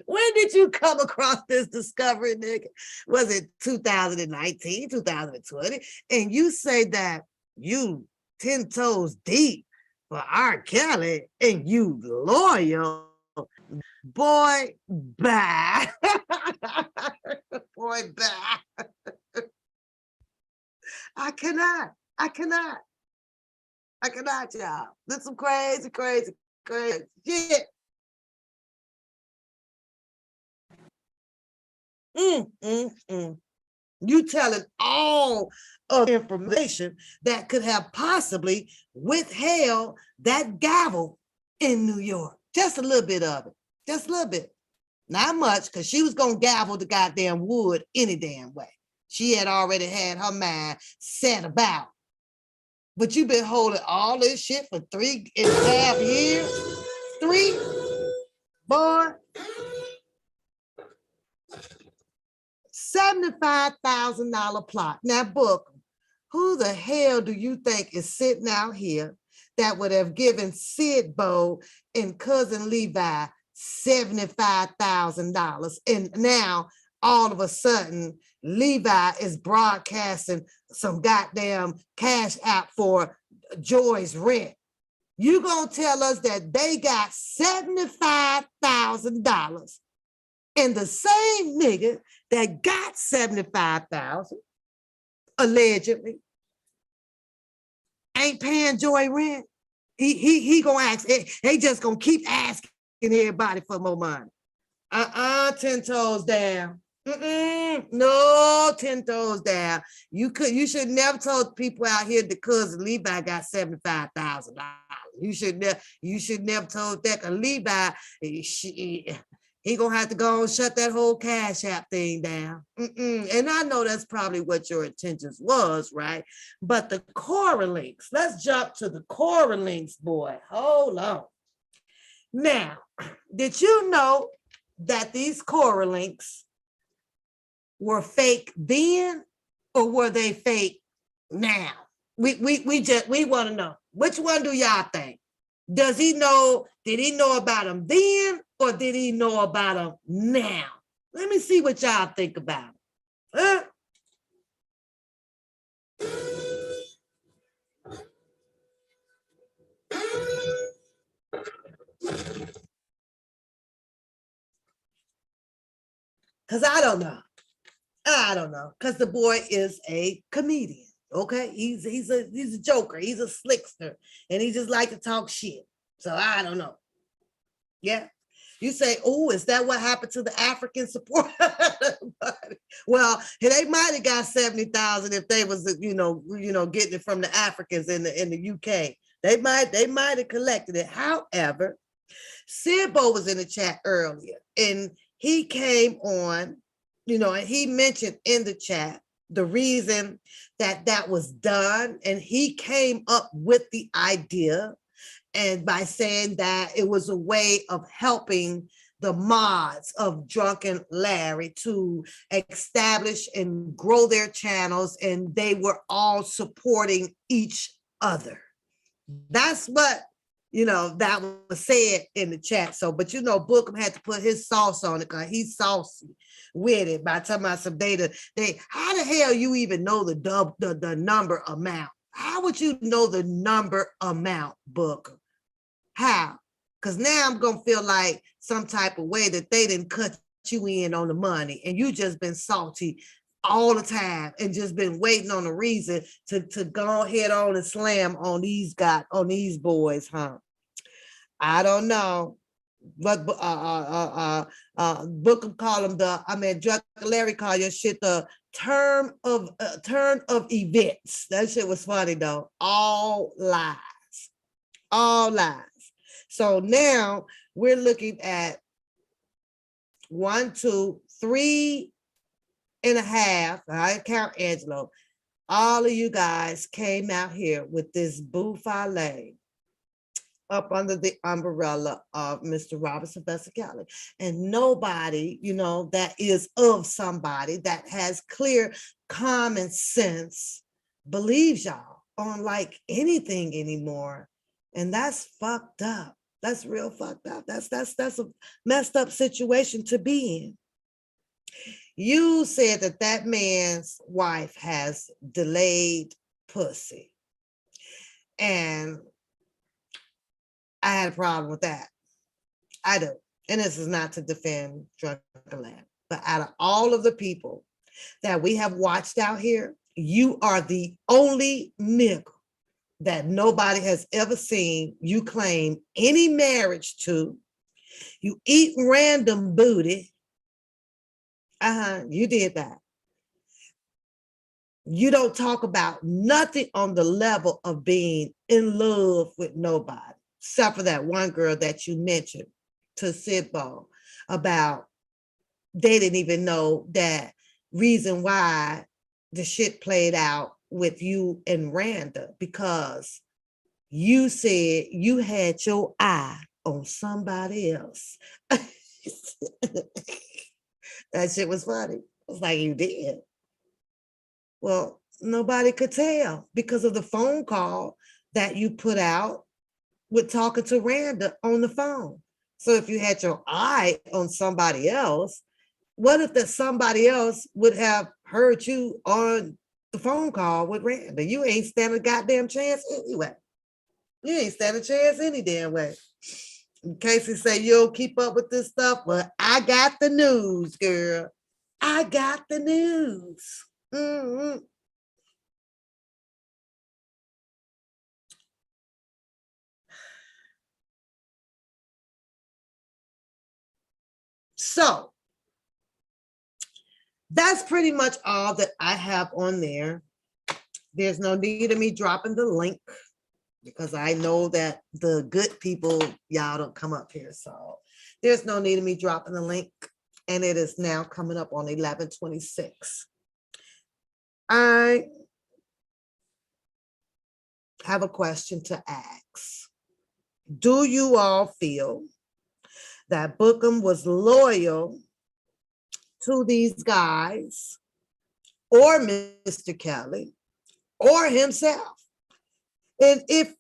When did you come across this discovery, nigga? Was it 2019, 2020? And you say that you 10 toes deep for R. Kelly and you loyal. Boy, bye. Boy, bye. I cannot, y'all. This is some crazy shit. You telling all of the information that could have possibly withheld that gavel in New York. Just a little bit of it. Just a little bit. Not much, because she was going to gavel the goddamn wood any damn way. She had already had her mind set about. But you've been holding all this shit for 3.5 years? 3? Boy. $75,000 plot. Now, book, who the hell do you think is sitting out here that would have given Sid Bo and cousin Levi $75,000? And now, all of a sudden, Levi is broadcasting some goddamn Cash App for Joy's rent. You gonna tell us that they got $75,000 and the same nigga that got $75,000 allegedly ain't paying Joy rent? He gonna ask. They just gonna keep asking everybody for more money. 10 toes down. No, 10 toes down. You should never told people out here that cousin Levi got $75,000. You should never told that, because Levi, he gonna have to go and shut that whole Cash App thing down. And I know that's probably what your intentions was, right? But the Cora links, let's jump to the Cora links, boy. Hold on. Now, did you know that these Cora links were fake then, or were they fake now? We want to know, which one do y'all think? Does he know, did he know about him then, or did he know about him now? Let me see what y'all think about it. Huh? Because I don't know. Because the boy is a comedian. Okay, he's a joker. He's a slickster, and he just like to talk shit. So I don't know. Yeah, you say, "Oh, is that what happened to the African support?" Well, they might have got 70,000 if they was, getting it from the Africans in the UK. They might have collected it. However, Sidbo was in the chat earlier, and he came on, and he mentioned in the chat the reason that was done, and he came up with the idea, and by saying that it was a way of helping the mods of Drunken Larry to establish and grow their channels, and they were all supporting each other. That's what that was said in the chat. So, but Bookham had to put his sauce on it because he's saucy with it by talking about some data. How the hell you even know the number amount? How would you know the number amount, Bookham? How? Because now I'm gonna feel like some type of way that they didn't cut you in on the money and you just been salty all the time and just been waiting on a reason to go ahead on and slam on these boys, huh? I don't know. But Bookham call them Drunken Larry call your shit the turn of events. That shit was funny though. All lies. So now we're looking at 1, 2, 3 and a half. I count Angelo. All of you guys came out here with this buffale up under the umbrella of Mr. Robert Sylvester Kelly. And nobody, that is of somebody that has clear common sense believes y'all on like anything anymore. And that's fucked up. That's real fucked up. That's a messed up situation to be in. You said that man's wife has delayed pussy. And I had a problem with that. I do. And this is not to defend Drunken Larry, but out of all of the people that we have watched out here, you are the only nigga that nobody has ever seen you claim any marriage to. You eat random booty. You did that. You don't talk about nothing on the level of being in love with nobody, except for that one girl that you mentioned to Sidbo about they didn't even know that reason why the shit played out with you and Randa, because you said you had your eye on somebody else. That shit was funny. It's like you did. Well, nobody could tell because of the phone call that you put out with talking to Randa on the phone. So if you had your eye on somebody else, what if that somebody else would have heard you on the phone call with Randa? You ain't stand a goddamn chance anyway. You ain't stand a chance any damn way. In case you say you don't keep up with this stuff, well, I got the news, girl. I got the news. Mm-hmm. So that's pretty much all that I have on there. There's no need of me dropping the link because I know that the good people, y'all don't come up here. So there's no need of me dropping the link. And it is now coming up on 11:26. I have a question to ask. Do you all feel that Bookham was loyal to these guys or Mr. Kelly or himself? And if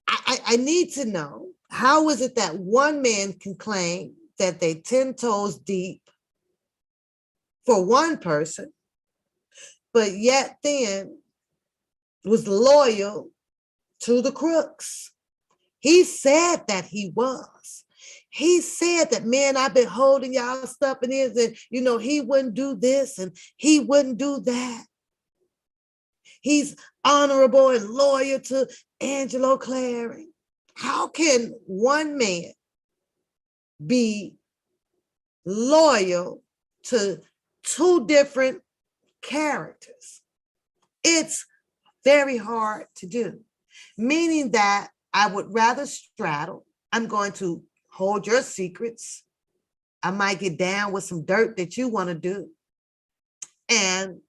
I need to know, how is it that one man can claim that they 10 toes deep for one person, but yet then was loyal to the crooks? He said that he was. He said that, man, I've been holding y'all stuff in his, and he wouldn't do this and he wouldn't do that. He's honorable and loyal to Angelo Clary. How can one man be loyal to two different characters? It's very hard to do, meaning that I would rather straddle. I'm going to hold your secrets. I might get down with some dirt that you want to do. And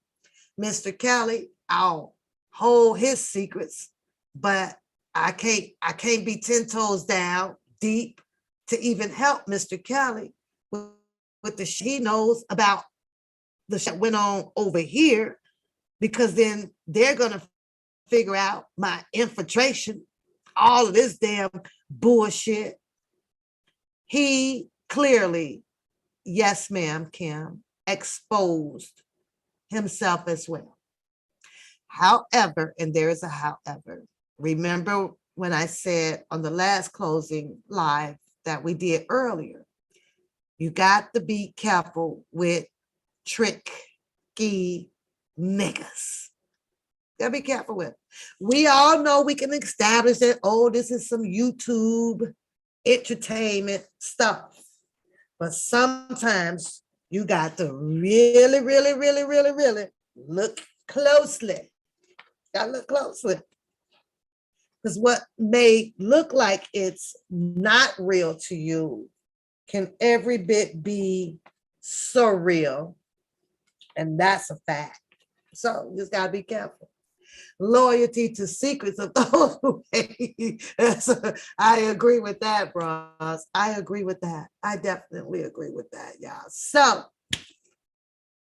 Mr. Kelly, I'll hold his secrets, but I can't be 10 toes down deep to even help Mr. Kelly with the shit he knows about the shit went on over here, because then they're gonna figure out my infiltration, all of this damn bullshit. He clearly, yes, ma'am, Kim, exposed himself as well. However, and there is a however, remember when I said on the last closing live that we did earlier, you got to be careful with tricky niggas. Gotta be careful with. We all know we can establish that, oh, this is some YouTube entertainment stuff. But sometimes you got to really, really, really, really, really look closely. Gotta look closely. Because what may look like it's not real to you can every bit be surreal. And that's a fact. So you just gotta be careful. Loyalty to secrets of those who hate. I agree with that, bros. I agree with that. I definitely agree with that, y'all. So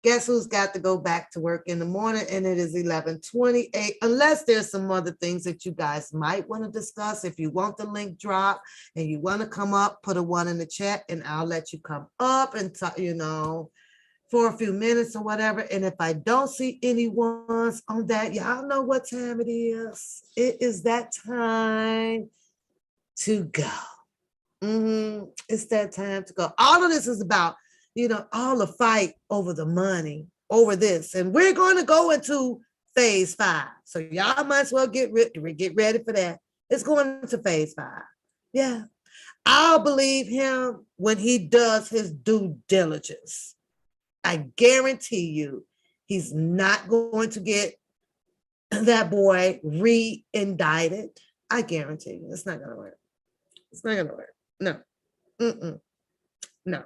guess who's got to go back to work in the morning? And it is 11:28. Unless there's some other things that you guys might want to discuss. If you want the link drop and you want to come up, put a 1 in the chat and I'll let you come up and talk, for a few minutes or whatever. And if I don't see anyone on that, y'all know what time it is. It is that time to go. It's that time to go. All of this is about, all the fight over the money, over this. And we're going to go into phase 5. So y'all might as well get ready for that. It's going into phase 5. Yeah. I'll believe him when he does his due diligence. I guarantee you, he's not going to get that boy re-indicted. I guarantee you, it's not going to work. It's not going to work. No. No.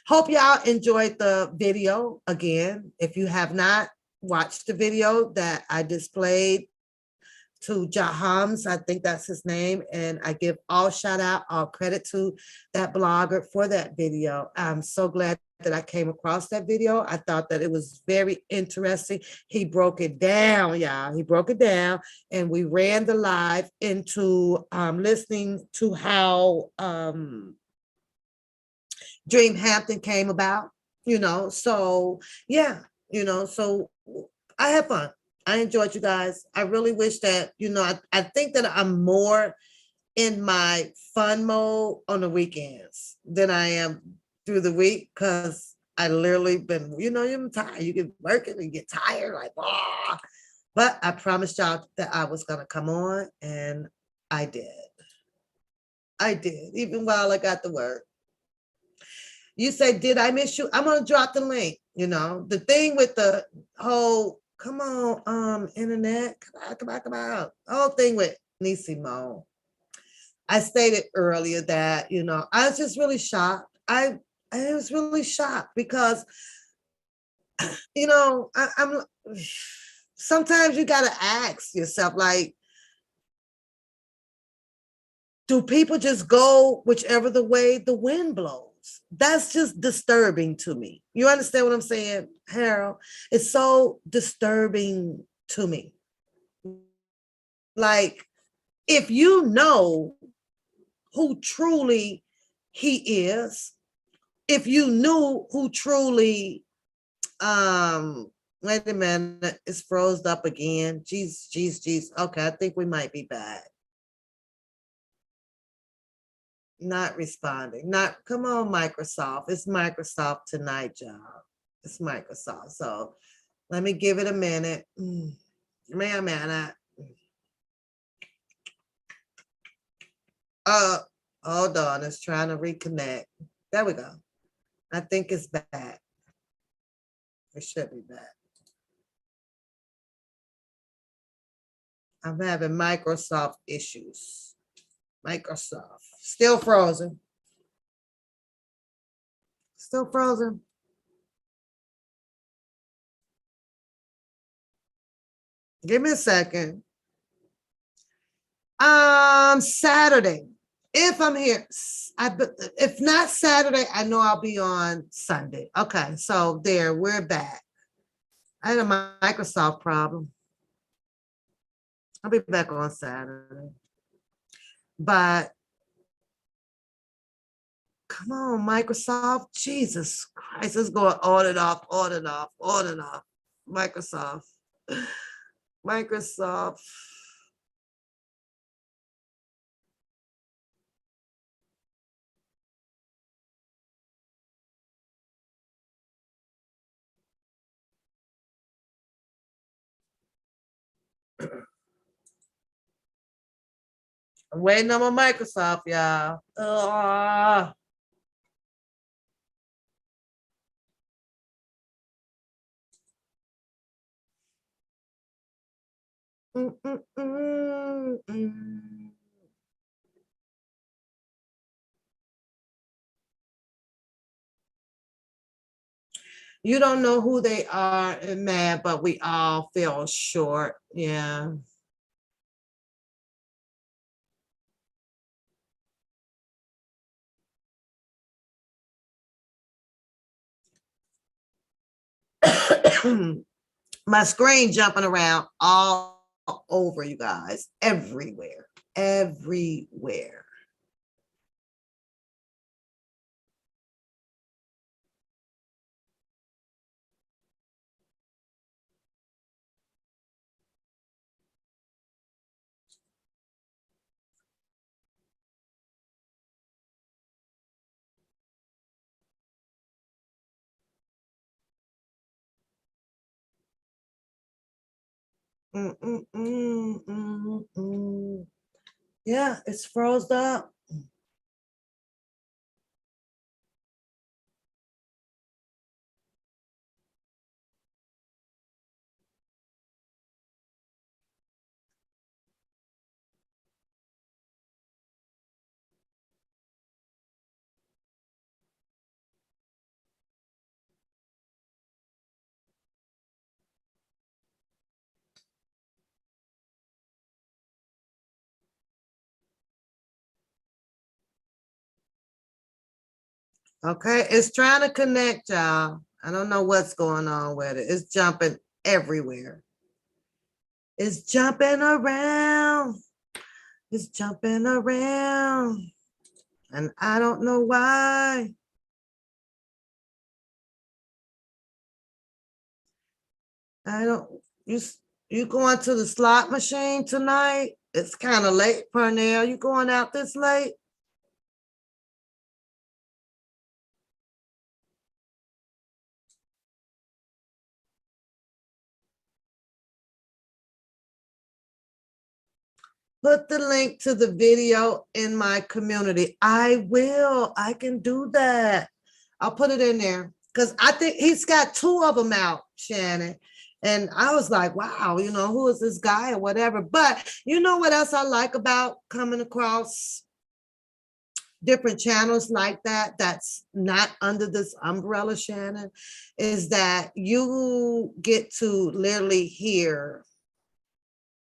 Hope y'all enjoyed the video. Again, if you have not watched the video that I displayed to Jahams, I think that's his name, and I give all shout out, all credit to that blogger for that video. I'm so glad that I came across that video. I thought that it was very interesting. He broke it down, y'all. He broke it down, and we ran the live into listening to how Dream Hampton came about, so yeah, so I had fun. I enjoyed you guys. I really wish that, I think that I'm more in my fun mode on the weekends than I am through the week, because I literally been, you're tired. You get working and get tired, like, ah. But I promised y'all that I was going to come on, and I did. Even while I got to work. You say, did I miss you? I'm going to drop the link. The thing with the whole, come on, internet, come on. The whole thing with Nisimo. I stated earlier that, I was just really shocked. I was really shocked because, I'm sometimes you got to ask yourself, like, do people just go whichever the way the wind blows? That's just disturbing to me. You understand what I'm saying, Harold? It's so disturbing to me. Like, if you know who truly he is, if you knew who truly, wait a minute, it's froze up again. Jeez. Okay, I think we might be back. Not responding. Not, come on, Microsoft. It's Microsoft tonight, y'all. It's Microsoft. So let me give it a minute. Man. Hold on. It's trying to reconnect. There we go. I think it's back. It should be back. I'm having Microsoft issues. Microsoft. Still frozen. Still frozen. Give me a second. Saturday. If I'm here, if not Saturday, I know I'll be on Sunday. Okay, so there, we're back. I had a Microsoft problem. I'll be back on Saturday. But come on, Microsoft. Jesus Christ, it's going on and off, on and off, on and off. Microsoft. Microsoft. I'm waiting on my Microsoft, y'all. You don't know who they are, and mad, but we all feel short. Yeah. My screen jumping around all over, you guys, everywhere, everywhere. Yeah, it's froze up. Okay, it's trying to connect, y'all. I don't know what's going on with it. It's jumping everywhere. It's jumping around. It's jumping around. And I don't know why. I don't, you going to the slot machine tonight? It's kind of late, Pernell. You going out this late? Put the link to the video in my community. I will. I can do that. I'll put it in there because I think he's got 2 of them out, Shannon. And I was like, wow, you know, who is this guy or whatever. But you know what else I like about coming across different channels like that, that's not under this umbrella, Shannon, is that you get to literally hear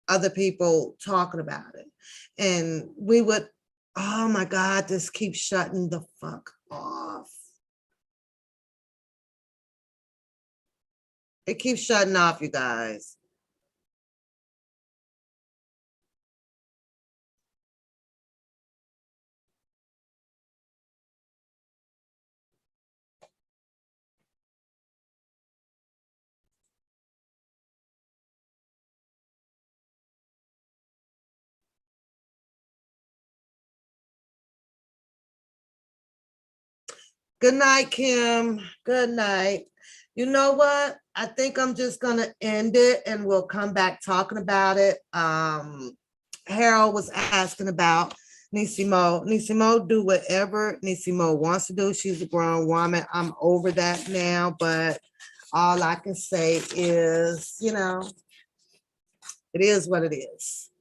other people talking about it. And we would, oh my God, this keeps shutting the fuck off. It keeps shutting off, you guys. Good night, Kim. Good night. You know what? I think I'm just gonna end it and we'll come back talking about it. Harold was asking about Nisimo. Nisimo do whatever Nisimo wants to do. She's a grown woman. I'm over that now, but all I can say is, you know, it is what it is.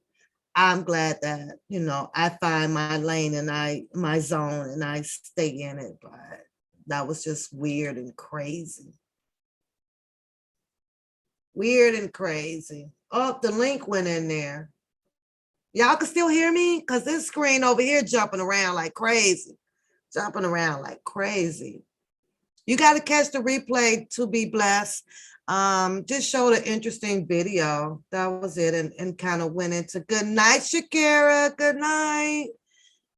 I'm glad that, you know, I find my lane and my zone and I stay in it, but that was just weird and crazy. Weird and crazy. Oh, the link went in there. Y'all can still hear me? Because this screen over here jumping around like crazy. Jumping around like crazy. You got to catch the replay to be blessed. Just showed an interesting video. That was it. And kind of went into good night, Shakira. Good night.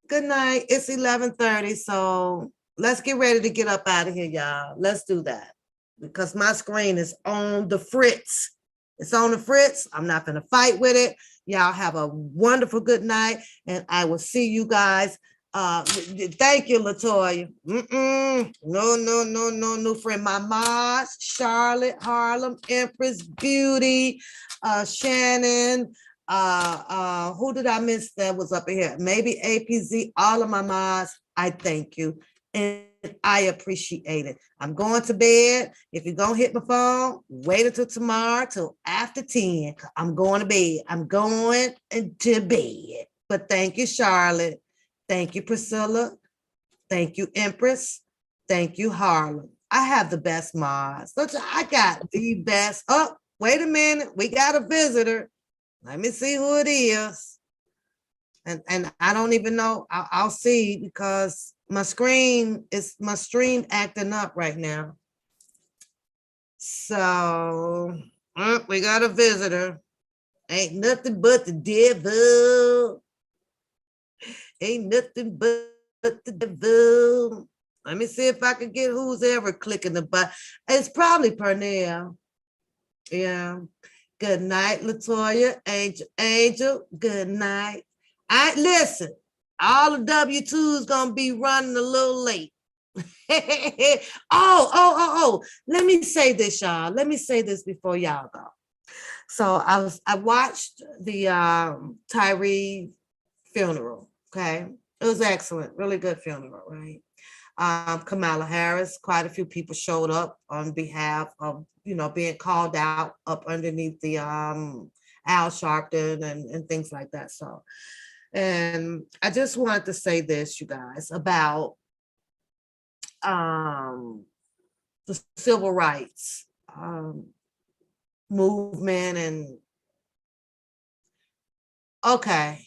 Good night. It's 11:30. So let's get ready to get up out of here, y'all. Let's do that. Because my screen is on the fritz. It's on the fritz. I'm not going to fight with it. Y'all have a wonderful good night. And I will see you guys. Thank you, LaToya. No, friend. My Mars, Charlotte, Harlem, Empress, Beauty, Shannon. Who did I miss that was up in here? Maybe APZ, all of my Mars. I thank you. And I appreciate it. I'm going to bed. If you're going to hit my phone, wait until tomorrow, till after 10. I'm going to bed. I'm going to bed. But thank you, Charlotte. Thank you, Priscilla. Thank you, Empress. Thank you, Harlem. I have the best mods. I got the best. Oh, wait a minute. We got a visitor. Let me see who it is. And I don't even know. I'll see because my stream acting up right now. So we got a visitor. Ain't nothing but the devil. Ain't nothing but the devil. Let me see if I can get who's ever clicking the button. It's probably Pernell. Yeah. Good night, LaToya. Angel. Good night. Listen, all the W2's gonna be running a little late. Oh. Let me say this, y'all. Let me say this before y'all go. So I watched the Tyree funeral. Okay. It was excellent, really good funeral, right? Kamala Harris, quite a few people showed up on behalf of, you know, being called out up underneath the Al Sharpton and things like that. So, and I just wanted to say this, you guys, about the civil rights movement. And okay,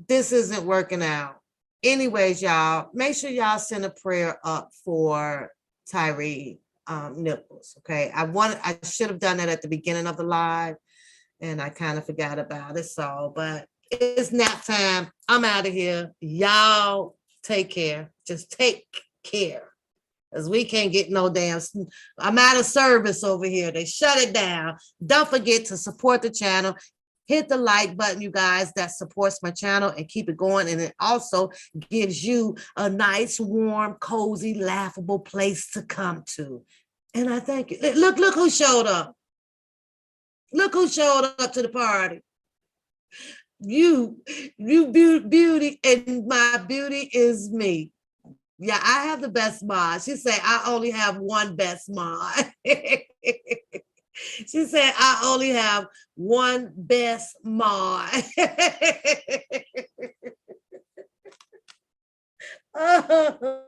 this isn't working out. Anyways, y'all, make sure y'all send a prayer up for Tyree Nichols. Okay, I should have done that at the beginning of the live, and I kind of forgot about it. So, but it's nap time. I'm out of here. Y'all take care. Just take care. Because we can't get no damn. I'm out of service over here. They shut it down. Don't forget to support the channel. Hit the like button, you guys, that supports my channel and keep it going. And it also gives you a nice, warm, cozy, laughable place to come to. And I thank you. Look who showed up. Look who showed up to the party. You beauty, and my beauty is me. Yeah, I have the best mod. She said, I only have one best mod. She said, I only have one best mod. Oh.